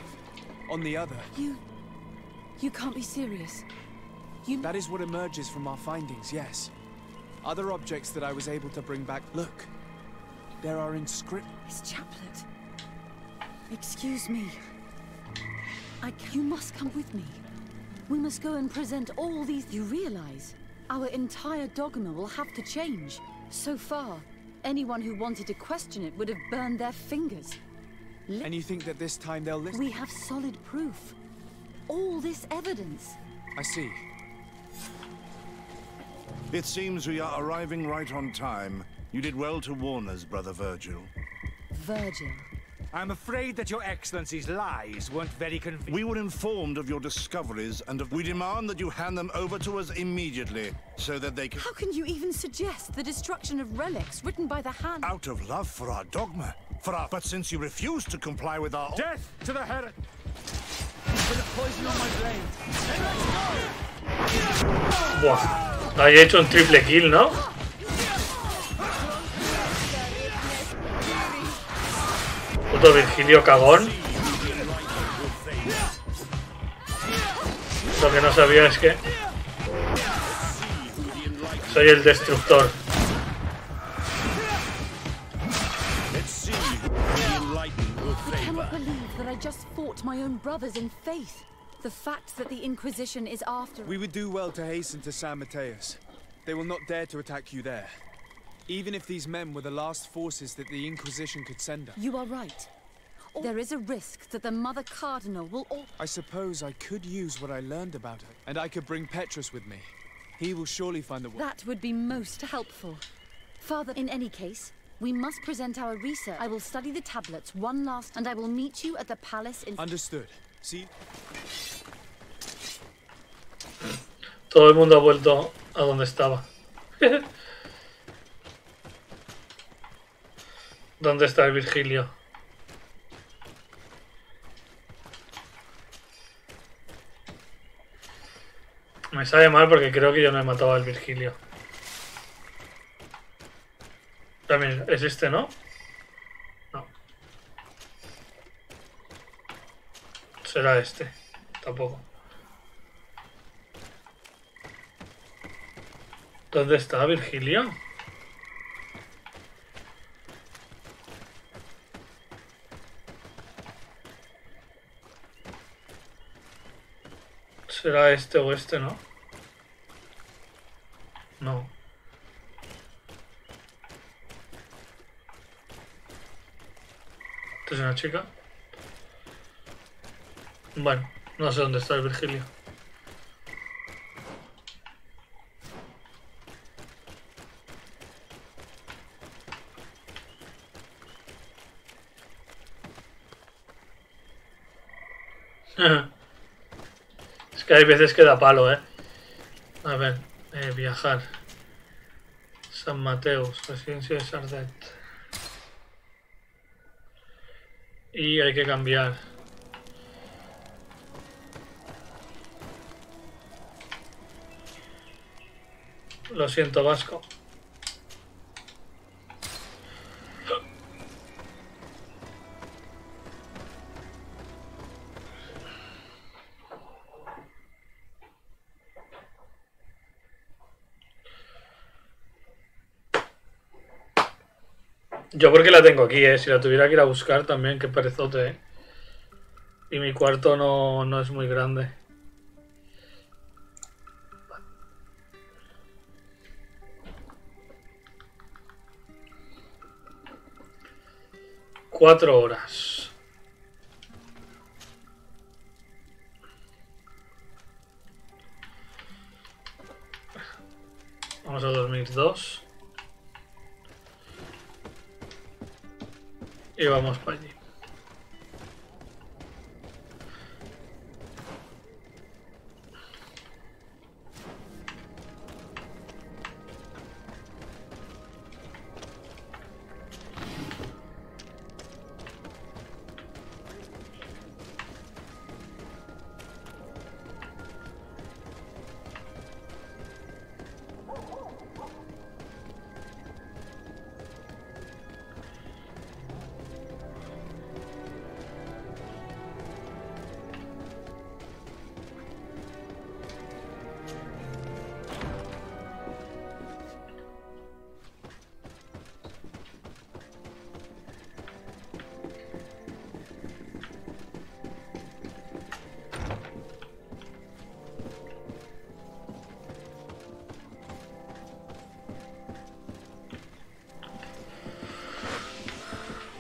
[SPEAKER 3] On the other...
[SPEAKER 8] You can't be serious.
[SPEAKER 3] That is what emerges from our findings, yes. Other objects that I was able to bring back... Look, There are inscriptions.
[SPEAKER 8] His chaplet. Excuse me. You must come with me. We must go and present all these. You realize our entire dogma will have to change. So far, anyone who wanted to question it would have burned their fingers.
[SPEAKER 3] And you think that this time they'll listen?
[SPEAKER 8] We have solid proof. All this evidence.
[SPEAKER 3] I see.
[SPEAKER 21] It seems we are arriving right on time. You did well to warn us, Brother Virgil.
[SPEAKER 8] Virgil.
[SPEAKER 13] I'm afraid that Your Excellency's lies weren't very convincing.
[SPEAKER 21] We were informed of your discoveries, and we demand that you hand them over to us immediately, so that they can...
[SPEAKER 8] How can you even suggest the destruction of relics written by the hand?
[SPEAKER 21] Out of love for our dogma. But since you refuse to comply with our...
[SPEAKER 13] Death to the heretic! Put a poison on my blade. And let's go!
[SPEAKER 1] Buah. Ahí he hecho un triple kill, ¿no? Puto Virgilio cagón. Lo que no sabía es que soy el destructor.
[SPEAKER 8] I cannot believe that I just fought my own brothers in faith. The fact that the Inquisition is after...
[SPEAKER 3] We would do well to hasten to San Mateus. They will not dare to attack you there. Even if these men were the last forces that the Inquisition could send us.
[SPEAKER 8] You are right. There is a risk that the Mother Cardinal will...
[SPEAKER 3] I suppose I could use what I learned about her. And I could bring Petrus with me. He will surely find the way.
[SPEAKER 8] That would be most helpful. Father, in any case, we must present our research. I will study the tablets one last... And I will meet you at the palace in...
[SPEAKER 3] Understood. See?
[SPEAKER 1] Todo el mundo ha vuelto a donde estaba. ¿Dónde está el Virgilio? Me sabe mal porque creo que yo no he matado al Virgilio. También es este, ¿no? No. Será este. Tampoco. ¿Dónde está Virgilio? Será este o este, ¿no? No. ¿Esta es una chica? Bueno, no sé dónde está el Virgilio. Es que hay veces que da palo, ¿eh? A ver, viajar. San Mateus, residencia de Sardet. Y hay que cambiar. Lo siento, Vasco. Yo porque la tengo aquí, si la tuviera que ir a buscar también, qué perezote, Y mi cuarto no es muy grande. Cuatro horas. Vamos a dormir 2. Y vamos para allí.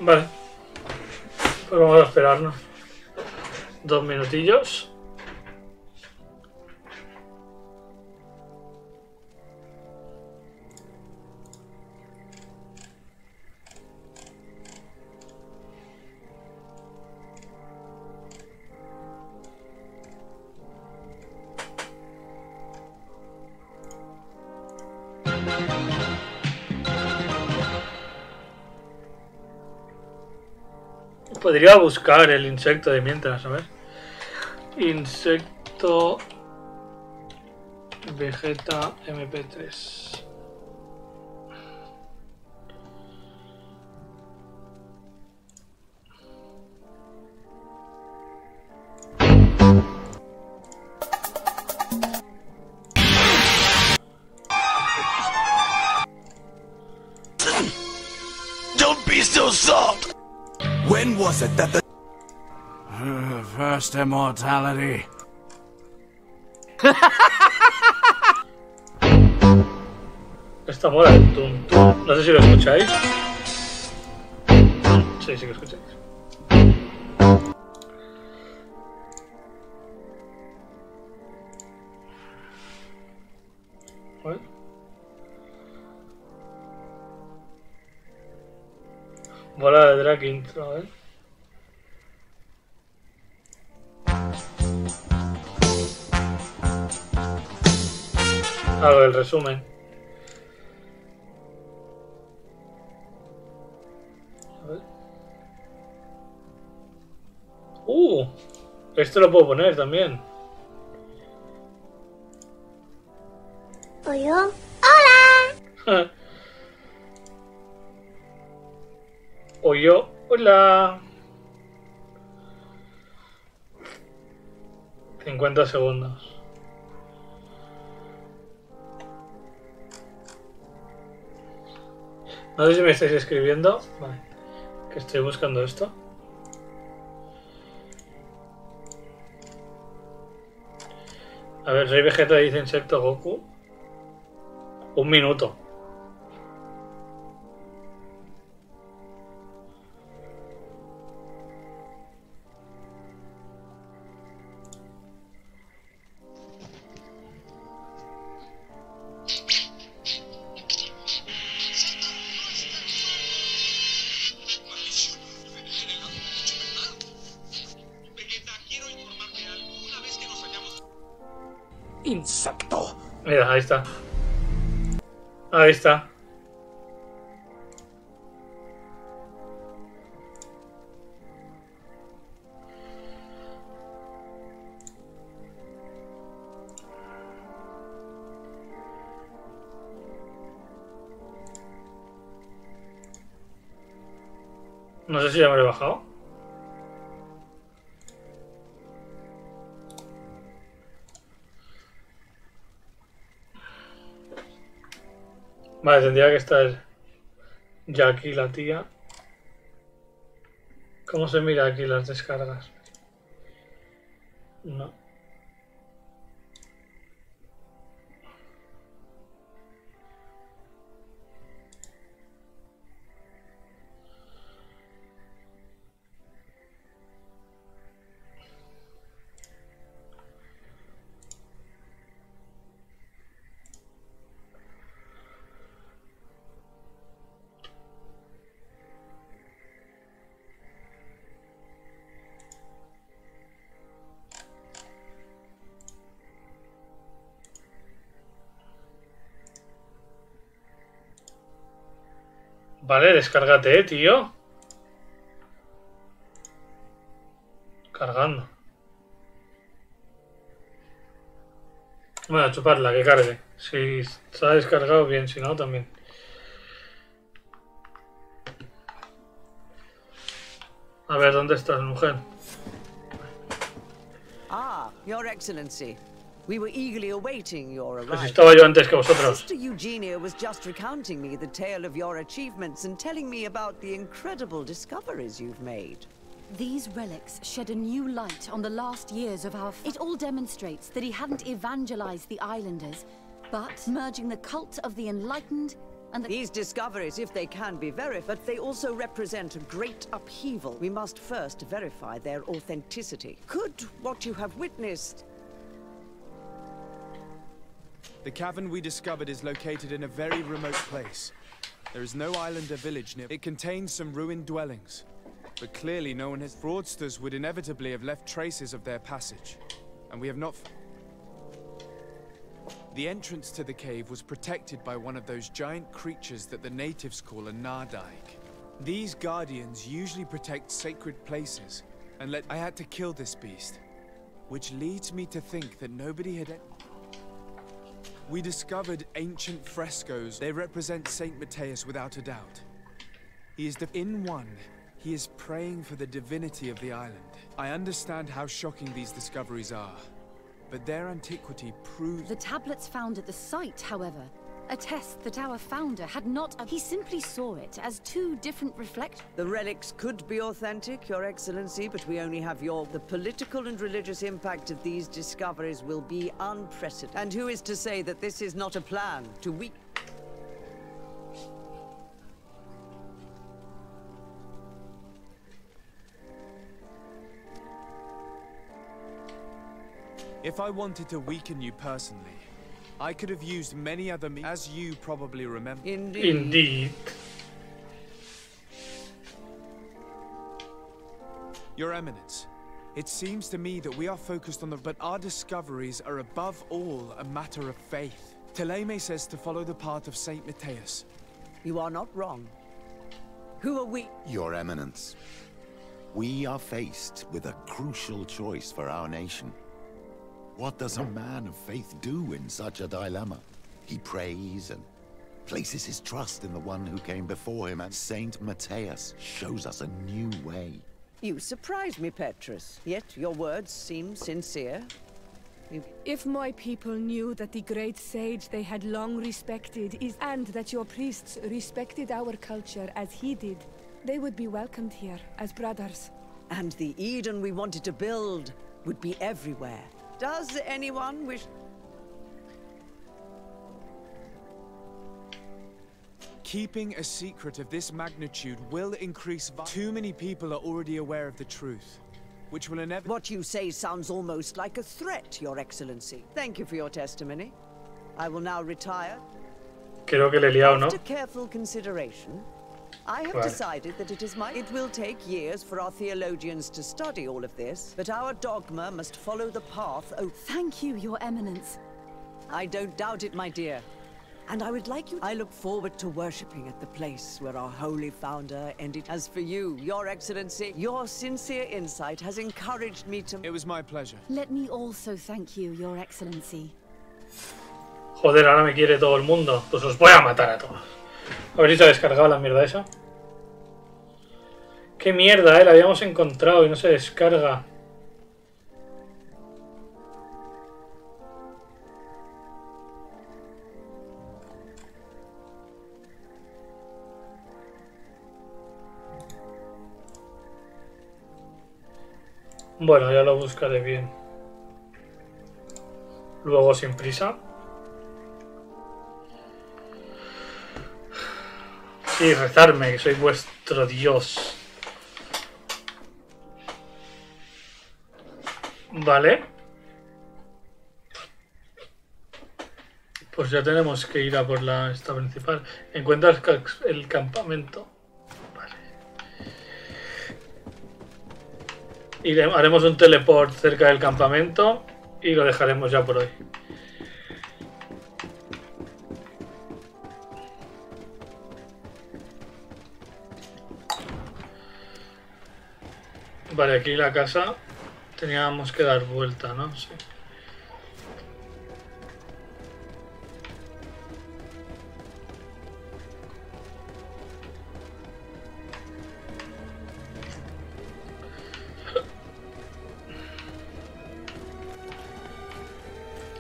[SPEAKER 1] Vale. Pues vamos a esperarnos 2 minutillos. Podría buscar el insecto de mientras, a ver. Insecto Vegeta MP3.
[SPEAKER 11] Don't be so soft! When was it that the
[SPEAKER 6] first immortality?
[SPEAKER 1] Esta mola el tum tum. No sé si lo escucháis. Sí, sí que escucháis. Bueno. Bola de drag intro, ¿eh? Hago el resumen. A ver. Esto lo puedo poner también.
[SPEAKER 22] ¿Oyo? ¡Hola!
[SPEAKER 1] Oyo, hola. 50 segundos. No sé si me estáis escribiendo. Vale. Que estoy buscando esto. A ver, Rey Vegeta dice insecto Goku. 1 minuto.
[SPEAKER 11] insecto?
[SPEAKER 1] Mira, ahí está. Ahí está. No sé si ya me lo he bajado. Vale, tendría que estar ya aquí la tía. ¿Cómo se mira aquí las descargas? No. Vale, descárgate, tío. Cargando. Bueno, a chuparla, que cargue. Si está descargado, bien. Si no, también. A ver, ¿dónde estás, mujer?
[SPEAKER 23] Ah, Your Excellency. We were eagerly awaiting your arrival.
[SPEAKER 1] Pues estaba yo antes que vosotros.
[SPEAKER 23] Sister Eugenia was just recounting me the tale of your achievements and telling me about the incredible discoveries you've made.
[SPEAKER 8] These relics shed a new light on the last years of our... It all demonstrates that he hadn't evangelized the islanders, but merging the cult of the enlightened and
[SPEAKER 23] these discoveries, if they can be verified, but they also represent a great upheaval. We must first verify their authenticity. Could what you have witnessed...
[SPEAKER 3] The cavern we discovered is located in a very remote place. There is no island or village near. It contains some ruined dwellings, but clearly no one has. Fraudsters would inevitably have left traces of their passage, and we have not. The entrance to the cave was protected by one of those giant creatures that the natives call a Nardaig. These guardians usually protect sacred places, and I had to kill this beast, which leads me to think that nobody had. We discovered ancient frescoes. They represent Saint Matthias without a doubt. He is in one. He is praying for the divinity of the island. I understand how shocking these discoveries are, but their antiquity proves...
[SPEAKER 8] The tablets found at the site, however, attest that our founder had not... He simply saw it as two different reflections.
[SPEAKER 23] The relics could be authentic, Your Excellency, but we only have your... The political and religious impact of these discoveries will be unprecedented. And who is to say that this is not a plan to weaken...
[SPEAKER 3] If I wanted to weaken you personally, I could have used many other means, as you probably remember.
[SPEAKER 1] Indeed.
[SPEAKER 3] Your Eminence, it seems to me that we are focused on but our discoveries are above all a matter of faith. Thélème says to follow the path of Saint Matthias.
[SPEAKER 23] You are not wrong. Who are we?
[SPEAKER 5] Your Eminence, we are faced with a crucial choice for our nation. What does a man of faith do in such a dilemma? He prays and places his trust in the one who came before him, and Saint Matthias shows us a new way.
[SPEAKER 23] You surprise me, Petrus. Yet your words seem sincere.
[SPEAKER 14] If my people knew that the great sage they had long respected and that your priests respected our culture as he did, they would be welcomed here as brothers.
[SPEAKER 23] And the Eden we wanted to build would be everywhere. Does anyone wish...
[SPEAKER 3] Keeping a secret of this magnitude will increase... Too many people are already aware of the truth, which will inevitably...
[SPEAKER 23] What you say sounds almost like a threat, Your Excellency. Thank you for your testimony. I will now retire.
[SPEAKER 1] Creo que le he liado, ¿no?
[SPEAKER 23] After careful consideration, I have decided that it will take years for our theologians to study all of this, but our dogma must follow the path. Oh,
[SPEAKER 8] thank you, Your Eminence.
[SPEAKER 23] I don't doubt it, my dear. And I would like you... I look forward to worshipping at the place where our holy founder ended. As for you, Your Excellency, your sincere insight has encouraged me to...
[SPEAKER 3] It was my pleasure.
[SPEAKER 8] Let me also thank you, Your Excellency.
[SPEAKER 1] Joder, ahora me quiere todo el mundo. Pues os voy a matar a todos. A ver si se ha descargado la mierda esa. Qué mierda, la habíamos encontrado y no se descarga. Bueno, ya lo buscaré bien. Luego sin prisa. Sí, rezarme, que soy vuestro Dios. Vale. Pues ya tenemos que ir a por esta principal. Encuentra el campamento. Vale. Haremos un teleport cerca del campamento y lo dejaremos ya por hoy. Vale, aquí la casa teníamos que dar vuelta, ¿no? Sí.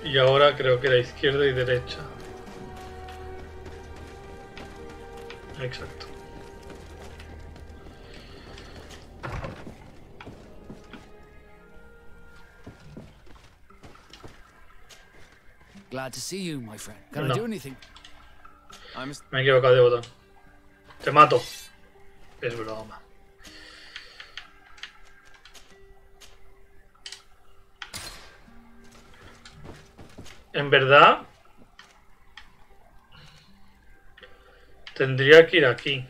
[SPEAKER 1] Y ahora creo que era izquierda y derecha. Exacto.
[SPEAKER 20] Glad to see you, my friend. Can I do anything?
[SPEAKER 1] Me he equivocado de botón. Te mato. Es broma. En verdad, tendría que ir aquí.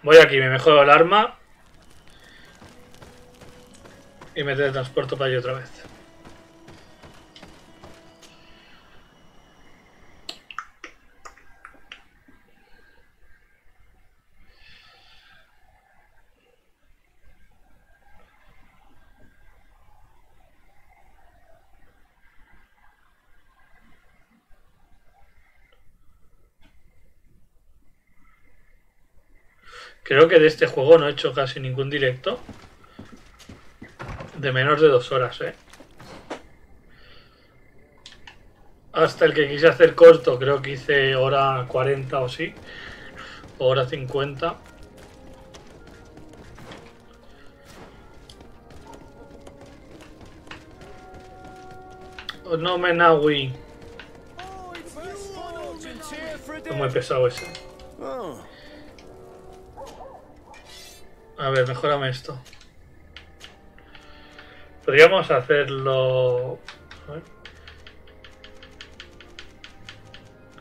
[SPEAKER 1] Voy aquí, me mejoro el arma y me teletransporto para allí otra vez. Creo que de este juego no he hecho casi ningún directo de menos de 2 horas, Hasta el que quise hacer corto, creo que hice hora 40 o sí, o hora 50. No me nawi. Es muy pesado ese. A ver, mejórame esto. Podríamos hacerlo... A ver.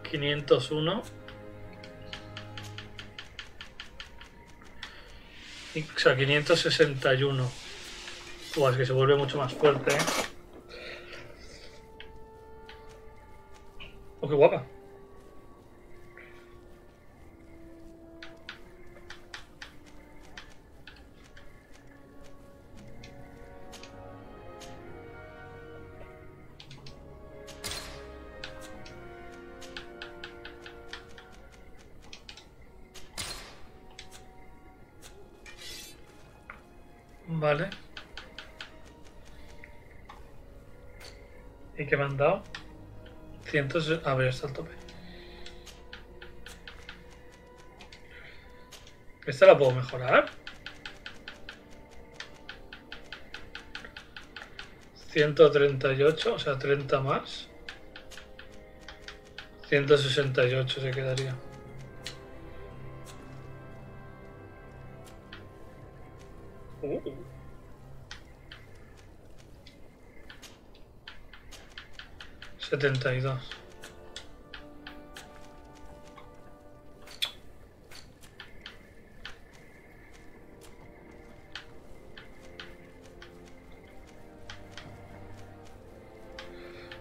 [SPEAKER 1] 501. O sea, 561. Es que se vuelve mucho más fuerte, Oh, qué guapa. Vale. ¿Y qué me han dado? 100... A ver, está al tope. ¿Esta la puedo mejorar? 138, o sea, 30 más. 168 se quedaría. Uh. 72.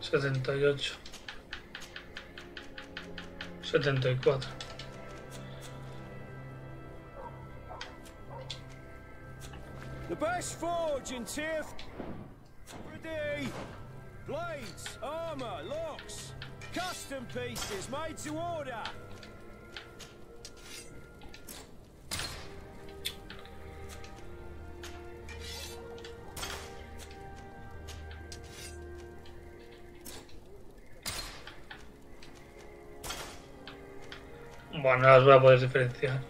[SPEAKER 1] Setenta y 74.
[SPEAKER 16] The best forge in tier 3D. Blades, armor, locks, custom pieces made to order.
[SPEAKER 1] Bueno, no las voy a poder diferenciar.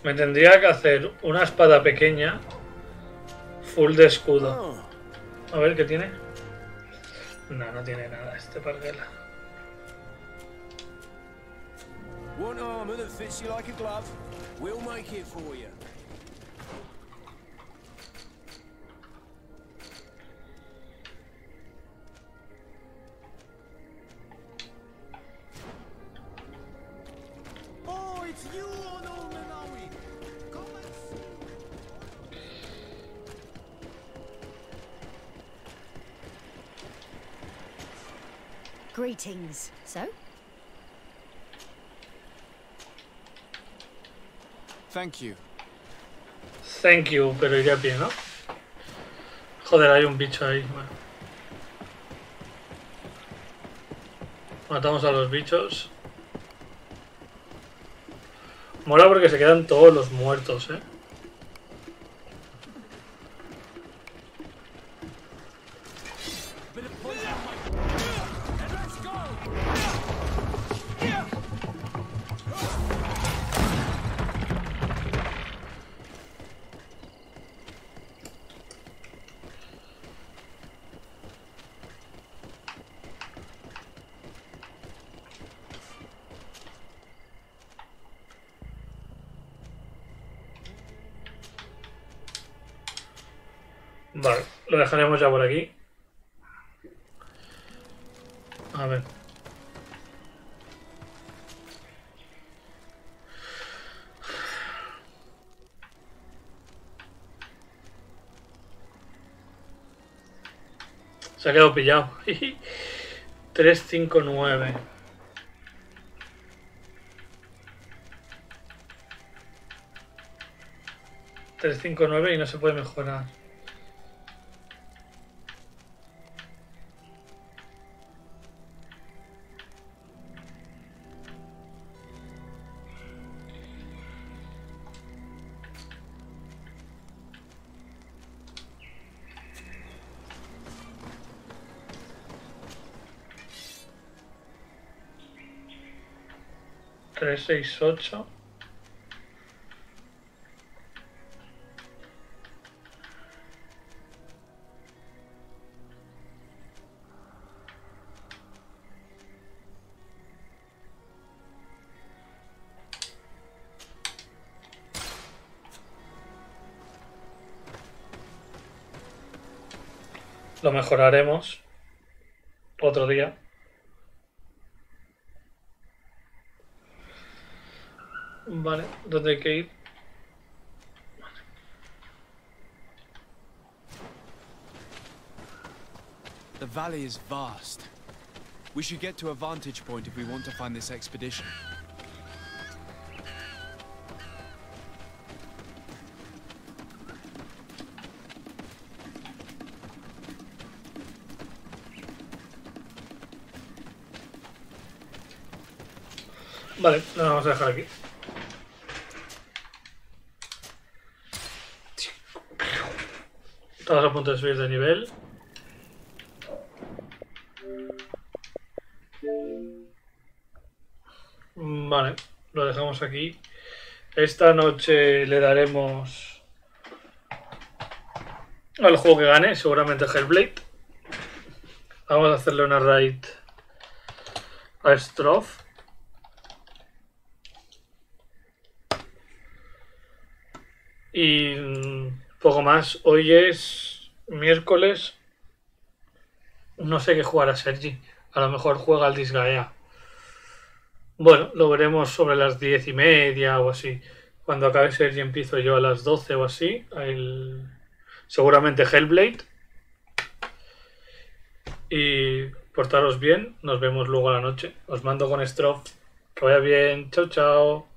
[SPEAKER 1] Me tendría que hacer una espada pequeña full de escudo. A ver qué tiene. No, no tiene nada este parguela.
[SPEAKER 16] Want armor that fits you like a glove? We'll make it for you. Oh, it's you on Omenawi. Come and see.
[SPEAKER 6] Greetings. So?
[SPEAKER 3] Thank you.
[SPEAKER 1] Thank you, pero iría a pie, ¿no? Joder, hay un bicho ahí. Bueno. Matamos a los bichos. Mola porque se quedan todos los muertos, Vale, lo dejaremos ya por aquí. A ver. Se ha quedado pillado. 359. Y no se puede mejorar. Tres, 6, 8. Lo mejoraremos otro día. Vale, ¿dónde hay que ir?
[SPEAKER 3] The valley is vast. We should get to a vantage point if we want to find this expedition.
[SPEAKER 1] Vale, lo vamos a dejar aquí. Estamos a punto de subir de nivel. Vale, lo dejamos aquí. Esta noche le daremos al juego que gane, seguramente Hellblade. Vamos a hacerle una raid a Strof. Y poco más. Hoy es miércoles. No sé qué jugar a Sergi. A lo mejor juega al Disgaea. Bueno, lo veremos sobre las 10:30 o así. Cuando acabe Sergi empiezo yo a las 12 o así. Seguramente Hellblade. Y portaros bien. Nos vemos luego a la noche. Os mando con Strof. Que vaya bien. Chao, chao.